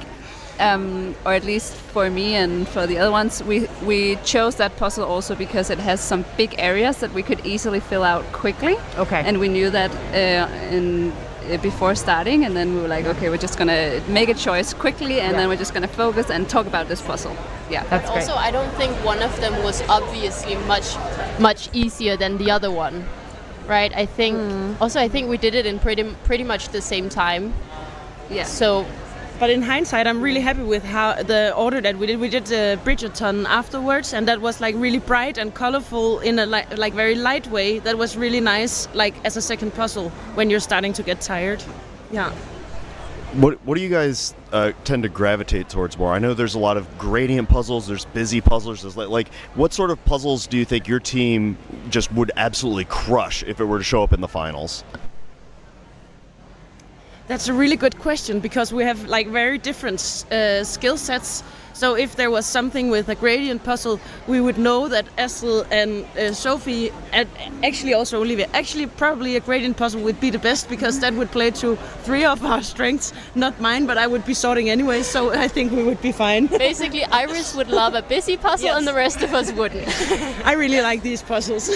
or at least for me and for the other ones, we chose that puzzle also because it has some big areas that we could easily fill out quickly. Okay. And we knew that before starting, and then we were like, okay, we're just gonna make a choice quickly, and then we're just gonna focus and talk about this puzzle. Yeah, that's great. Also, I don't think one of them was obviously much easier than the other one, right? I think I think we did it in pretty much the same time. Yeah. So. But in hindsight, I'm really happy with how the order that we did. We did the Bridgerton afterwards, and that was like really bright and colorful in a like very light way. That was really nice, like as a second puzzle when you're starting to get tired. Yeah. What do you guys tend to gravitate towards more? I know there's a lot of gradient puzzles. There's busy puzzles. There's like what sort of puzzles do you think your team just would absolutely crush if it were to show up in the finals? That's a really good question because we have like very different skill sets. So if there was something with a gradient puzzle, we would know that Estelle and Sophie, and actually also Olivia, probably a gradient puzzle would be the best because that would play to 3 of our strengths, not mine, but I would be sorting anyway, so I think we would be fine. Basically, Iris would love a busy puzzle and the rest of us wouldn't. I really like these puzzles.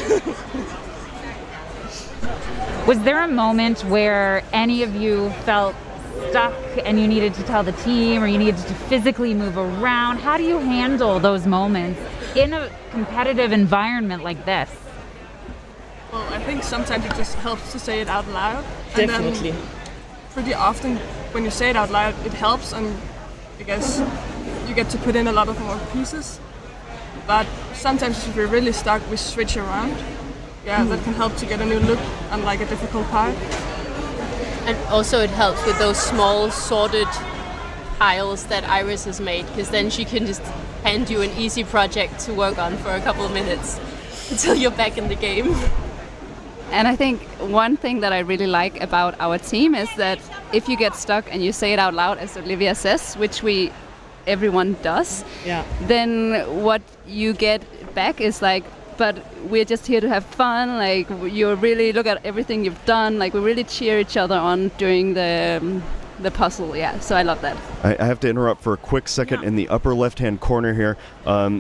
Was there a moment where any of you felt stuck and you needed to tell the team or you needed to physically move around? How do you handle those moments in a competitive environment like this? Well, I think sometimes it just helps to say it out loud. Definitely. And then pretty often when you say it out loud, it helps, and I guess you get to put in a lot of more pieces. But sometimes if you're really stuck, we switch around. Yeah, that can help to get a new look on like a difficult part. And also it helps with those small sorted piles that Iris has made, because then she can just hand you an easy project to work on for a couple of minutes until you're back in the game. And I think one thing that I really like about our team is that if you get stuck and you say it out loud, as Olivia says, which everyone does, then what you get back is like, but we're just here to have fun. Like, you really look at everything you've done. Like, we really cheer each other on during the puzzle. Yeah, so I love that. I have to interrupt for a quick second. In the upper left-hand corner here,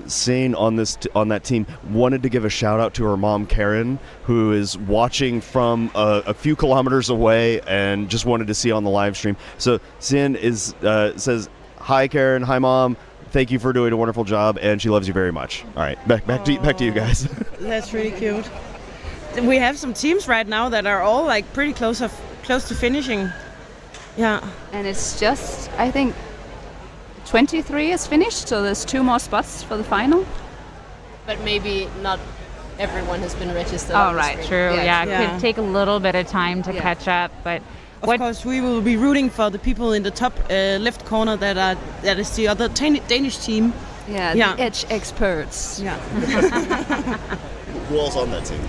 Sane on that team wanted to give a shout out to her mom Karen, who is watching from a few kilometers away and just wanted to see on the live stream. So Sane says, "Hi Karen, hi mom. Thank you for doing a wonderful job, and she loves you very much." All right, back to you guys. That's really cute. We have some teams right now that are all like pretty close to finishing. Yeah. And it's just, I think, 23 is finished, so there's 2 more spots for the final. But maybe not everyone has been registered. Oh, right, true. Yeah, Yeah. it could take a little bit of time to catch up, but Of course, we will be rooting for the people in the top left corner that is the other Danish team. Yeah, the edge experts. Yeah. Who else on that team?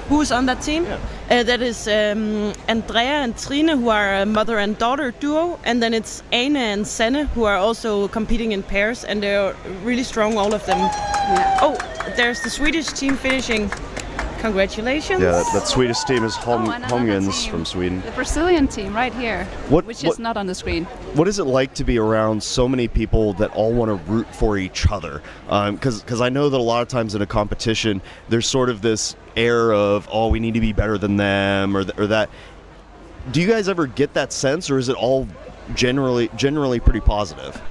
Who's on that team? Yeah. That is Andrea and Trine, who are a mother and daughter duo, and then it's Ane and Sanne, who are also competing in pairs, and they're really strong, all of them. Yeah. Oh, there's the Swedish team finishing. Congratulations. Yeah, that Swedish team is and another Holmgrens team. from Sweden. The Brazilian team right here, which is not on the screen. What is it like to be around so many people that all want to root for each other? Because I know that a lot of times in a competition, there's sort of this air of, oh, we need to be better than them or that. Do you guys ever get that sense, or is it all generally pretty positive?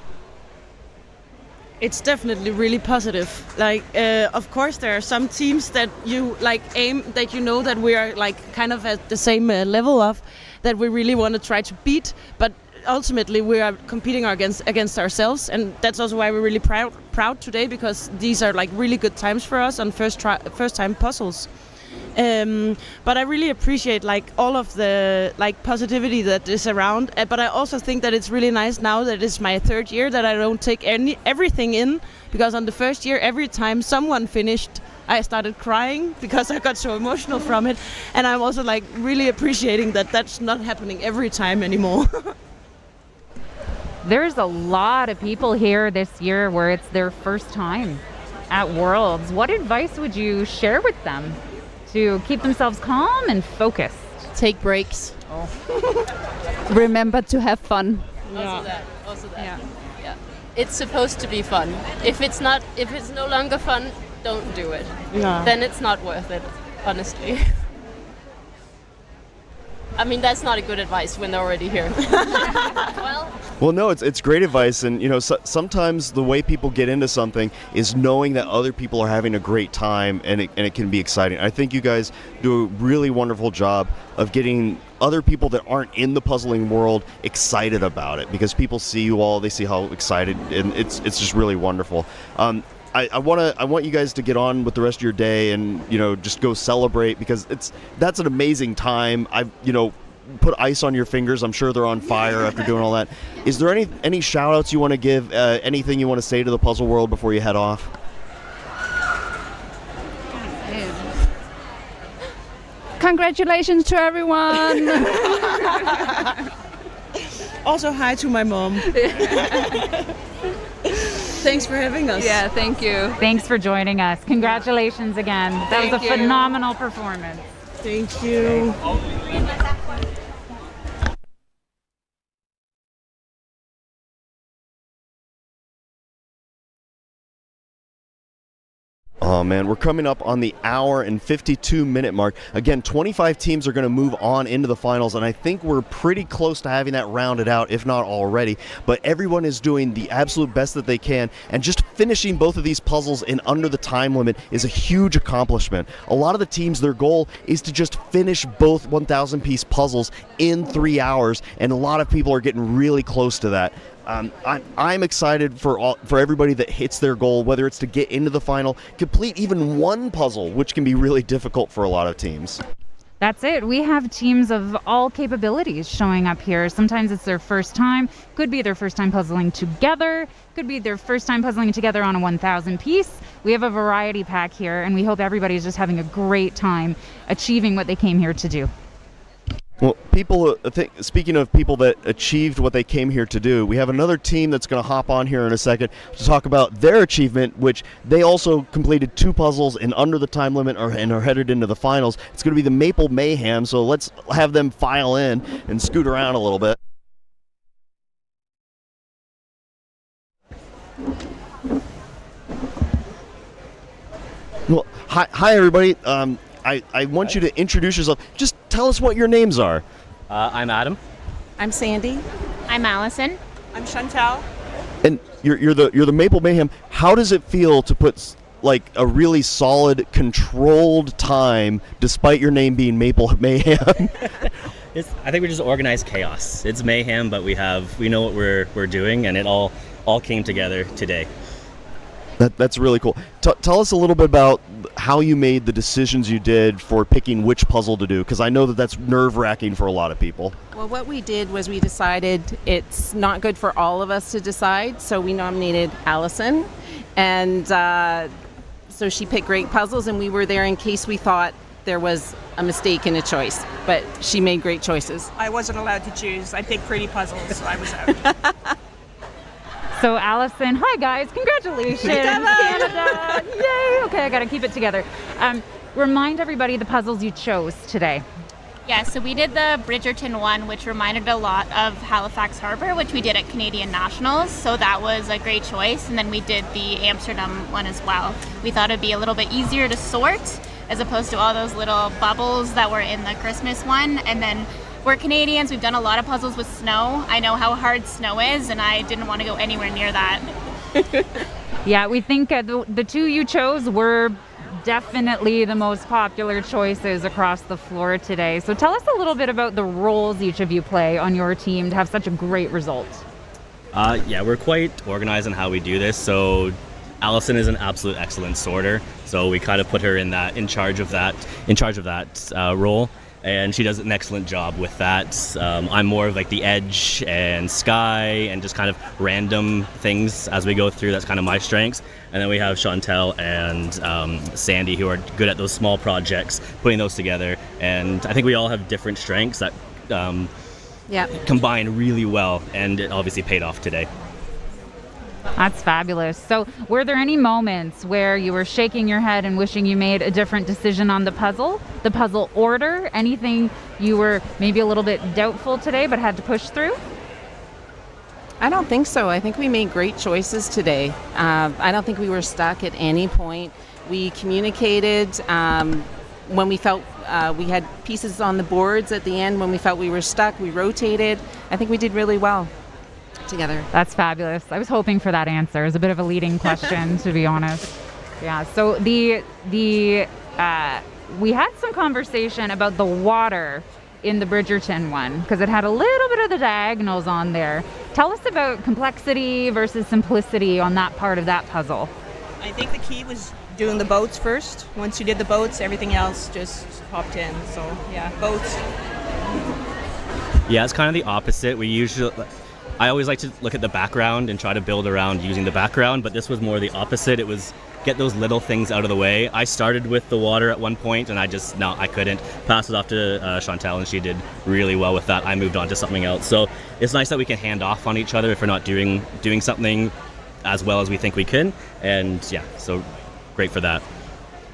It's definitely really positive. Like, of course, there are some teams that you like aim that you know that we are like kind of at the same level of, that we really want to try to beat. But ultimately, we are competing against ourselves, and that's also why we're really proud today, because these are like really good times for us on first time puzzles. But I really appreciate like all of the like positivity that is around. But I also think that it's really nice now that it's my third year that I don't take everything in, because on the first year, every time someone finished, I started crying because I got so emotional from it. And I'm also like really appreciating that that's not happening every time anymore. There's a lot of people here this year where it's their first time at Worlds. What advice would you share with them to keep themselves calm and focused? Take breaks. Remember to have fun. Also that. Yeah. It's supposed to be fun. If it's no longer fun, don't do it. Yeah. Then it's not worth it, honestly. I mean, that's not a good advice when they're already here. Well, no, it's great advice, and sometimes the way people get into something is knowing that other people are having a great time, and it can be exciting. I think you guys do a really wonderful job of getting other people that aren't in the puzzling world excited about it, because people see you all, they see how excited, and it's just really wonderful. I want you guys to get on with the rest of your day and just go celebrate, because that's an amazing time. Put ice on your fingers. I'm sure they're on fire after doing all that. Is there any shout outs you want to give, anything you want to say to the puzzle world before you head off? Congratulations to everyone. Also, hi to my mom. Thanks for having us. Yeah, thank you. Thanks for joining us. Congratulations again. That was a phenomenal performance. Thank you. Oh man, we're coming up on the hour and 52-minute mark. Again, 25 teams are going to move on into the finals, and I think we're pretty close to having that rounded out, if not already. But everyone is doing the absolute best that they can, and just finishing both of these puzzles in under the time limit is a huge accomplishment. A lot of the teams, their goal is to just finish both 1,000-piece puzzles in 3 hours, and a lot of people are getting really close to that. I'm excited for everybody that hits their goal, whether it's to get into the final, complete even one puzzle, which can be really difficult for a lot of teams. That's it. We have teams of all capabilities showing up here. Sometimes it's their first time, could be their first time puzzling together, could be their first time puzzling together on a 1,000 piece. We have a variety pack here, and we hope everybody's just having a great time achieving what they came here to do. Well, speaking of people that achieved what they came here to do, we have another team that's going to hop on here in a second to talk about their achievement, which they also completed 2 puzzles in under the time limit and are headed into the finals. It's going to be the Maple Mayhem, so let's have them file in and scoot around a little bit. Well, hi everybody. I want you to introduce yourself. Just tell us what your names are. I'm Adam. I'm Sandy. I'm Allison. I'm Chantal. And you're the Maple Mayhem. How does it feel to put like a really solid, controlled time, despite your name being Maple Mayhem? I think we're just organized chaos. It's mayhem, but we know what we're doing, and it all came together today. That's really cool. Tell us a little bit about how you made the decisions you did for picking which puzzle to do, because I know that's nerve-wracking for a lot of people. Well, what we did was we decided it's not good for all of us to decide, so we nominated Allison, and so she picked great puzzles, and we were there in case we thought there was a mistake in a choice, but she made great choices. I wasn't allowed to choose. I picked pretty puzzles, so I was out. So Allison, hi guys, congratulations, Canada! Yay! Okay, I gotta keep it together. Remind everybody the puzzles you chose today. Yeah, so we did the Bridgerton one, which reminded a lot of Halifax Harbour, which we did at Canadian Nationals, so that was a great choice. And then we did the Amsterdam one as well. We thought it'd be a little bit easier to sort, as opposed to all those little bubbles that were in the Christmas one. And then we're Canadians, we've done a lot of puzzles with snow. I know how hard snow is, and I didn't want to go anywhere near that. Yeah, we think the 2 you chose were definitely the most popular choices across the floor today. So tell us a little bit about the roles each of you play on your team to have such a great result. Yeah, we're quite organized in how we do this. So Allison is an absolute excellent sorter, so we kind of put her in charge of that role, and she does an excellent job with that. I'm more of like the edge and sky and just kind of random things as we go through. That's kind of my strengths. And then we have Chantel and Sandy, who are good at those small projects, putting those together. And I think we all have different strengths that combine really well, and it obviously paid off today. That's fabulous. So were there any moments where you were shaking your head and wishing you made a different decision on the puzzle order? Anything you were maybe a little bit doubtful today but had to push through? I don't think so. I think we made great choices today. I don't think we were stuck at any point. We communicated when we felt we had pieces on the boards at the end. When we felt we were stuck, we rotated. I think we did really well together. That's fabulous. I was hoping for that answer. It was a bit of a leading question, to be honest. Yeah. So we had some conversation about the water in the Bridgerton one, because it had a little bit of the diagonals on there. Tell us about complexity versus simplicity on that part of that puzzle. I think the key was doing the boats first. Once you did the boats, everything else just hopped in. So yeah, boats. Yeah, it's kind of the opposite. I always like to look at the background and try to build around using the background, but this was more the opposite. It was get those little things out of the way. I started with the water at one point, and I couldn't pass it off to Chantel, and she did really well with that. I moved on to something else. So it's nice that we can hand off on each other if we're not doing something as well as we think we can. And yeah, so great for that.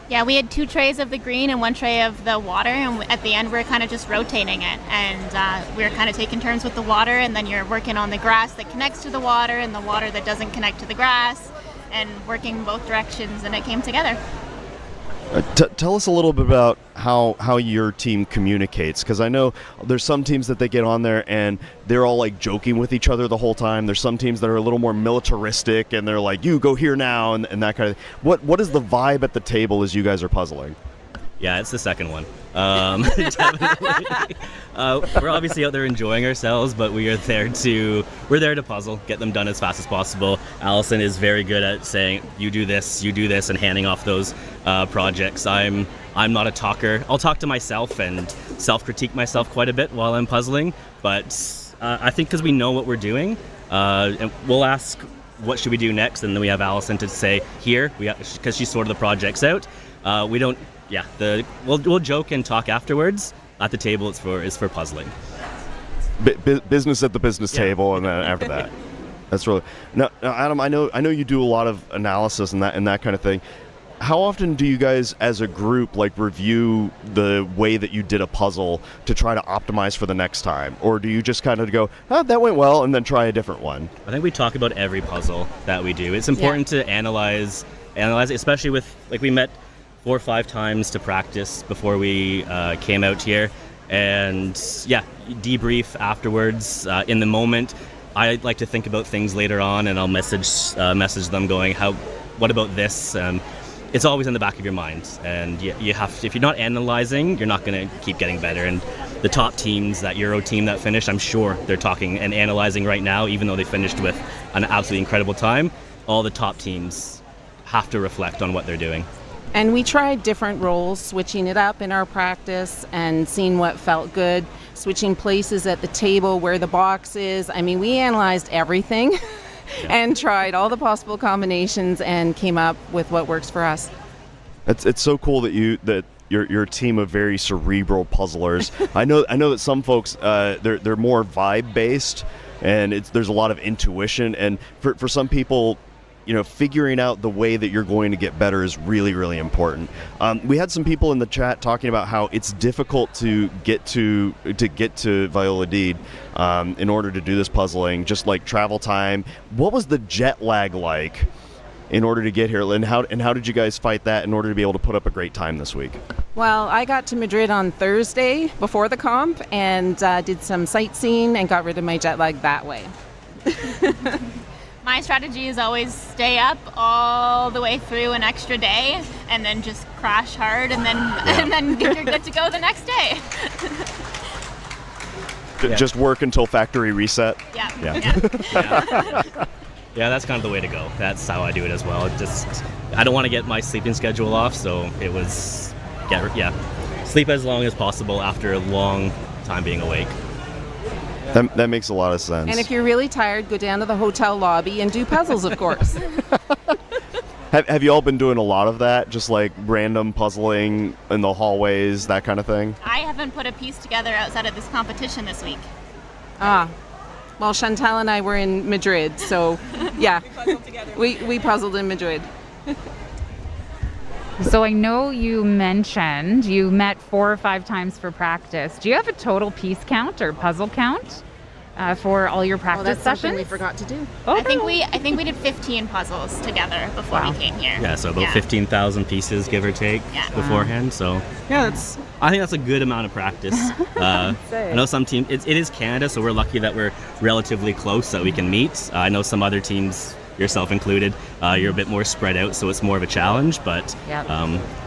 Yeah, we had 2 trays of the green and 1 tray of the water, and at the end we were kind of just rotating it, and we were kind of taking turns with the water, and then you're working on the grass that connects to the water and the water that doesn't connect to the grass, and working both directions, and it came together. Tell us a little bit about how your team communicates, because I know there's some teams that they get on there and they're all like joking with each other the whole time. There's some teams that are a little more militaristic and they're like, you go here now, and that kind of thing. What is the vibe at the table as you guys are puzzling? Yeah, it's the second one. Definitely. We're obviously out there enjoying ourselves, but we're there to puzzle, get them done as fast as possible. Allison is very good at saying, you do this, and handing off those projects. I'm not a talker. I'll talk to myself and self-critique myself quite a bit while I'm puzzling, but I think because we know what we're doing, and we'll ask, what should we do next? And then we have Allison to say, here, because she sorted the projects out. We'll joke and talk afterwards. At the table, is for puzzling. Business at the business table, and then after that, that's really. Now, Adam, I know you do a lot of analysis and that kind of thing. How often do you guys, as a group, like review the way that you did a puzzle to try to optimize for the next time, or do you just kind of go, "Oh, that went well," and then try a different one? I think we talk about every puzzle that we do. It's important to analyze, especially with we met 4 or 5 times to practice before we came out here, and debrief afterwards. In the moment, I like to think about things later on, and I'll message them going, what about this? It's always in the back of your mind, and you have to, if you're not analyzing, you're not going to keep getting better. And the top teams, that Euro team that finished, I'm sure they're talking and analyzing right now, even though they finished with an absolutely incredible time. All the top teams have to reflect on what they're doing. And we tried different roles, switching it up in our practice and seeing what felt good, switching places at the table, where the box is. I mean, we analyzed everything and tried all the possible combinations and came up with what works for us. It's so cool that you're a team of very cerebral puzzlers. I know that some folks they're more vibe based, and there's a lot of intuition, and for some people, figuring out the way that you're going to get better is really, really important. We had some people in the chat talking about how it's difficult to get to Valladolid in order to do this puzzling, just like travel time. What was the jet lag like in order to get here, and how did you guys fight that in order to be able to put up a great time this week? Well, I got to Madrid on Thursday before the comp and did some sightseeing and got rid of my jet lag that way. My strategy is always stay up all the way through an extra day, and then just crash hard, and then you're good to go the next day. Just work until factory reset. Yeah. Yeah, that's kind of the way to go. That's how I do it as well. I don't want to get my sleeping schedule off, so it was, sleep as long as possible after a long time being awake. That makes a lot of sense. And if you're really tired, go down to the hotel lobby and do puzzles, of course. Have you all been doing a lot of that? Just like random puzzling in the hallways, that kind of thing? I haven't put a piece together outside of this competition this week. Well, Chantal and I were in Madrid, so yeah, we puzzled in Madrid. So I know you mentioned you met 4 or 5 times for practice. Do you have a total piece count or puzzle count for all your practice that's sessions? something we forgot to do. I think we did 15 puzzles together before we came here. Yeah, so about 15,000 pieces, give or take, beforehand. So yeah, I think that's a good amount of practice. I know some teams, it is Canada, so we're lucky that we're relatively close that we can meet. I know some other teams, yourself included, you're a bit more spread out, so it's more of a challenge, but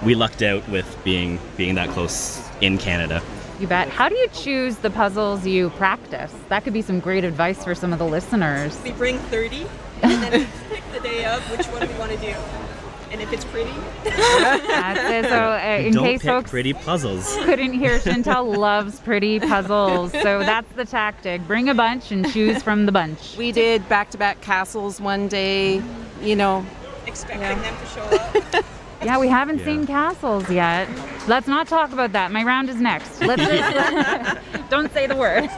we lucked out with being that close in Canada. You bet. How do you choose the puzzles you practice? That could be some great advice for some of the listeners. We bring 30, and then we pick the day of which one we want to do. And if it's pretty, that's it. So in Don't case pick folks pretty puzzles. couldn't hear, Chantal loves pretty puzzles. So that's the tactic. Bring a bunch and choose from the bunch. We did back-to-back castles one day, expecting them to show up. Yeah, we haven't seen castles yet. Let's not talk about that. My round is next. Let's just don't say the word.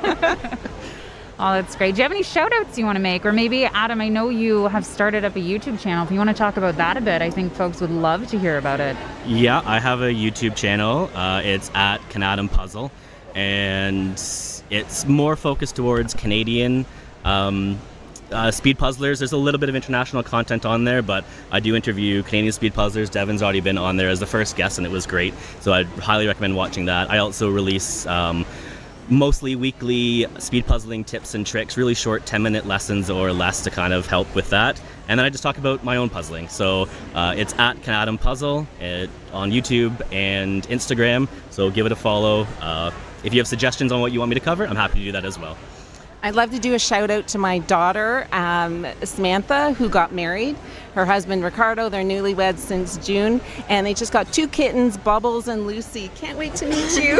Oh, that's great. Do you have any shout outs you want to make? Or maybe, Adam, I know you have started up a YouTube channel. If you want to talk about that a bit, I think folks would love to hear about it. Yeah, I have a YouTube channel. It's at Canadian Puzzle, and it's more focused towards Canadian speed puzzlers. There's a little bit of international content on there, but I do interview Canadian speed puzzlers. Devin's already been on there as the first guest, and it was great. So I'd highly recommend watching that. I also release mostly weekly speed puzzling tips and tricks, really short 10-minute lessons or less to kind of help with that. And then I just talk about my own puzzling. So it's at Canadian Puzzle on YouTube and Instagram. So give it a follow. If you have suggestions on what you want me to cover, I'm happy to do that as well. I'd love to do a shout out to my daughter, Samantha, who got married. Her husband, Ricardo, they're newlyweds since June, and they just got 2 kittens, Bubbles and Lucy. Can't wait to meet you.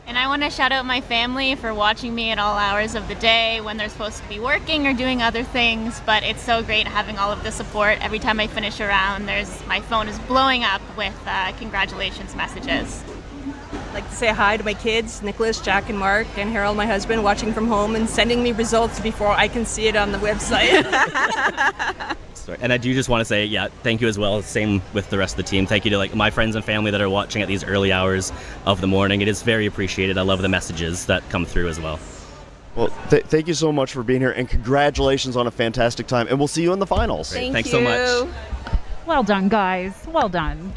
And I want to shout out my family for watching me at all hours of the day when they're supposed to be working or doing other things. But it's so great having all of the support. Every time I finish a round, my phone is blowing up with congratulations messages. I'd like to say hi to my kids, Nicholas, Jack, and Mark, and Harold, my husband, watching from home and sending me results before I can see it on the website. Sorry. And I do just want to say, thank you as well. Same with the rest of the team. Thank you to my friends and family that are watching at these early hours of the morning. It is very appreciated. I love the messages that come through as well. Well, thank you so much for being here, and congratulations on a fantastic time. And we'll see you in the finals. Thanks so much. Well done, guys. Well done.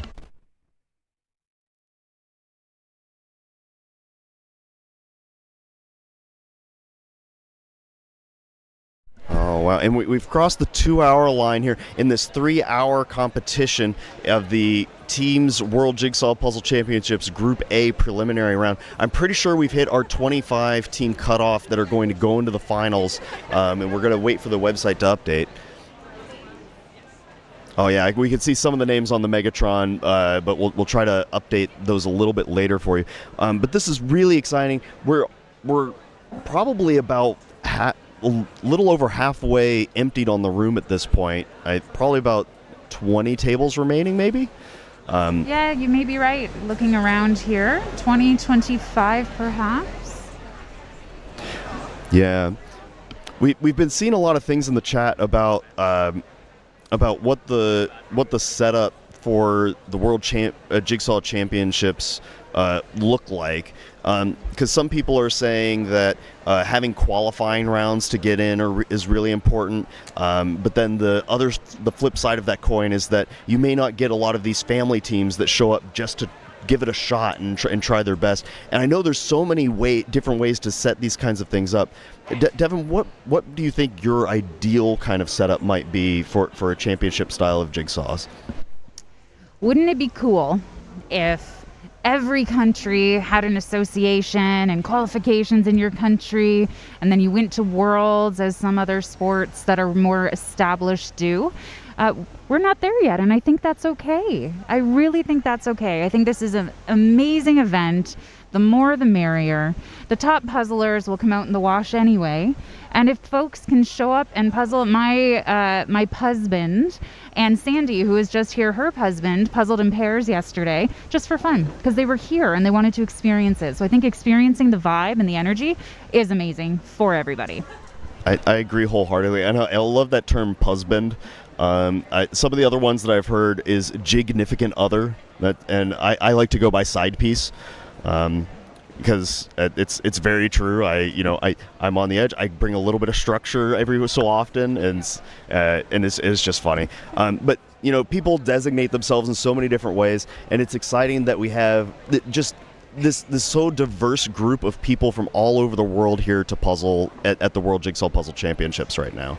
Oh, wow. And we've crossed the 2-hour line here in this 3-hour competition of the Teams World Jigsaw Puzzle Championships Group A preliminary round. I'm pretty sure we've hit our 25-team cutoff that are going to go into the finals, and we're going to wait for the website to update. Oh, yeah, we can see some of the names on the Megatron, but we'll try to update those a little bit later for you. But this is really exciting. We're probably about a little over halfway emptied on the room at this point. Probably about 20 tables remaining, maybe? Yeah, you may be right. Looking around here, 20, 25 perhaps. Yeah. We've been seeing a lot of things in the chat about what the setup for the World Jigsaw Championships look like. Because some people are saying that having qualifying rounds to get in is really important, but then the flip side of that coin is that you may not get a lot of these family teams that show up just to give it a shot and try their best. And I know there's so many different ways to set these kinds of things up. Devin, what do you think your ideal kind of setup might be for a championship style of jigsaws? Wouldn't it be cool if every country had an association and qualifications in your country, and then you went to Worlds as some other sports that are more established do. We're not there yet, and I think that's okay. I really think that's okay. I think this is an amazing event. The more the merrier. The top puzzlers will come out in the wash anyway. And if folks can show up and puzzle, my husband and Sandy, who was just here, her husband, puzzled in pairs yesterday just for fun because they were here and they wanted to experience it. So I think experiencing the vibe and the energy is amazing for everybody. I agree wholeheartedly. And I love that term husband. Some of the other ones that I've heard is jignificant other, and I like to go by side piece. Because it's very true. I'm on the edge. I bring a little bit of structure every so often, and it's just funny. But people designate themselves in so many different ways, and it's exciting that we have just this so diverse group of people from all over the world here to puzzle at the World Jigsaw Puzzle Championships right now.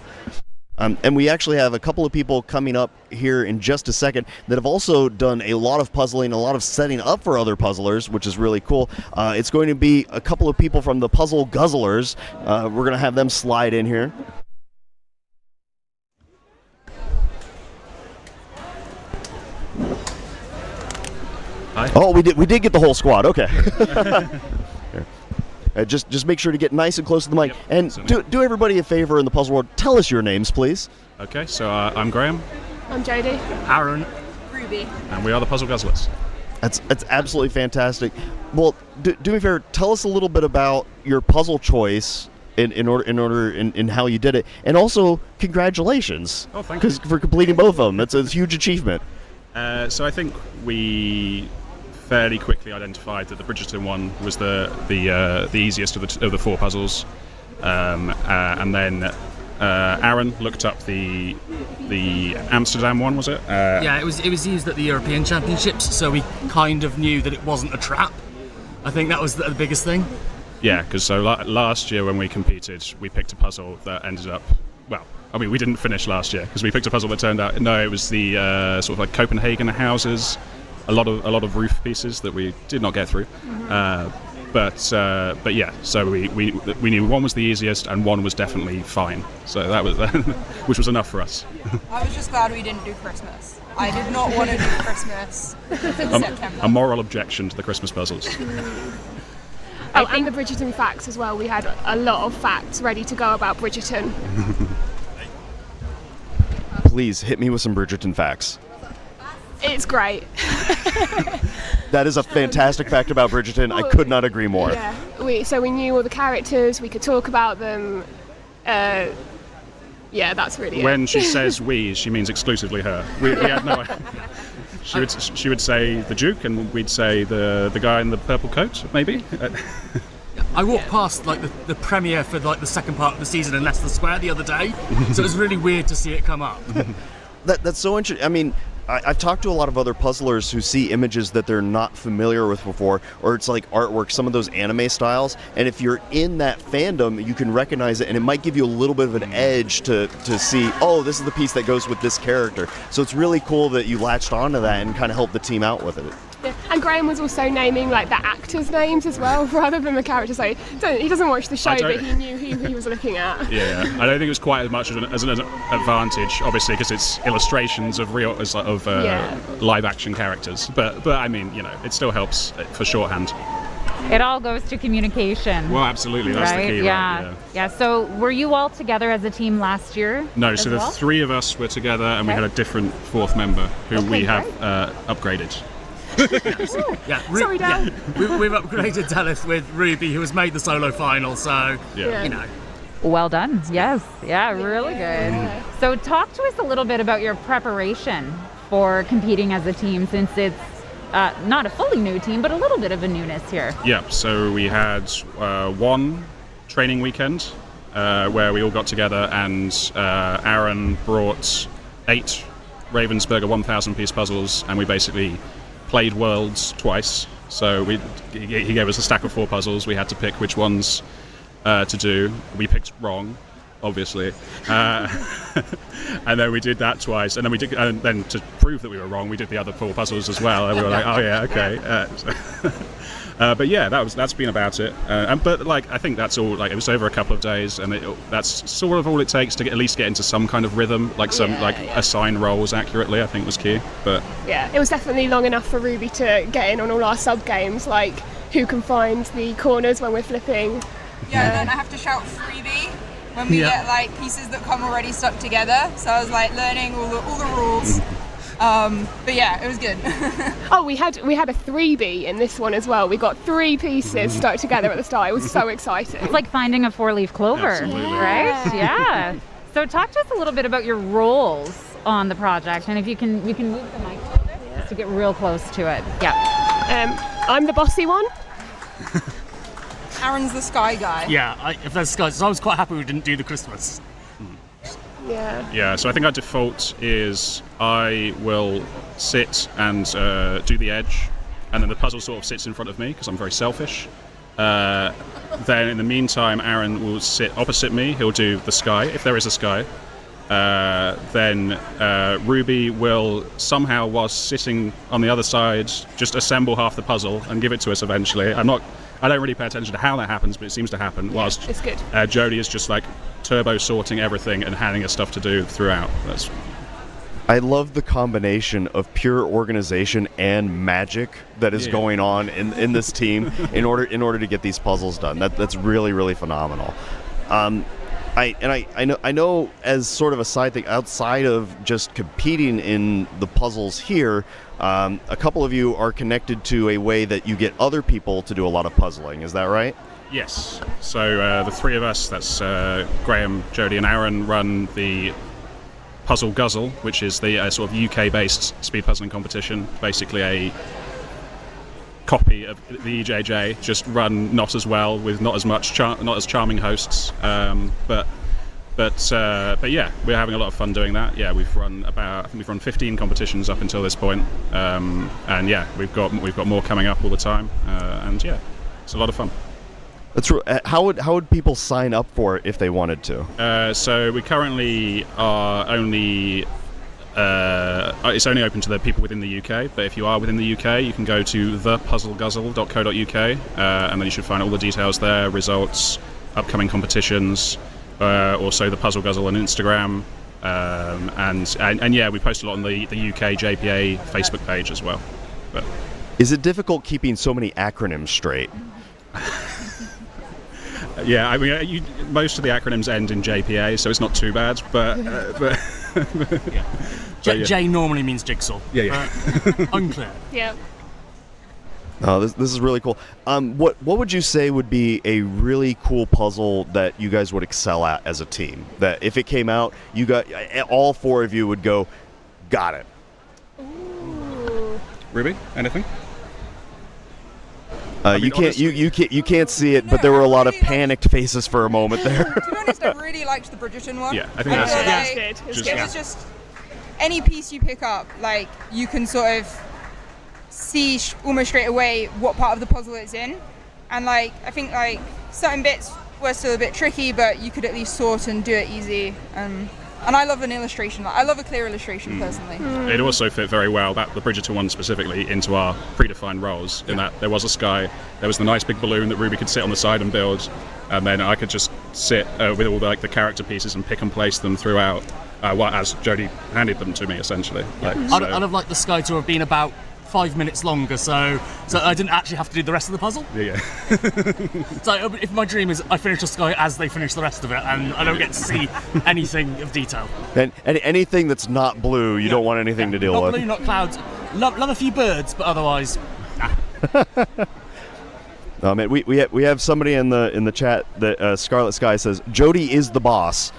And we actually have a couple of people coming up here in just a second that have also done a lot of puzzling, a lot of setting up for other puzzlers, which is really cool. It's going to be a couple of people from the Puzzle Guzzlers. We're going to have them slide in here. Hi. Oh, we did get the whole squad. Okay. Just make sure to get nice and close to the mic. Yep, and do everybody a favor in the puzzle world. Tell us your names, please. Okay, so I'm Graham. I'm Jodie. Aaron. Ruby. And we are the Puzzle Guzzlers. That's absolutely fantastic. Well, do me a favor. Tell us a little bit about your puzzle choice in how you did it, and also congratulations. Oh, thank you for completing both of them. That's a huge achievement. So I think we fairly quickly identified that the Bridgerton one was the easiest of the four puzzles, and then Aaron looked up the Amsterdam one. Was it? Yeah, it was used at the European Championships, so we kind of knew that it wasn't a trap. I think that was the biggest thing. Yeah, because last year when we competed, we picked a puzzle that ended up. Well, I mean, we didn't finish last year because we picked a puzzle that turned out. No, it was the sort of like Copenhagen houses. A lot of roof pieces that we did not get through, but yeah. So we knew one was the easiest and one was definitely fine. So that was which was enough for us. I was just glad we didn't do Christmas. I did not want to do Christmas in September. A moral objection to the Christmas puzzles. Oh, and the Bridgerton facts as well. We had a lot of facts ready to go about Bridgerton. Please hit me with some Bridgerton facts. It's great. That is a fantastic fact about Bridgerton. I could not agree more. Yeah, so we knew all the characters. We could talk about them. Yeah, that's really When it. she says we, she means exclusively her. We had no idea. She would say the Duke, and we'd say the guy in the purple coat, maybe. I walked past like the premiere for like the second part of the season in Leicester Square the other day, so it was really weird to see it come up. That's so interesting. I mean, I've talked to a lot of other puzzlers who see images that they're not familiar with before, or it's like artwork, some of those anime styles, and if you're in that fandom, you can recognize it, and it might give you a little bit of an edge to see, oh, this is the piece that goes with this character. So it's really cool that you latched onto that and kind of helped the team out with it. Yeah. And Graham was also naming like the actors' names as well, rather than the characters. Like, he doesn't watch the show, but he knew who he was looking at. Yeah, I don't think it was quite as much as an advantage, obviously, because it's illustrations of live action characters. But I mean, it still helps for shorthand. It all goes to communication. Well, absolutely, that's right? the key. Yeah. Right? Yeah. So were you all together as a team last year? No, so the three of us were together, and we had a different fourth member who we have upgraded. Sorry, Dan. We've upgraded Daleth with Ruby, who has made the solo final, so, Well done. Yes. Yeah, really good. So talk to us a little bit about your preparation for competing as a team, since it's not a fully new team, but a little bit of a newness here. Yeah, so we had one training weekend where we all got together, and Aaron brought 8 Ravensburger 1,000-piece puzzles, and we basically played Worlds twice. So he gave us a stack of 4 puzzles. We had to pick which ones to do. We picked wrong. obviously. And then we did that twice, and then to prove that we were wrong, we did the other 4 puzzles as well, and we were like, oh yeah, okay. But yeah, that's been about it. But like, I think that's all. Like, it was over a couple of days, and that's sort of all it takes to at least get into some kind of rhythm, like assign roles accurately. I think was key. But yeah, it was definitely long enough for Ruby to get in on all our sub games, like who can find the corners when we're flipping. Yeah, and then I have to shout freebie when we get like pieces that come already stuck together. So I was like learning all the rules. But yeah, it was good. Oh, we had a 3B in this one as well. We got 3 pieces stuck together at the start. It was so exciting. It's like finding a 4-leaf clover, Absolutely. right? Yeah. So talk to us a little bit about your roles on the project, and if you can move the mic just to get real close to it. Yeah. I'm the bossy one. Aaron's the sky guy. Yeah, if there's skies, so I was quite happy we didn't do the Christmas. Yeah, so I think our default is I will sit and do the edge, and then the puzzle sort of sits in front of me because I'm very selfish. Then in the meantime, Aaron will sit opposite me. He'll do the sky, if there is a sky. Then Ruby will somehow, whilst sitting on the other side, just assemble half the puzzle and give it to us eventually. I don't really pay attention to how that happens, but it seems to happen. Whilst it's good. Jodie is just like turbo sorting everything and handing us stuff to do throughout. I love the combination of pure organization and magic that is going on in this team in order to get these puzzles done. That's really, really phenomenal. I know as sort of a side thing, outside of just competing in the puzzles here, a couple of you are connected to a way that you get other people to do a lot of puzzling. Is that right? Yes. So the 3 of us, that's Graham, Jodie and Aaron, run the Puzzle Guzzle, which is the sort of UK-based speed puzzling competition, basically a copy of the EJJ, just run not as well, with not as charming hosts. But yeah, we're having a lot of fun doing that. Yeah, we've run 15 competitions up until this point, and yeah, we've got more coming up all the time, and yeah, it's a lot of fun. That's true. How would people sign up for it if they wanted to? So we currently are only. It's only open to the people within the UK, but if you are within the UK, you can go to thepuzzleguzzle.co.uk, and then you should find all the details there, results, upcoming competitions, also the Puzzle Guzzle on Instagram, and yeah, we post a lot on the UK JPA Facebook page as well. But is it difficult keeping so many acronyms straight? Yeah, I mean, most of the acronyms end in JPA, so it's not too bad. But yeah. J normally means Jigsaw. Yeah. Unclear. Yeah. Oh, this is really cool. What would you say would be a really cool puzzle that you guys would excel at as a team? That if it came out, all 4 of you would go, got it. Ooh. Ruby, anything? You can't see it, but there were a lot of panicked faces for a moment there. To be honest, I really liked the Bridgerton one. Yeah, I think that's it. It was just any piece you pick up, like you can sort of see almost straight away what part of the puzzle it's in, and like I think like certain bits were still a bit tricky, but you could at least sort and do it easy. And I love an illustration. I love a clear illustration personally. It also fit very well, the Bridgerton one specifically, into our predefined roles, in that there was a sky, there was the nice big balloon that Ruby could sit on the side and build, and then I could just sit with all the character pieces and pick and place them throughout, as Jodie handed them to me, essentially. I'd have liked the sky to have been about 5 minutes longer, so I didn't actually have to do the rest of the puzzle. Yeah. So if my dream is I finish the sky as they finish the rest of it, and I don't get to see anything of detail. And anything that's not blue, you don't want anything to deal not with. Not blue, not clouds. Love a few birds, but otherwise, No, man, we have somebody in the chat that Scarlet Sky says Jodie is the boss.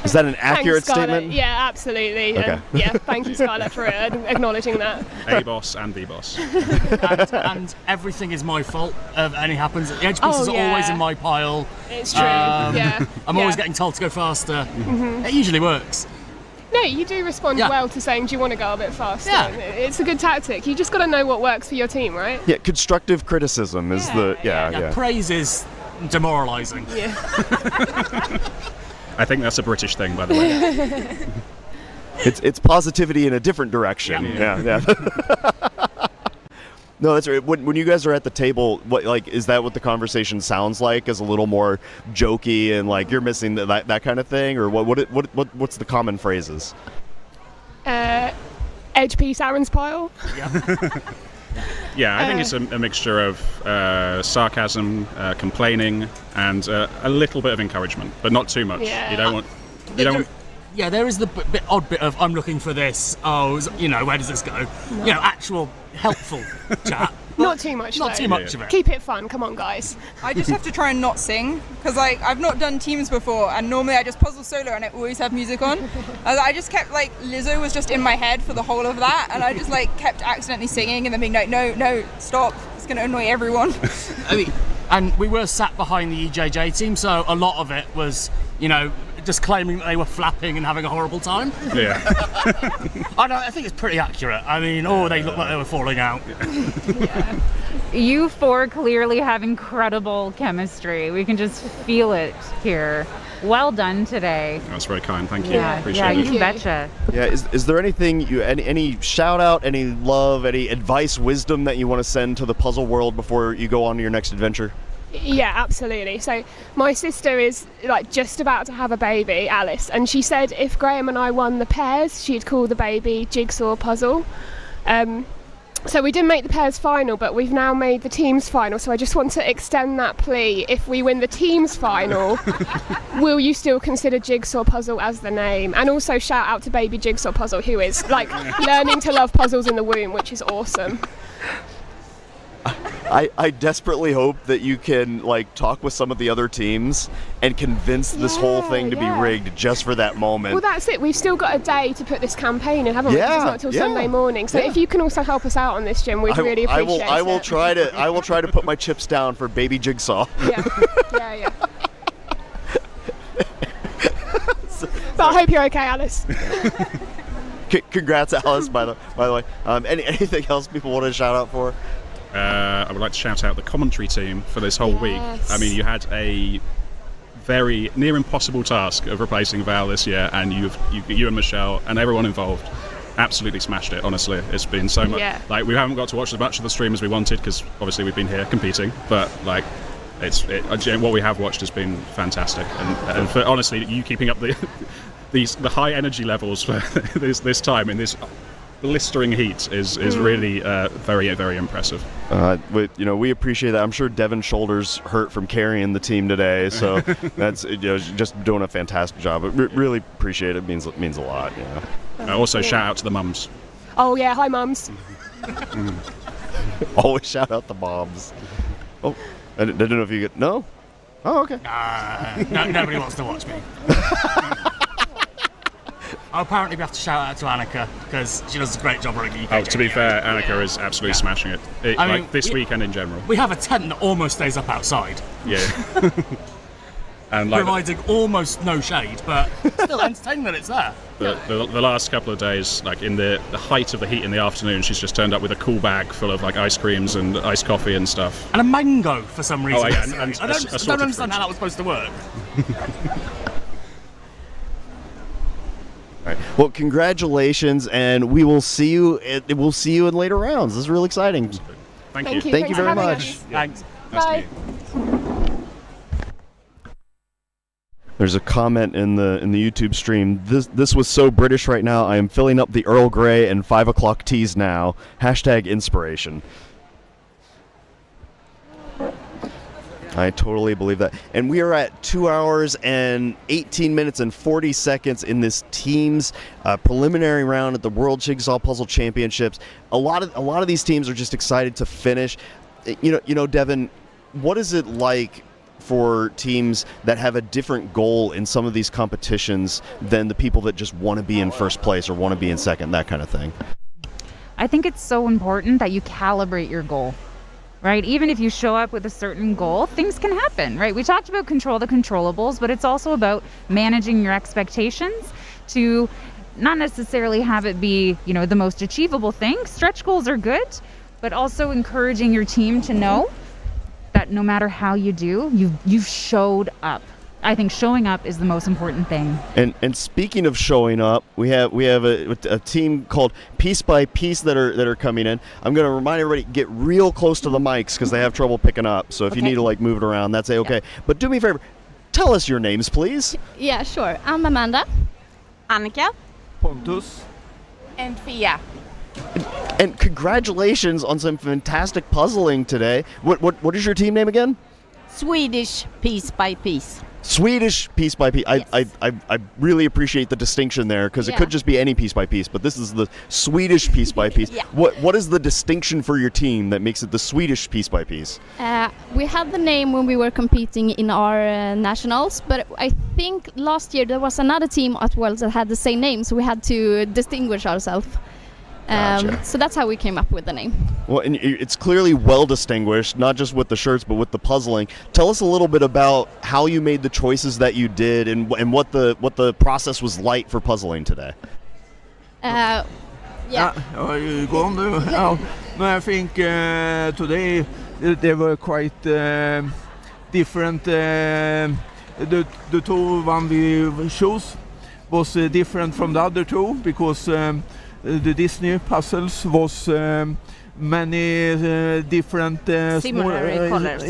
Is that an accurate statement? Yeah, absolutely. Okay. Yeah, thank you, Scarlett, for acknowledging that. A boss and the boss. and everything is my fault if anything happens. The edge pieces are always in my pile. It's true. Yeah. I'm always getting told to go faster. Mm-hmm. It usually works. No, you do respond well to saying, do you want to go a bit faster? Yeah. It's a good tactic. You just got to know what works for your team, right? Yeah, constructive criticism is Yeah, the... Praise is demoralising. Yeah. I think that's a British thing, by the way. It's positivity in a different direction. Yeah. No, that's right. When you guys are at the table, is that what the conversation sounds like? Is a little more jokey and like you're missing that kind of thing, or what's the common phrases? Edge piece, Aaron's pile. Yeah, I think it's a mixture of sarcasm, complaining, and a little bit of encouragement, but not too much. Yeah. You don't want. Yeah, there is the odd bit of I'm looking for this. Oh, where does this go? No. Actual helpful chat. Not too much. Not though. too much of it. Keep it fun. Come on, guys. I just have to try and not sing because I've not done teams before, and normally I just puzzle solo and I always have music on. I just kept Lizzo was just in my head for the whole of that, and I just kept accidentally singing and then being like, no, stop, it's going to annoy everyone. And we were sat behind the EJJ team, so a lot of it was, just claiming that they were flapping and having a horrible time. Yeah. I think it's pretty accurate. They looked like they were falling out. Yeah. You four clearly have incredible chemistry. We can just feel it here. Well done today. That's very kind. Thank you. Yeah, Appreciate it. you betcha. Yeah, is there anything any shout out, any love, any advice, wisdom that you want to send to the puzzle world before you go on to your next adventure? Yeah, absolutely. So my sister is just about to have a baby, Alice, and she said if Graham and I won the pairs, she'd call the baby Jigsaw Puzzle. So we didn't make the pairs final, but we've now made the teams final. So I just want to extend that plea. If we win the teams final, will you still consider Jigsaw Puzzle as the name? And also shout out to baby Jigsaw Puzzle, who is learning to love puzzles in the womb, which is awesome. I desperately hope that you can talk with some of the other teams and convince this whole thing to be rigged just for that moment. Well, that's it. We've still got a day to put this campaign in, haven't we? 'Cause it's not till Sunday morning. So if you can also help us out on this, Jim, we'd really appreciate it. I will try to put my chips down for baby Jigsaw. Yeah. But I hope you're okay, Alice. Congrats, Alice. By the way, anything else people want to shout out for? I would like to shout out the commentary team for this whole week. You had a very near impossible task of replacing Val this year, and you and Michelle and everyone involved absolutely smashed it. Honestly, it's been so much. We haven't got to watch as much of the stream as we wanted because obviously we've been here competing, but what we have watched has been fantastic, and for honestly you keeping up the high energy levels for this time in this blistering heat is really very, very impressive. We appreciate that. I'm sure Devin's shoulders hurt from carrying the team today, so that's just doing a fantastic job. Really appreciate it. It means a lot. Also, shout out to the mums. Oh yeah, hi mums. Always shout out the moms. Oh, I didn't know if you get no. Oh, okay. Nobody wants to watch me. Apparently we have to shout out to Annika because she does a great job running the UK. To be fair, Annika is absolutely smashing it. This weekend in general. We have a tent that almost stays up outside. Yeah. And providing almost no shade, but still entertaining that it's there. The last couple of days, in the height of the heat in the afternoon, she's just turned up with a cool bag full of ice creams and iced coffee and stuff. And a mango for some reason. Oh, yeah, and I don't understand how that was supposed to work. All right. Well, congratulations, and we will see you. We'll see you in later rounds. This is really exciting. Thank you. Thank you very much. Thanks. Bye. There's a comment in the YouTube stream. This was so British right now. I am filling up the Earl Grey and 5 o'clock teas now. #inspiration. I totally believe that. And we are at 2 hours and 18 minutes and 40 seconds in this team's preliminary round at the World Jigsaw Puzzle Championships. A lot of these teams are just excited to finish. Devin, what is it like for teams that have a different goal in some of these competitions than the people that just want to be in first place or want to be in second, that kind of thing? I think it's so important that you calibrate your goal. Right? Even if you show up with a certain goal, things can happen, right? We talked about control the controllables, but it's also about managing your expectations to not necessarily have it be, the most achievable thing. Stretch goals are good, but also encouraging your team to know that no matter how you do, you've showed up. I think showing up is the most important thing. And speaking of showing up, we have a team called Piece by Piece that are coming in. I'm going to remind everybody, get real close to the mics because they have trouble picking up. So if you need to like move it around, that's okay. Yeah. But do me a favor, tell us your names, please. Yeah, sure. I'm Amanda. Annika. Pontus. And Fia. And congratulations on some fantastic puzzling today. What is your team name again? Swedish Piece by Piece. Swedish Piece by Piece. Yes. I really appreciate the distinction there because it could just be any piece by piece, but this is the Swedish Piece by Piece. Yeah. What is the distinction for your team that makes it the Swedish Piece by Piece? We had the name when we were competing in our nationals, but I think last year there was another team at Worlds that had the same name, so we had to distinguish ourselves. Gotcha. So that's how we came up with the name. Well, and it's clearly well distinguished, not just with the shirts, but with the puzzling. Tell us a little bit about how you made the choices that you did, and what the process was like for puzzling today. Yeah. You go on there. No, I think today they were quite different. The two one we chose was different from the other two because. The Disney puzzles was many different similar colors.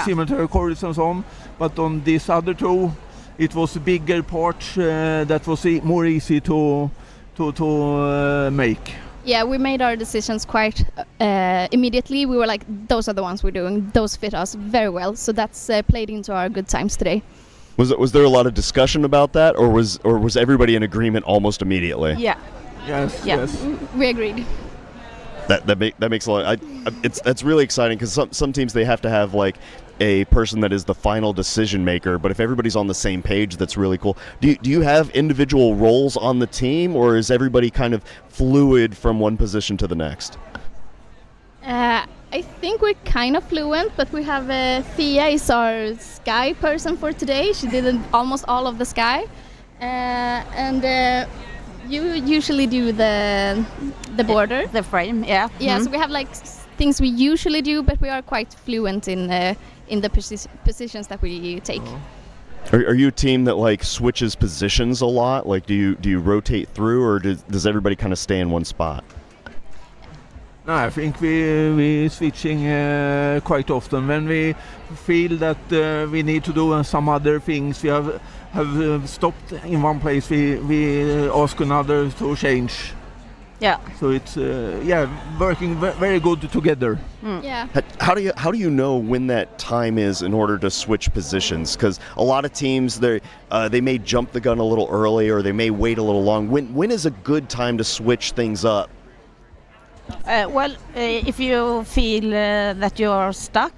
Similar colors and so on. But on these other two, it was a bigger part that was more easy to make. Yeah, we made our decisions quite immediately. We were like, those are the ones we're doing. Those fit us very well. So that's played into our good times today. Was there a lot of discussion about that, or was everybody in agreement almost immediately? Yeah. Yes. We agreed. That makes a lot. That's really exciting because some teams they have to have like a person that is the final decision maker. But if everybody's on the same page, that's really cool. Do you have individual roles on the team, or is everybody kind of fluid from one position to the next? I think we're kind of fluent, but we have Thea is our sky person for today. She did almost all of the sky, and. You usually do the border, the frame, yeah. Yeah, so we have like things we usually do, but we are quite fluent in the positions that we take. Are you a team that like switches positions a lot? Like, do you rotate through, or does everybody kind of stay in one spot? No, I think we switching quite often when we feel that we need to do some other things. We have stopped in one place. We ask another to change. Yeah. So it's working very good together. Yeah. How do you know when that time is in order to switch positions? Because a lot of teams they may jump the gun a little early, or they may wait a little long. When is a good time to switch things up? If you feel that you're stuck,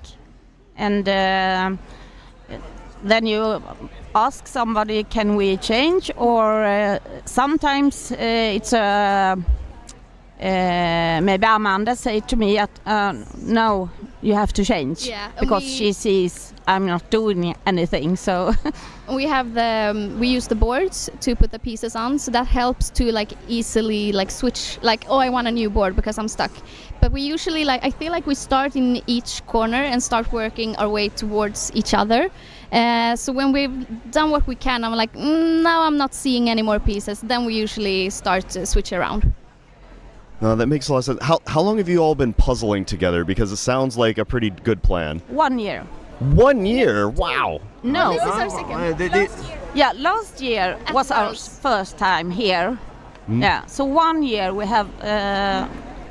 and then you ask somebody, can we change? Or sometimes it's maybe Amanda say to me, no, you have to change, because she sees I'm not doing anything. So we use the boards to put the pieces on, so that helps to like easily like switch, like, oh, I want a new board because I'm stuck. But we usually I feel like we start in each corner and start working our way towards each other. So when we've done what we can, I'm like, now I'm not seeing any more pieces. Then we usually start to switch around. No, that makes a lot of sense. How long have you all been puzzling together? Because it sounds like a pretty good plan. 1 year. 1 year? Wow. No. This is our second. Last year was our first time here. Yeah. So 1 year we have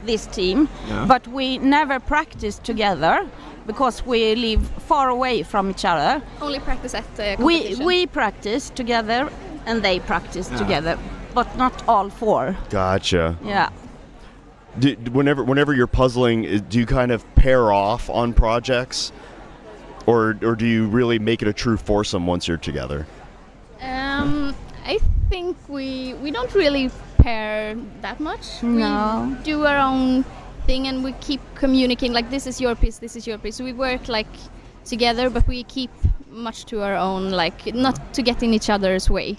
this team, but we never practiced together because we live far away from each other. Only practice at competition. We practice together and they practice together, but not all four. Gotcha. Yeah. Whenever you're puzzling, do you kind of pair off on projects, or do you really make it a true foursome once you're together? I think we don't really pair that much. No. We do our own thing and we keep communicating, like, this is your piece, this is your piece. So we work like together, but we keep much to our own, like not to get in each other's way.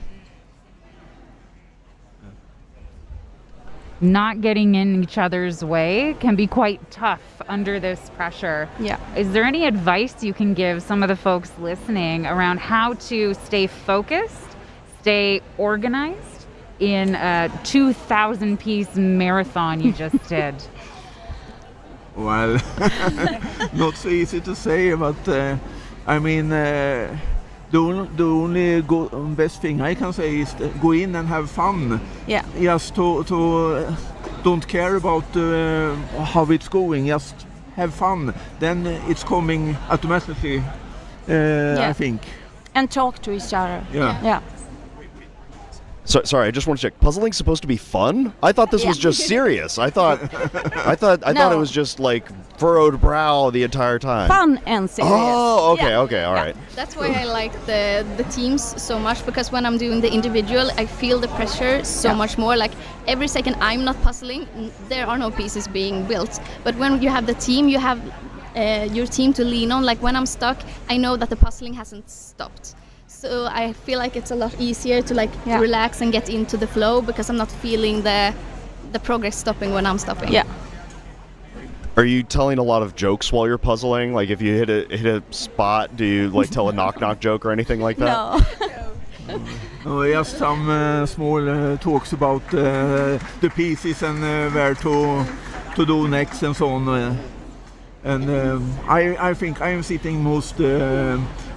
not getting in each other's way can be quite tough under this pressure. Yeah. Is there any advice you can give some of the folks listening around how to stay focused, stay organized in a 2,000-piece marathon you just did? Well, not so easy to say, but I mean, the only best thing I can say is go in and have fun. Yeah. Just to don't care about how it's going. Just have fun. Then it's coming automatically. I think. And talk to each other. Yeah. So, sorry, I just want to check. Puzzling's supposed to be fun? I thought this was just serious. I thought it was just like furrowed brow the entire time. Fun and serious. Oh, okay, all right. That's why I like the teams so much, because when I'm doing the individual, I feel the pressure so much more. Like every second I'm not puzzling, there are no pieces being built. But when you have the team, you have your team to lean on. Like when I'm stuck, I know that the puzzling hasn't stopped. So I feel like it's a lot easier to relax and get into the flow, because I'm not feeling the progress stopping when I'm stopping. Yeah. Are you telling a lot of jokes while you're puzzling? Like if you hit a spot, do you like tell a knock joke or anything like that? No. Just some small talks about the pieces and where to do next and so on. I think I am sitting most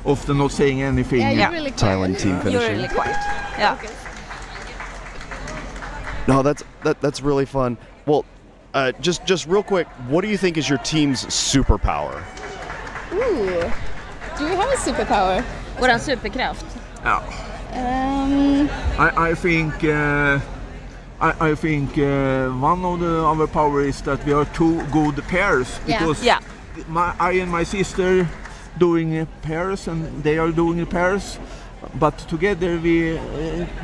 often not saying anything. Yeah, you're really quiet. Thailand team finishing. You're really quiet. Yeah. Okay. No, that's really fun. Well, just real quick, what do you think is your team's superpower? Ooh. Do you have a superpower? Våran superkraft. Yeah. I think one of our power is that we are two good pairs, because I and my sister doing pairs and they are doing pairs, but together we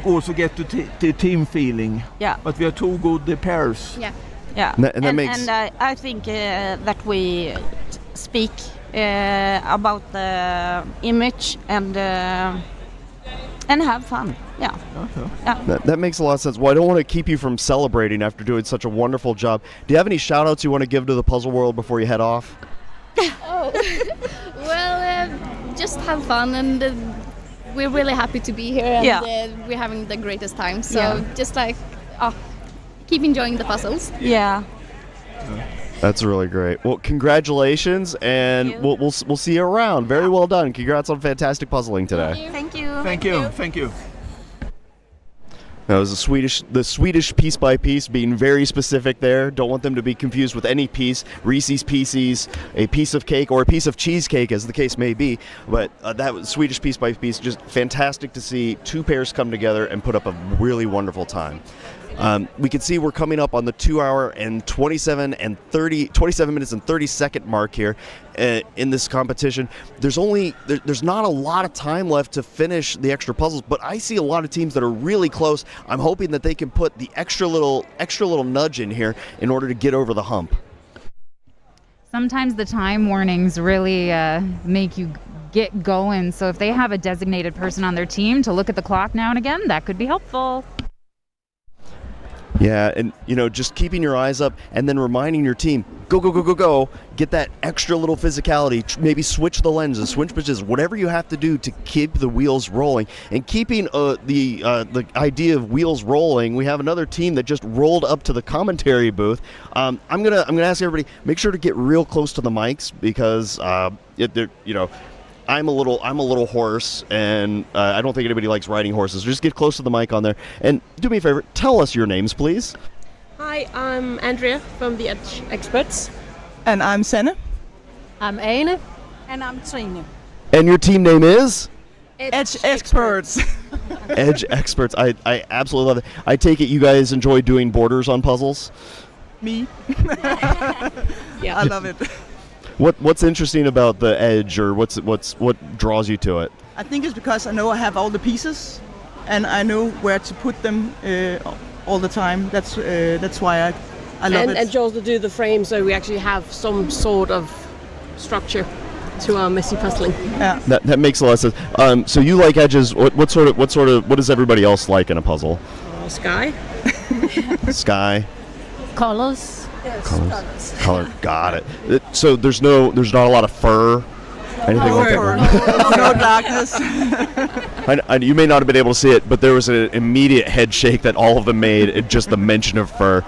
also get the team feeling. Yeah. But we are two good pairs. Yeah. Yeah. And that makes. And I think that we speak about the image and have fun. Yeah. Okay. Yeah. That makes a lot of sense. Well, I don't want to keep you from celebrating after doing such a wonderful job. Do you have any shout outs you want to give to the puzzle world before you head off? Oh. Well, just have fun, and we're really happy to be here, and we're having the greatest time. So just keep enjoying the puzzles. Yeah. That's really great. Well, congratulations, and we'll see you around. Very well done. Congrats on fantastic puzzling today. Thank you. Thank you. That was the Swedish piece by piece, being very specific there. Don't want them to be confused with any piece, Reese's Pieces, a piece of cake, or a piece of cheesecake, as the case may be. But that was Swedish piece by piece. Just fantastic to see two pairs come together and put up a really wonderful time. We can see we're coming up on the 2 hour and 27 minutes and 30 second mark here in this competition. There's not a lot of time left to finish the extra puzzles, but I see a lot of teams that are really close. I'm hoping that they can put the extra little nudge in here in order to get over the hump. Sometimes the time warnings really make you get going. So if they have a designated person on their team to look at the clock now and again, that could be helpful. Yeah, and just keeping your eyes up and then reminding your team, go, get that extra little physicality, maybe switch the lenses, switch pitches, whatever you have to do to keep the wheels rolling. And keeping the idea of wheels rolling, we have another team that just rolled up to the commentary booth. I'm gonna ask everybody, make sure to get real close to the mics, because I'm a little hoarse, and I don't think anybody likes riding horses. Just get close to the mic on there. And do me a favor, tell us your names, please. Hi, I'm Andrea from the Edge Experts. And I'm Sanne. I'm Ane. And I'm Trine. And your team name is? Edge Experts. Edge Experts. I absolutely love it. I take it you guys enjoy doing borders on puzzles? Me. Yeah. I love it. What's interesting about the Edge, or what draws you to it? I think it's because I know I have all the pieces, and I know where to put them all the time. That's why I love it. And you also do the frame, so we actually have some sort of structure to our messy puzzling. Yeah. That makes a lot of sense. So you like edges? What does everybody else like in a puzzle? Sky. Sky. colors. Color. Got it. So there's not a lot of fur. Anything like that? No darkness. You may not have been able to see it, but there was an immediate head shake that all of them made at just the mention of fur,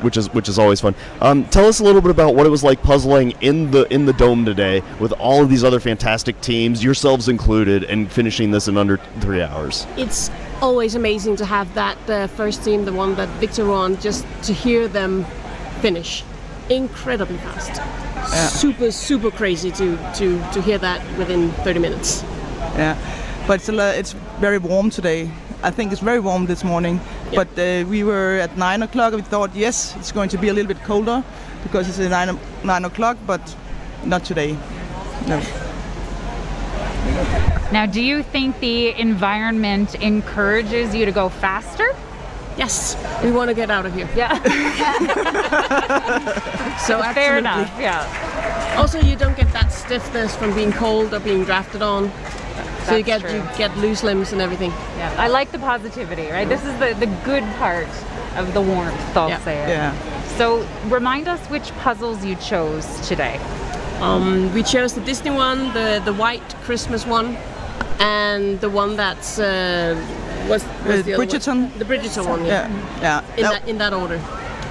which is always fun. Tell us a little bit about what it was like puzzling in the dome today with all of these other fantastic teams, yourselves included, and finishing this in under 3 hours. It's always amazing to have that first team, the one that Victor won, just to hear them finish incredibly fast. Super crazy to hear that within 30 minutes. Yeah, but it's very warm today. I think it's very warm this morning. Yeah. But we were at 9 o'clock and we thought, yes, it's going to be a little bit colder because it's at 9 o'clock, but not today. No. Now, do you think the environment encourages you to go faster? Yes, we want to get out of here. Yeah. So fair absolutely. enough. Yeah. Also, you don't get that stiffness from being cold or being drafted on. So you That's get loose limbs and everything. Yeah. I like the positivity, right? This is the good part of the warmth, I'll say it. Yeah. So remind us which puzzles you chose today. We chose the Disney one, the white Christmas one, and the one that's what's the other Bridgerton. one? The Bridgerton one. Yeah. In that order.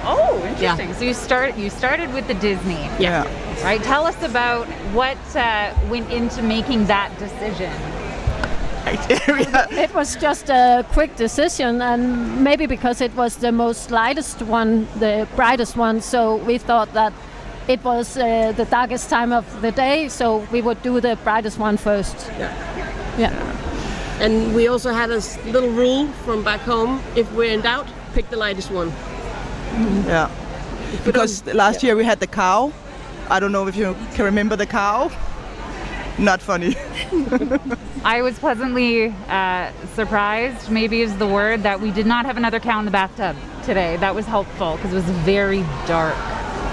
Oh, interesting. So you started with the Disney. Yeah. Right. Tell us about what went into making that decision. It was just a quick decision, and maybe because it was the most lightest one, the brightest one, so we thought that it was the darkest time of the day, so we would do the brightest one first. Yeah. And we also had a little rule from back home: if we're in doubt, pick the lightest one. Yeah. Because last year we had the cow. I don't know if you can remember the cow. Not funny. I was pleasantly surprised, maybe is the word, that we did not have another cow in the bathtub today. That was helpful because it was very dark,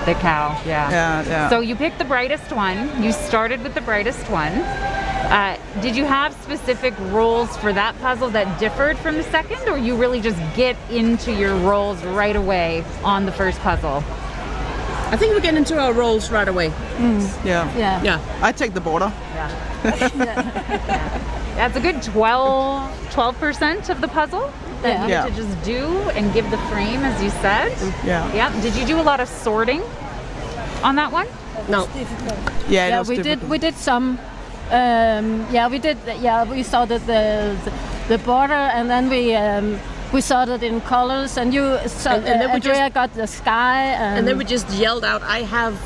the cow. Yeah. So you picked the brightest one. You started with the brightest one. Did you have specific roles for that puzzle that differed from the second, or you really just get into your roles right away on the first puzzle? I think we get into our roles right away. Yeah. I take the border. That's a good 12% of the puzzle that you get to just do and give the frame, as you said. Yeah. Did you do a lot of sorting on that one? No. Yeah, We did some. We did. Yeah, we sorted the border, and then we sorted in colors, and then Andrea got the sky. And then we just yelled out, "I have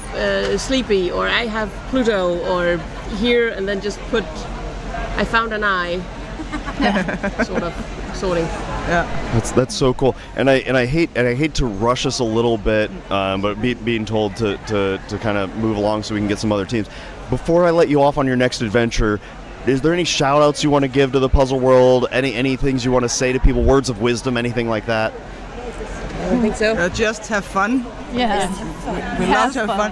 Sleepy," or "I have Pluto," or here, and then just put, "I found an eye." Sort of sorting. Yeah. That's so cool, and I hate to rush us a little bit, but being told to kind of move along so we can get some other teams. Before I let you off on your next adventure, is there any shout outs you want to give to the puzzle world? Any things you want to say to people? Words of wisdom, anything like that? I don't think so. Just have fun. Yeah. We love to have fun.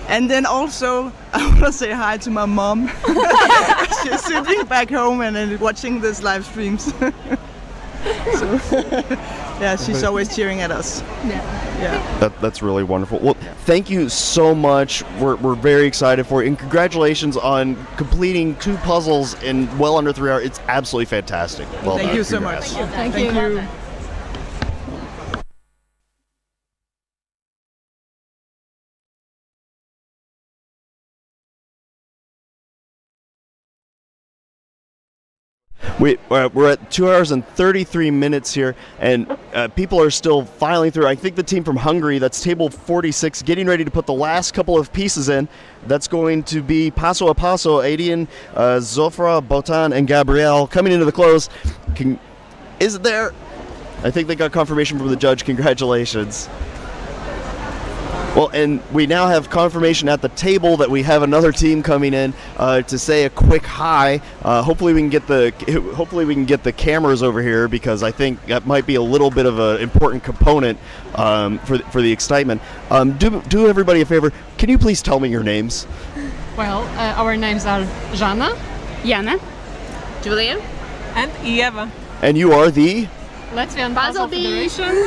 And then also, I want to say hi to my mom. She's sitting back home and watching this live streams. So, yeah, she's always cheering at us. Yeah. That's really wonderful. Well, thank you so much. We're very excited for you, and congratulations on completing 2 puzzles in well under 3 hours. It's absolutely fantastic. Well Thank done. you so Congrats. much. Thank you. We're at 2 hours and 33 minutes here, and people are still filing through. I think the team from Hungary, that's table 46, getting ready to put the last couple of pieces in. That's going to be paso a paso. Adian, Zofra, Botan, and Gabrielle coming into the close. Is it there? I think they got confirmation from the judge. Congratulations. Well, and we now have confirmation at the table that we have another team coming in to say a quick hi. Hopefully we can get the cameras over here, because I think that might be a little bit of an important component for the excitement. Do everybody a favor. Can you please tell me your names? Well, our names are Jana, Jana, Julia, and Eva. And you are the Latvian Puzzle Puzzle bees. Federation.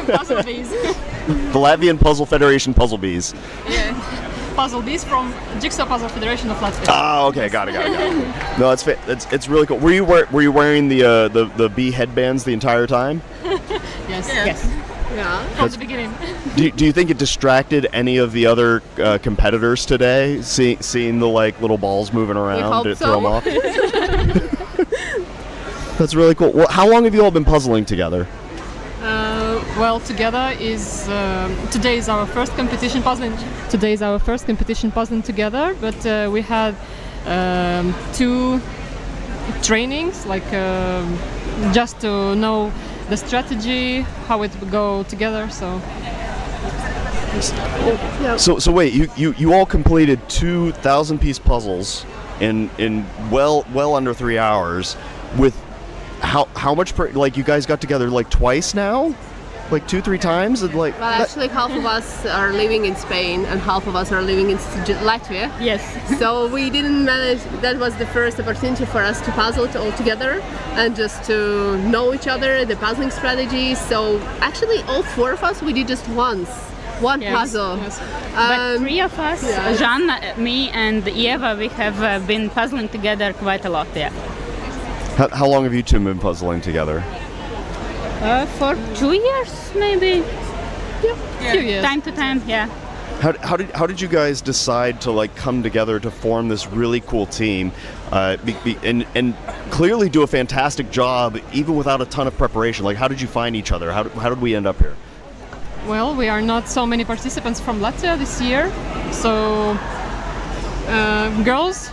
Puzzle bees. The Latvian Puzzle Federation Puzzle Bees. Yeah. Puzzle bees from Jigsaw Puzzle Federation of Latvia. Oh, okay, got it. No, it's really cool. Were you wearing the bee headbands the entire time? Yes. Yeah. From the beginning. Do you think it distracted any of the other competitors today, seeing the little balls moving around hope to so. throw them off? That's really cool. Well, how long have you all been puzzling together? Well, together is today is our first competition puzzling. Today is our first competition puzzling together, but we had 2 trainings, just to know the strategy, how it would go together. So wait, you all completed 2,000-piece puzzles in well under 3 hours. With how much you guys got together twice now? 2-3 times? Well, actually, half of us are living in Spain and half of us are living in Latvia. Yes. So we didn't manage. That was the first opportunity for us to puzzle it all together and just to know each other, the puzzling strategies. So actually, all 4 of us, we did just one puzzle. Yes. But 3 of us, yeah. Jean, me, and Eva, we have been puzzling together quite a lot. Yeah. How long have you two been puzzling together? For 2 years, maybe. Yeah. 2 years. Time to time, yeah. How did you guys decide to come together to form this really cool team, and clearly do a fantastic job even without a ton of preparation? How did you find each other? How did we end up here? Well, we are not so many participants from Latvia this year, so girls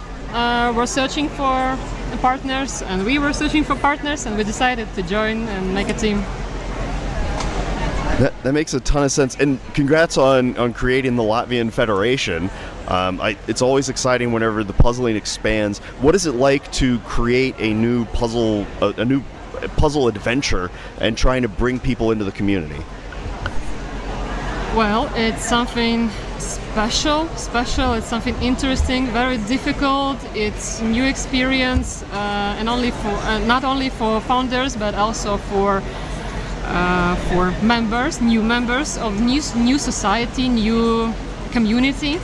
were searching for partners, and we were searching for partners, and we decided to join and make a team. That makes a ton of sense, and congrats on creating the Latvian Federation. It's always exciting whenever the puzzling expands. What is it like to create a new puzzle adventure and trying to bring people into the community? Well, it's something special. It's something interesting, very difficult. It's a new experience, and not only for founders, but also for members, new members of new society, new community.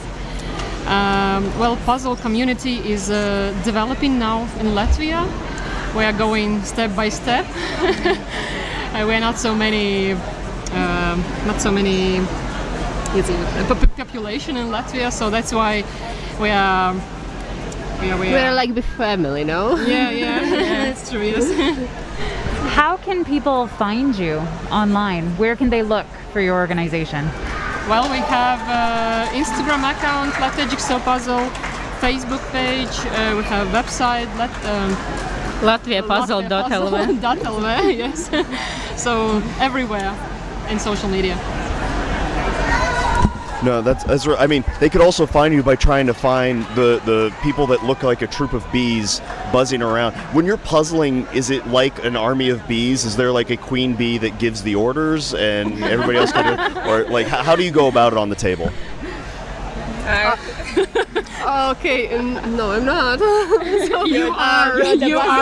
Puzzle community is developing now in Latvia. We are going step by step. We're not so many population in Latvia, so that's why we are. We're like the family, no? Yeah, it's true. Yes. How can people find you online? Where can they look for your organization? Well, we have Instagram account, Latvia Jigsaw Puzzle, Facebook page, we have website, LatviaPuzzle.lv. Yes. So everywhere in social media. No, that's right. I mean, they could also find you by trying to find the people that look like a troop of bees buzzing around. When you're puzzling, is it like an army of bees? Is there a queen bee that gives the orders and everybody else kind of, or how do you go about it on the table? Okay, no, I'm not. So you are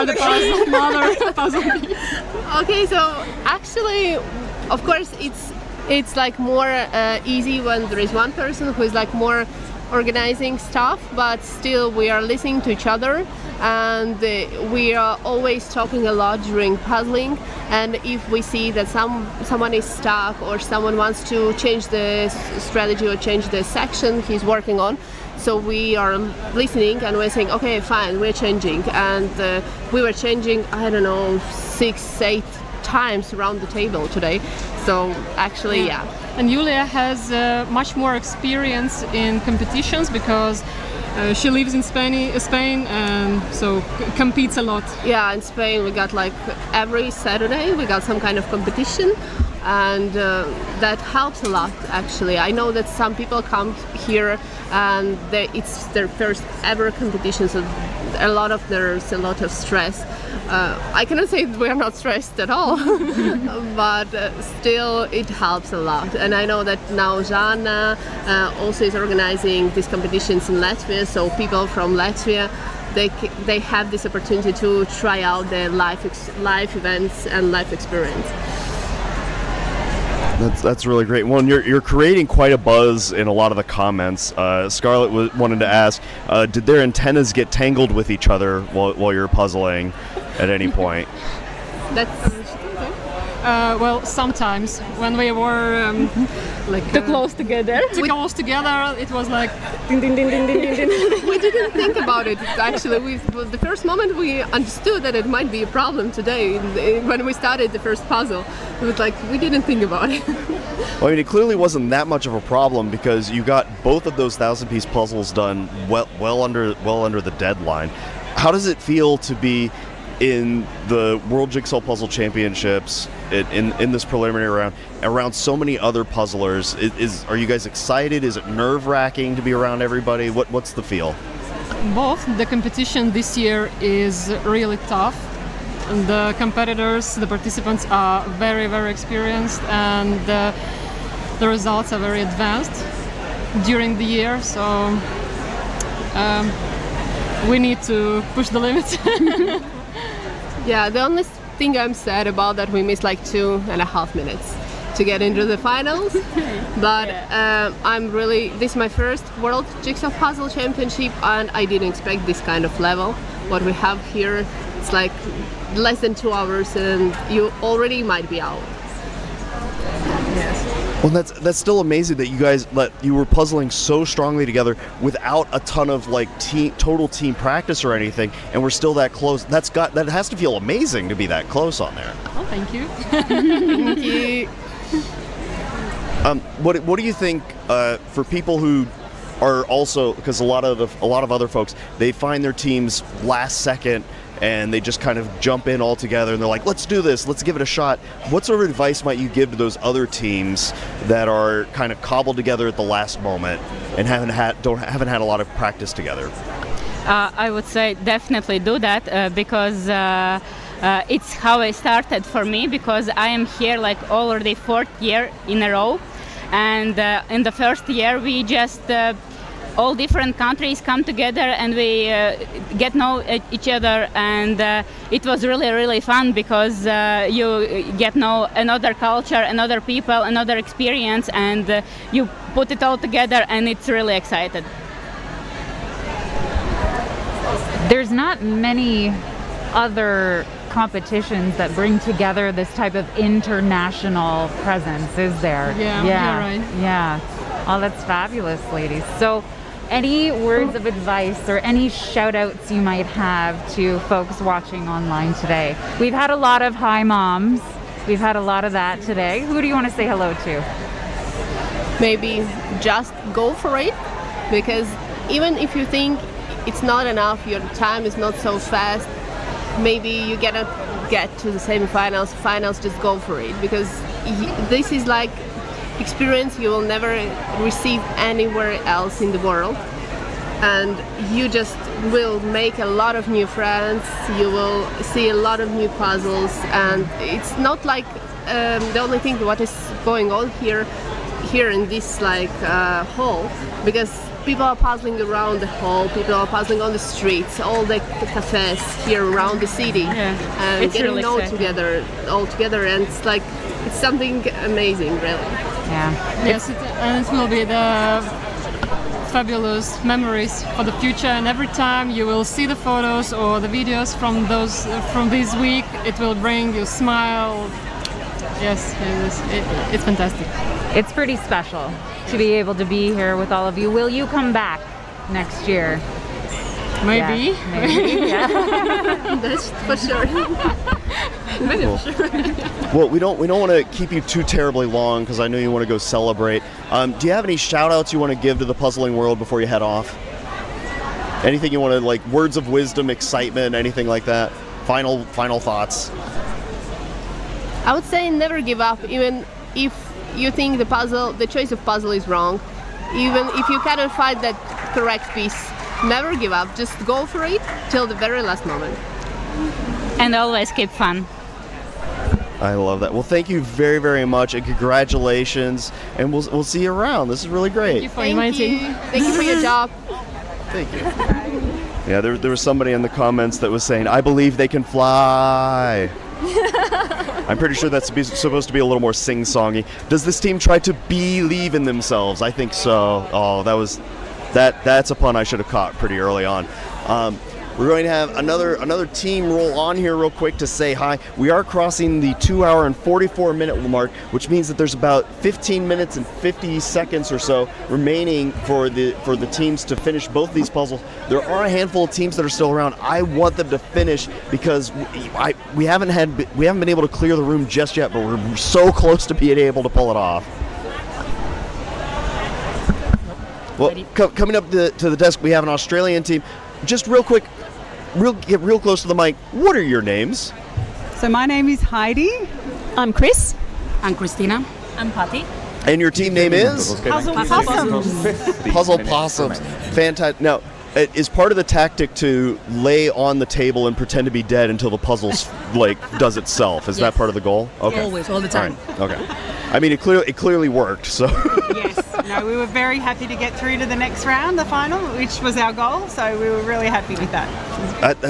the puzzle bee. Okay, so actually, of course, it's more easy when there is one person who is more organizing stuff, but still we are listening to each other, and we are always talking a lot during puzzling. And if we see that someone is stuck or someone wants to change the strategy or change the section he's working on, so we are listening and we're saying, okay, fine, we're changing. And we were changing, 6-8 times around the table today. So actually, yeah. And Julia has much more experience in competitions because she lives in Spain, and so competes a lot. Yeah, in Spain we got every Saturday we got some kind of competition, and that helps a lot actually. I know that some people come here and it's their first ever competition, so a lot of nerves, a lot of stress. I cannot say we are not stressed at all, but still it helps a lot. And I know that now Jana also is organizing these competitions in Latvia, so people from Latvia they have this opportunity to try out the live events and live experience. That's really great. Well, you're creating quite a buzz in a lot of the comments. Scarlett wanted to ask, did their antennas get tangled with each other while you're puzzling at any point? Well, sometimes when we were too close together. Too close together, it was like ding, ding, ding, ding, ding, ding, ding. We didn't think about it. Actually, the first moment we understood that it might be a problem today. When we started the first puzzle, it was like we didn't think about it. Well, I mean, it clearly wasn't that much of a problem because you got both of those 1,000-piece puzzles done well under the deadline. How does it feel to be in the World Jigsaw Puzzle Championships in this preliminary round around so many other puzzlers? Are you guys excited? Is it nerve-wracking to be around everybody? What's the feel? Both. The competition this year is really tough. The competitors, the participants are very, very experienced, and the results are very advanced during the year, so we need to push the limits. Yeah, the only thing I'm sad about that we missed like 2.5 minutes to get into the finals. But this is my first World Jigsaw Puzzle Championship, and I didn't expect this kind of level. What we have here, it's like less than 2 hours and you already might be out. Yes. Well, that's still amazing that you were puzzling so strongly together without a ton of like total team practice or anything, and we're still that close. That has to feel amazing to be that close on there. Oh, thank you. Thank you. What do you think for people who are also, because a lot of other folks, they find their teams last second and they just kind of jump in all together and they're like, let's do this, let's give it a shot. What sort of advice might you give to those other teams that are kind of cobbled together at the last moment and haven't had a lot of practice together? I would say definitely do that because it's how I started for me, because I am here like already 4th year in a row, and in the first year we just all different countries come together and we get know each other, and it was really, really fun because you get know another culture, another people, another experience, and you put it all together, and it's really exciting. There's not many other competitions that bring together this type of international presence, is there? Yeah, you're right. Yeah. Oh, that's fabulous, ladies. So, any words of advice or any shout outs you might have to folks watching online today? We've had a lot of hi moms. We've had a lot of that today. Who do you want to say hello to? Maybe just go for it, because even if you think it's not enough, your time is not so fast, maybe you cannot get to the finals, just go for it, because this is like experience you will never receive anywhere else in the world, and you just will make a lot of new friends, you will see a lot of new puzzles, and it's not like the only thing what is going on here in this hall, because people are puzzling around the hall, people are puzzling on the streets, all the cafes here around the city, and it's getting really know exciting. all together, and it's something amazing, really. Yeah. Yes, and it will be the fabulous memories for the future, and every time you will see the photos or the videos from this week, it will bring you a smile. Yes, it's fantastic. It's pretty special to be able to be here with all of you. Will you come back next year? Maybe. Yeah, maybe. Yeah. That's for sure. Cool. Well, we don't want to keep you too terribly long because I know you want to go celebrate. Do you have any shout outs you want to give to the puzzling world before you head off? Anything you want to, like, words of wisdom, excitement, anything like that? Final thoughts? I would say never give up, even if you think the choice of puzzle is wrong. Even if you cannot find that correct piece, never give up. Just go for it till the very last moment. And always keep fun. I love that. Well, thank you very, very much, and congratulations. And we'll see you around. This is really great. Thank you for inviting. Thank you for your job. Thank you. Yeah, there was somebody in the comments that was saying, I believe they can fly. I'm pretty sure that's supposed to be a little more sing-songy. Does this team try to believe in themselves? I think so. Oh, that's a pun I should have caught pretty early on. We're going to have another team roll on here real quick to say hi. We are crossing the 2 hour and 44 minute mark, which means that there's about 15 minutes and 50 seconds or so remaining for the teams to finish both these puzzles. There are a handful of teams that are still around. I want them to finish because we haven't been able to clear the room just yet, but we're so close to being able to pull it off. Well, coming up to the desk, we have an Australian team. Just real quick, get real close to the mic. What are your names? So my name is Heidi. I'm Chris. I'm Christina. I'm Patty. And your team name is? Puzzle Possums. Puzzle Possums. Fantastic. Now, is part of the tactic to lay on the table and pretend to be dead until the puzzle does itself? Is that part of the goal? Okay. Always, all the time. All right. Okay. I mean, it clearly worked. So. Yes. No, we were very happy to get through to the next round, the final, which was our goal. So we were really happy with that.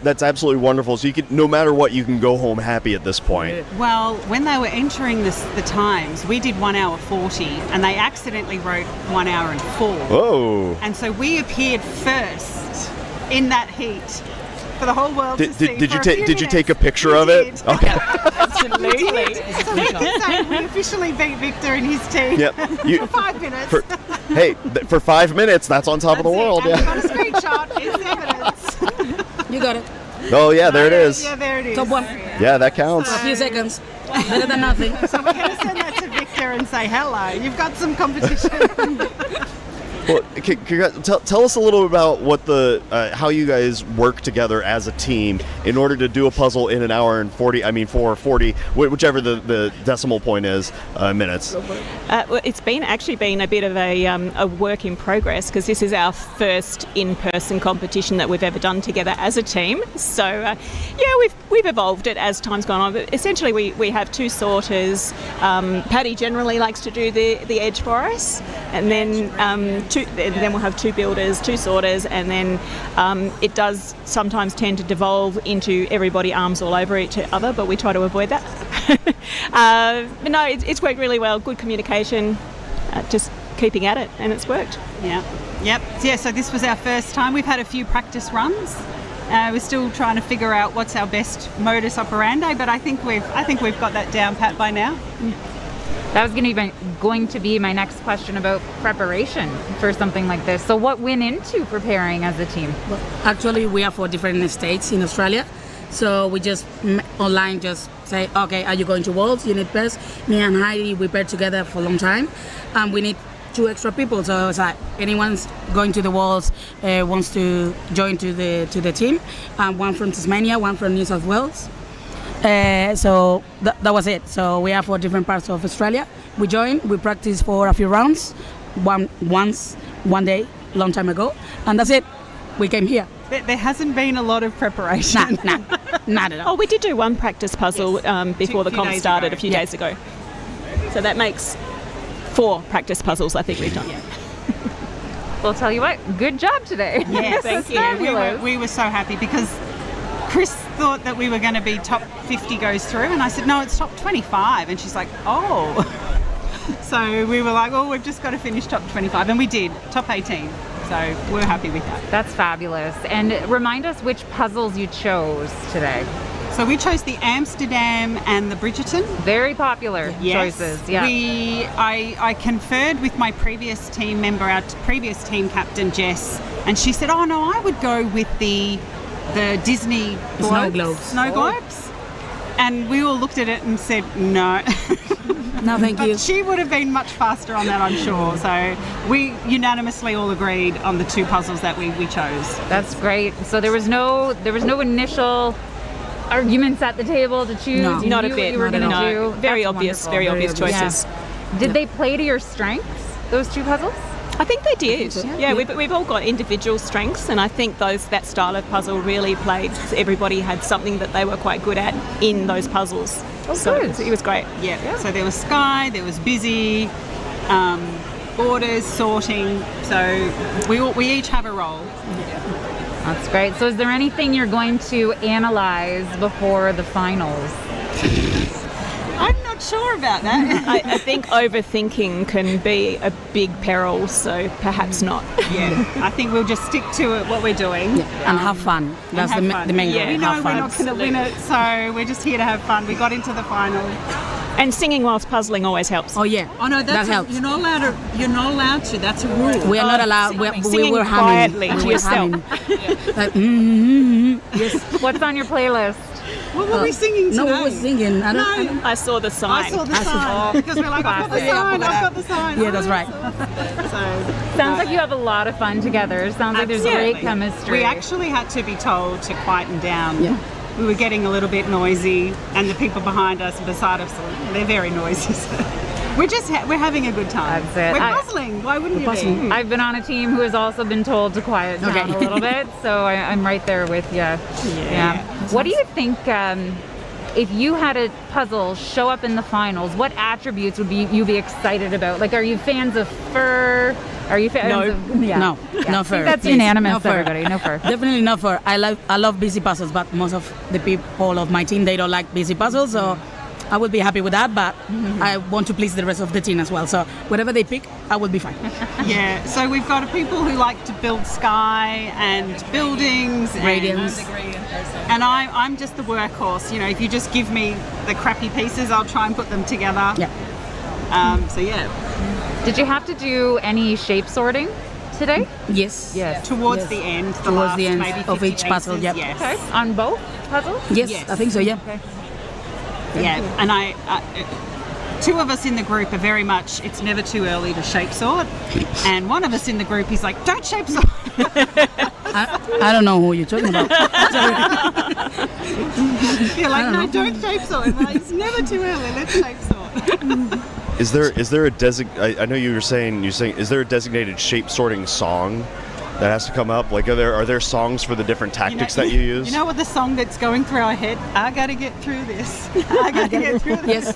That's absolutely wonderful. So you can, no matter what, you can go home happy at this point. Well, when they were entering the times, we did 1 hour 40, and they accidentally wrote 1 hour and 4. Oh. And so we appeared first in that heat for the whole world to see. Did you take a picture of it? Okay. Absolutely. So we officially beat Victor and his team for 5 minutes. For 5 minutes, that's on top of the world. And we got a screenshot. It's evidence. You got it. Oh yeah, there it is. Yeah, there it is. Top one. Yeah, that counts. A few seconds. Better than nothing. So we're going to send that to Victor and say, hello, you've got some competition. Well, tell us a little about what how you guys work together as a team in order to do a puzzle in an hour and 40. I mean, 4:40, whichever the decimal point is, minutes. Well, it's actually been a bit of a work in progress because this is our first in-person competition that we've ever done together as a team. So we've evolved it as time's gone on. But essentially, we have two sorters. Patty generally likes to do the edge for us, and then. Then we'll have two builders, two sorters, and then it does sometimes tend to devolve into everybody arms all over each other, but we try to avoid that. But no, it's worked really well. Good communication, just keeping at it, and it's worked. Yeah. So this was our first time. We've had a few practice runs. We're still trying to figure out what's our best modus operandi, but I think we've got that down pat by now. That was going to be my next question about preparation for something like this. So what went into preparing as a team? Well, actually, we are 4 different states in Australia. So we just online just say, okay, are you going to Worlds? You need pairs. Me and Heidi, we paired together for a long time. And we need 2 extra people. So it's like anyone's going to the Worlds wants to join to the team. One from Tasmania, one from New South Wales. So that was it. So we are 4 different parts of Australia. We joined, we practiced for a few rounds, one day, long time ago, and that's it. We came here. There hasn't been a lot of preparation. Not at all. Oh, we did do one practice puzzle before the comp started a few days ago. So that makes 4 practice puzzles I think we've done. Well, tell you what, good job today. Yes, thank you. We were so happy because Chris thought that we were going to be top 50 goes through, and I said, no, it's top 25. And she's like, oh. So we were like, well, we've just got to finish top 25. And we did, top 18. So we're happy with that. That's fabulous. And remind us which puzzles you chose today. So we chose the Amsterdam and the Bridgerton. Very popular choices. Yeah. I conferred with my previous team member, our previous team captain, Jess, and she said, oh, no, I would go with the Disney Snow Globes. And we all looked at it and said, no. No, thank you. But she would have been much faster on that, I'm sure. So we unanimously all agreed on the 2 puzzles that we chose. That's great. So there was no initial arguments at the table to choose. No, not a bit. Very obvious choices. Yeah. Did they play to your strengths, those 2 puzzles? I think they did. Yeah, we've all got individual strengths, and I think that style of puzzle really played. Everybody had something that they were quite good at in those puzzles. Oh, so good. It was great. Yeah. So there was Sky, there was Busy, borders, sorting. So we each have a role. That's great. So is there anything you're going to analyze before the finals? I'm not sure about that. I think overthinking can be a big peril, so perhaps not. Yeah, I think we'll just stick to it, what we're doing. And have fun. That's the main goal. We know have we're fun. not going to win it, so we're just here to have fun. We got into the final. And singing whilst puzzling always helps. Oh yeah. Oh no, that helps. You're not allowed to. That's a rule. We are not allowed. Singing we're quietly humming. to We're yourself. humming. Like, Yes. What's on your playlist? What were we singing today? No, we were singing. I saw the sign. I saw the sign because we're like, I've got the sign. I've got the sign. Yeah, that's right. Sounds like you have a lot of fun together. Sounds like there's great chemistry. We actually had to be told to quieten down. Yeah. We were getting a little bit noisy, and the people behind us and beside us, they're very noisy. So we're having a good time. That's it. We're puzzling. Why wouldn't you be? I've been on a team who has also been told to quiet down a little bit, so I'm right there with you. Yeah. What do you think? If you had a puzzle show up in the finals, what attributes would you be excited about? Like, are you fans of fur? Are you fans of... Yeah. No fur. I think that's unanimous, No fur. everybody. No fur. Definitely no fur. I love busy puzzles, but most of the people of my team, they don't like busy puzzles, so I would be happy with that, but I want to please the rest of the team as well. So whatever they pick, I will be fine. Yeah, so we've got people who like to build sky and buildings. Radiance. And I'm just the workhorse. You know, if you just give me the crappy pieces, I'll try and put them together. Yeah. So yeah. Did you have to do any shape sorting today? Yes. Yes. Towards the end. Towards the end maybe of 50 each puzzle, pieces, yep. Yes. Okay. On both puzzles? Yes, I think so, yeah. Okay. Yeah, and two of us in the group are very much, it's never too early to shape sort. And one of us in the group is like, don't shape sort. I don't know who you're talking about. You're like, no, don't shape sort. And like, it's never too early, let's shape sort. Is there a I know you're saying is there a designated shape sorting song that has to come up? Like, are there songs for the different tactics that you use? You know what the song that's going through our head? I gotta get through this. I gotta get through this. Yes,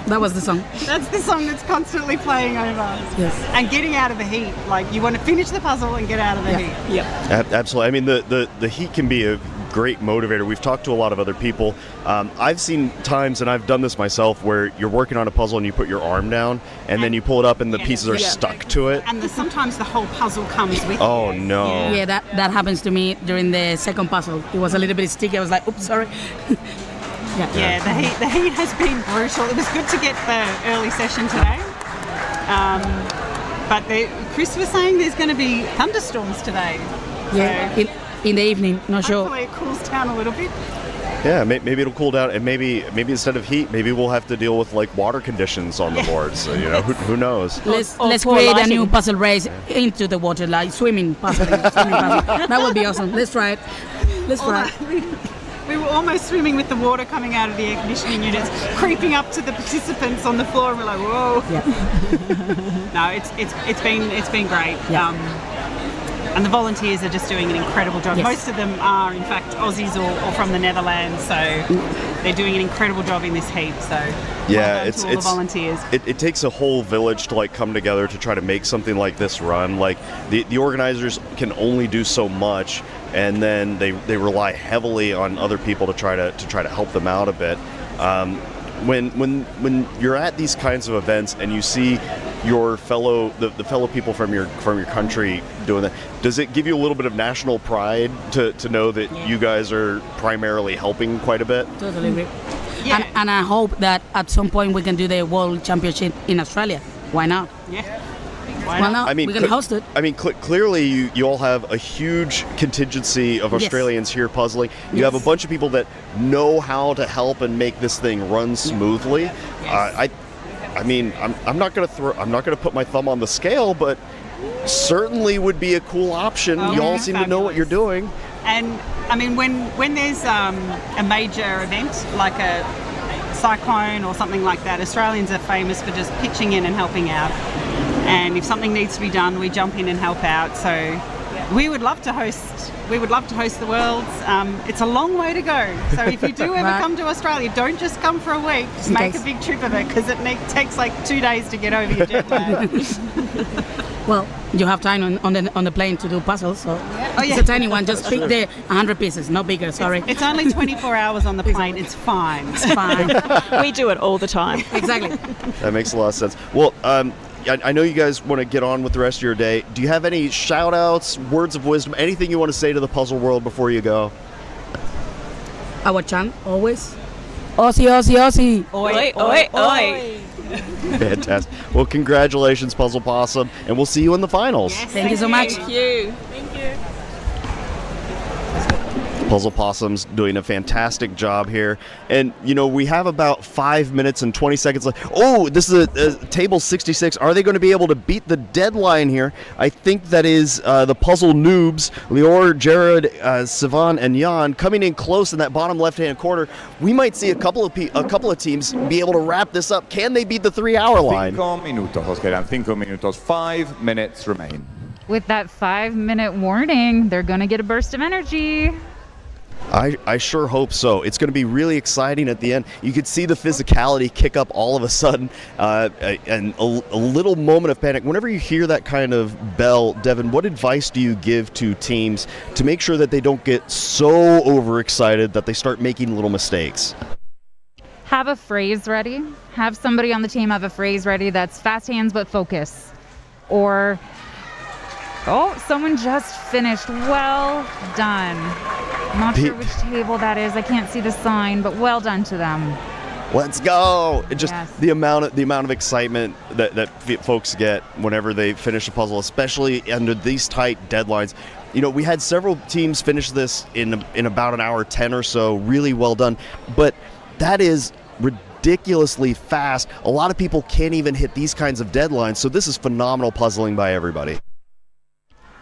that was the song. That's the song that's constantly playing over us. Yes. And getting out of the heat. Like, you want to finish the puzzle and get out of the heat. Yep. Absolutely. I mean, the heat can be a great motivator. We've talked to a lot of other people. I've seen times, and I've done this myself, where you're working on a puzzle and you put your arm down, and then you pull it up and the pieces are stuck to it. And sometimes the whole puzzle comes with Oh you. no. Yeah, that happens to me during the second puzzle. It was a little bit sticky. I was like, oops, sorry. Yeah, the heat has been brutal. It was good to get the early session today. But Chris was saying there's going to be thunderstorms today. Yeah, in the evening, not sure. Hopefully it cools down a little bit. Yeah, maybe it'll cool down, and maybe instead of heat, maybe we'll have to deal with like water conditions on the boards. So, you know, who knows? Let's create a new puzzle race into the water, like swimming puzzle. That would be awesome. Let's try it. Let's try it. We were almost swimming with the water coming out of the air conditioning units, creeping up to the participants on the floor, and we're like, whoa. Yeah. No, it's been great. Yeah. And the volunteers are just doing an incredible job. Yes. Most of them are, in fact, Aussies or from the Netherlands, so they're doing an incredible job in this heap. So Yeah, well done to all the volunteers. It takes a whole village to like come together to try to make something like this run. Like the organizers can only do so much, and then they rely heavily on other people to try to help them out a bit. When you're at these kinds of events and you see your fellow people from your country doing that, does it give you a little bit of national pride to know that you guys are primarily helping quite a bit? Totally agree. Yeah. And I hope that at some point we can do the World Championship in Australia. Why not? Yeah. Why not? I mean, we can host it. I mean, clearly you all have a huge contingency of Australians here puzzling. You have a bunch of people that know how to help and make this thing run smoothly. I mean, I'm not gonna put my thumb on the scale, but certainly would be a cool option. You all seem to know what you're doing. And I mean, when there's a major event like a cyclone or something like that, Australians are famous for just pitching in and helping out. And if something needs to be done, we jump in and help out. So We would love to host. We would love to host the Worlds. It's a long way to go. So if you do ever come to Australia, don't just come for a week. Just make a big trip of it because it takes like 2 days to get over your jet lag. Well, you have time on the plane to do puzzles, so it's a tiny one. Just pick the 100 pieces, no bigger. Sorry. It's only 24 hours on the plane. It's fine. It's fine. We do it all the time. Exactly. That makes a lot of sense. Well, I know you guys want to get on with the rest of your day. Do you have any shout-outs, words of wisdom, anything you want to say to the puzzle world before you go? Our chant, always. Aussie, Aussie, Aussie. Oi, oi, oi. Fantastic. Well, congratulations, Puzzle Possum, and we'll see you in the finals. Yes, thank you so much. Thank you. Puzzle Possum's doing a fantastic job here. And, we have about 5 minutes and 20 seconds left. Oh, this is a table 66. Are they going to be able to beat the deadline here? I think that is the puzzle noobs, Lior, Jared, Sivan, and Jan coming in close in that bottom left-hand corner. We might see a couple of teams be able to wrap this up. Can they beat the 3-hour line? 5 minutos, os quedan 5 minutos. 5 minutes remain. With that 5-minute warning, they're going to get a burst of energy. I sure hope so. It's going to be really exciting at the end. You could see the physicality kick up all of a sudden, and a little moment of panic. Whenever you hear that kind of bell, Devin, what advice do you give to teams to make sure that they don't get so overexcited that they start making little mistakes? Have a phrase ready. Have somebody on the team have a phrase ready that's fast hands but focus. Or, someone just finished. Well done. I'm not sure which table that is. I can't see the sign, but well done to them. Let's go! It just Yes. the amount of excitement that folks get whenever they finish a puzzle, especially under these tight deadlines. We had several teams finish this in about an hour 10 or so. Really well done, but that is ridiculously fast. A lot of people can't even hit these kinds of deadlines, so this is phenomenal puzzling by everybody.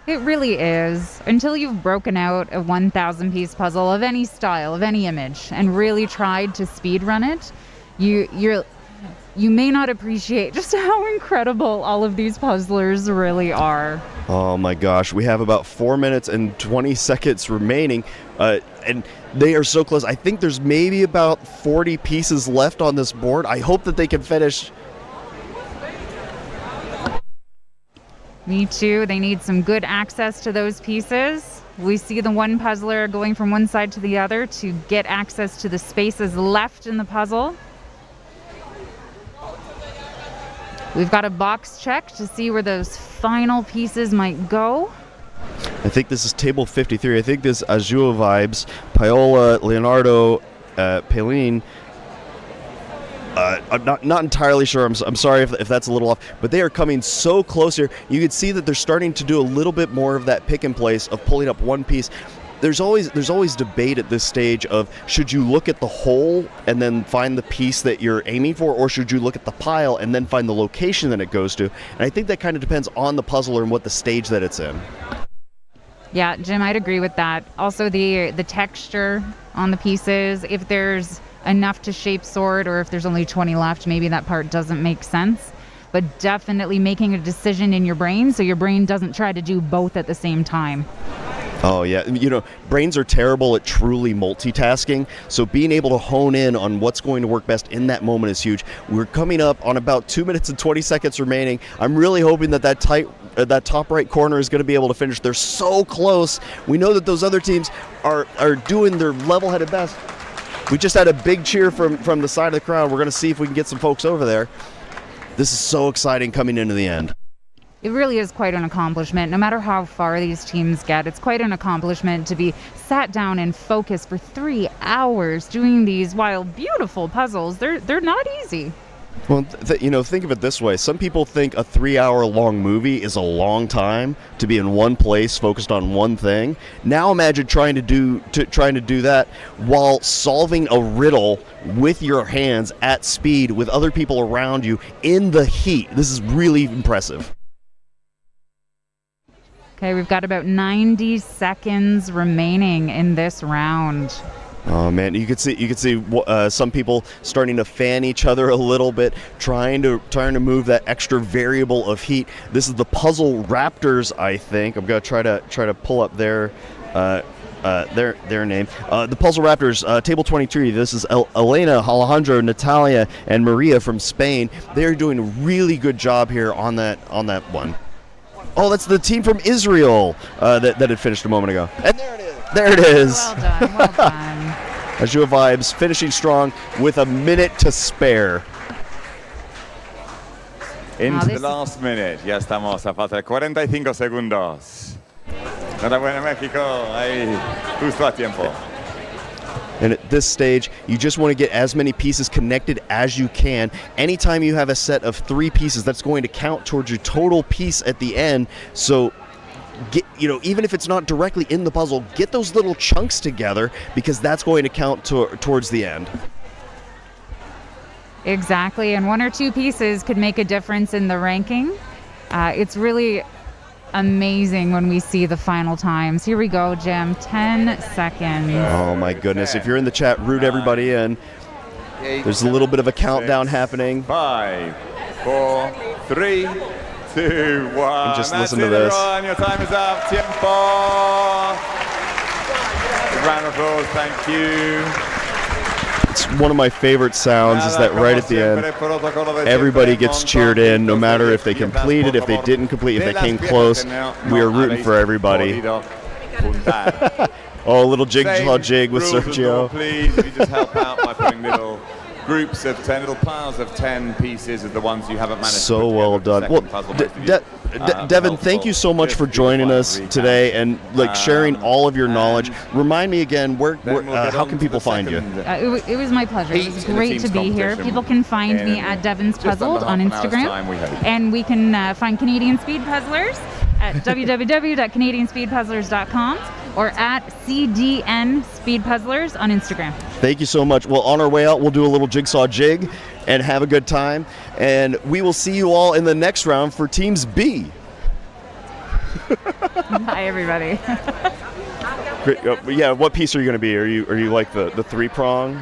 It really is. Until you've broken out a 1,000-piece puzzle of any style, of any image, and really tried to speedrun it, you may not appreciate just how incredible all of these puzzlers really are. Oh my gosh, we have about 4 minutes and 20 seconds remaining, and they are so close. I think there's maybe about 40 pieces left on this board. I hope that they can finish. Me too. They need some good access to those pieces. We see the one puzzler going from one side to the other to get access to the spaces left in the puzzle. We've got a box check to see where those final pieces might go. I think this is table 53. I think this Azure Vibes, Paola, Leonardo, Pelin. I'm not entirely sure. I'm sorry if that's a little off, but they are coming so close here. You can see that they're starting to do a little bit more of that pick and place of pulling up one piece. There's always debate at this stage of should you look at the whole and then find the piece that you're aiming for, or should you look at the pile and then find the location that it goes to? And I think that kind of depends on the puzzler and what the stage that it's in. Yeah, Jim, I'd agree with that. Also, the texture on the pieces, if there's enough to shape sort, or if there's only 20 left, maybe that part doesn't make sense. But definitely making a decision in your brain so your brain doesn't try to do both at the same time. Oh yeah, brains are terrible at truly multitasking, so being able to hone in on what's going to work best in that moment is huge. We're coming up on about 2 minutes and 20 seconds remaining. I'm really hoping that top right corner is going to be able to finish. They're so close. We know that those other teams are doing their level-headed best. We just had a big cheer from the side of the crowd. We're going to see if we can get some folks over there. This is so exciting coming into the end. It really is quite an accomplishment. No matter how far these teams get, it's quite an accomplishment to be sat down and focused for 3 hours doing these, while beautiful puzzles. They're not easy. Well, think of it this way. Some people think a 3-hour-long movie is a long time to be in one place, focused on one thing. Now imagine trying to do that while solving a riddle with your hands at speed with other people around you in the heat. This is really impressive. Okay, we've got about 90 seconds remaining in this round. Oh man, you could see some people starting to fan each other a little bit, trying to move that extra variable of heat. This is the Puzzle Raptors, I think. I'm gonna try to pull up their name. The Puzzle Raptors, table 23. This is Elena, Alejandro, Natalia, and Maria from Spain. They're doing a really good job here on that one. Oh, that's the team from Israel that had finished a moment ago. And there it is. There it is. Well done. Well done. Azure Vibes finishing strong with a minute to spare. Into the last minute. Ya estamos a falta de 45 segundos. Enhorabuena, México. Ahí, justo a tiempo. And at this stage, you just want to get as many pieces connected as you can. Anytime you have a set of 3 pieces, that's going to count towards your total piece at the end. So, even if it's not directly in the puzzle, get those little chunks together because that's going to count towards the end. Exactly, and 1 or 2 pieces could make a difference in the ranking. It's really amazing when we see the final times. Here we go, Jim. 10 seconds. Oh my goodness! If you're in the chat, root everybody in. There's a little bit of a countdown happening. 5, 4, 3, 2, 1. And just listen to this. Everyone. Your time is up. Tiempo. A round of applause. Thank you. It's one of my favorite sounds is that right at the end, everybody gets cheered in, no matter if they completed, if they didn't complete, if they came close. We are rooting for everybody. Oh, a little jigsaw jig with Sergio. Please, you just help out by putting little groups of 10, little piles of 10 pieces of the ones you haven't managed So to put well together. done. Well, Devin, thank you so much for joining us today and sharing all of your knowledge. Remind me again, how can people find you? It was my pleasure. It was great to be here. People can find me at Devin's Puzzled on Instagram, and we can find Canadian Speed Puzzlers at www.canadianspeedpuzzlers.com or at CDN Speed Puzzlers on Instagram. Thank you so much. Well, on our way out, we'll do a little jigsaw jig and have a good time. And we will see you all in the next round for Teams B. Hi, everybody. Great. Yeah, what piece are you going to be? Are you like the 3-prong?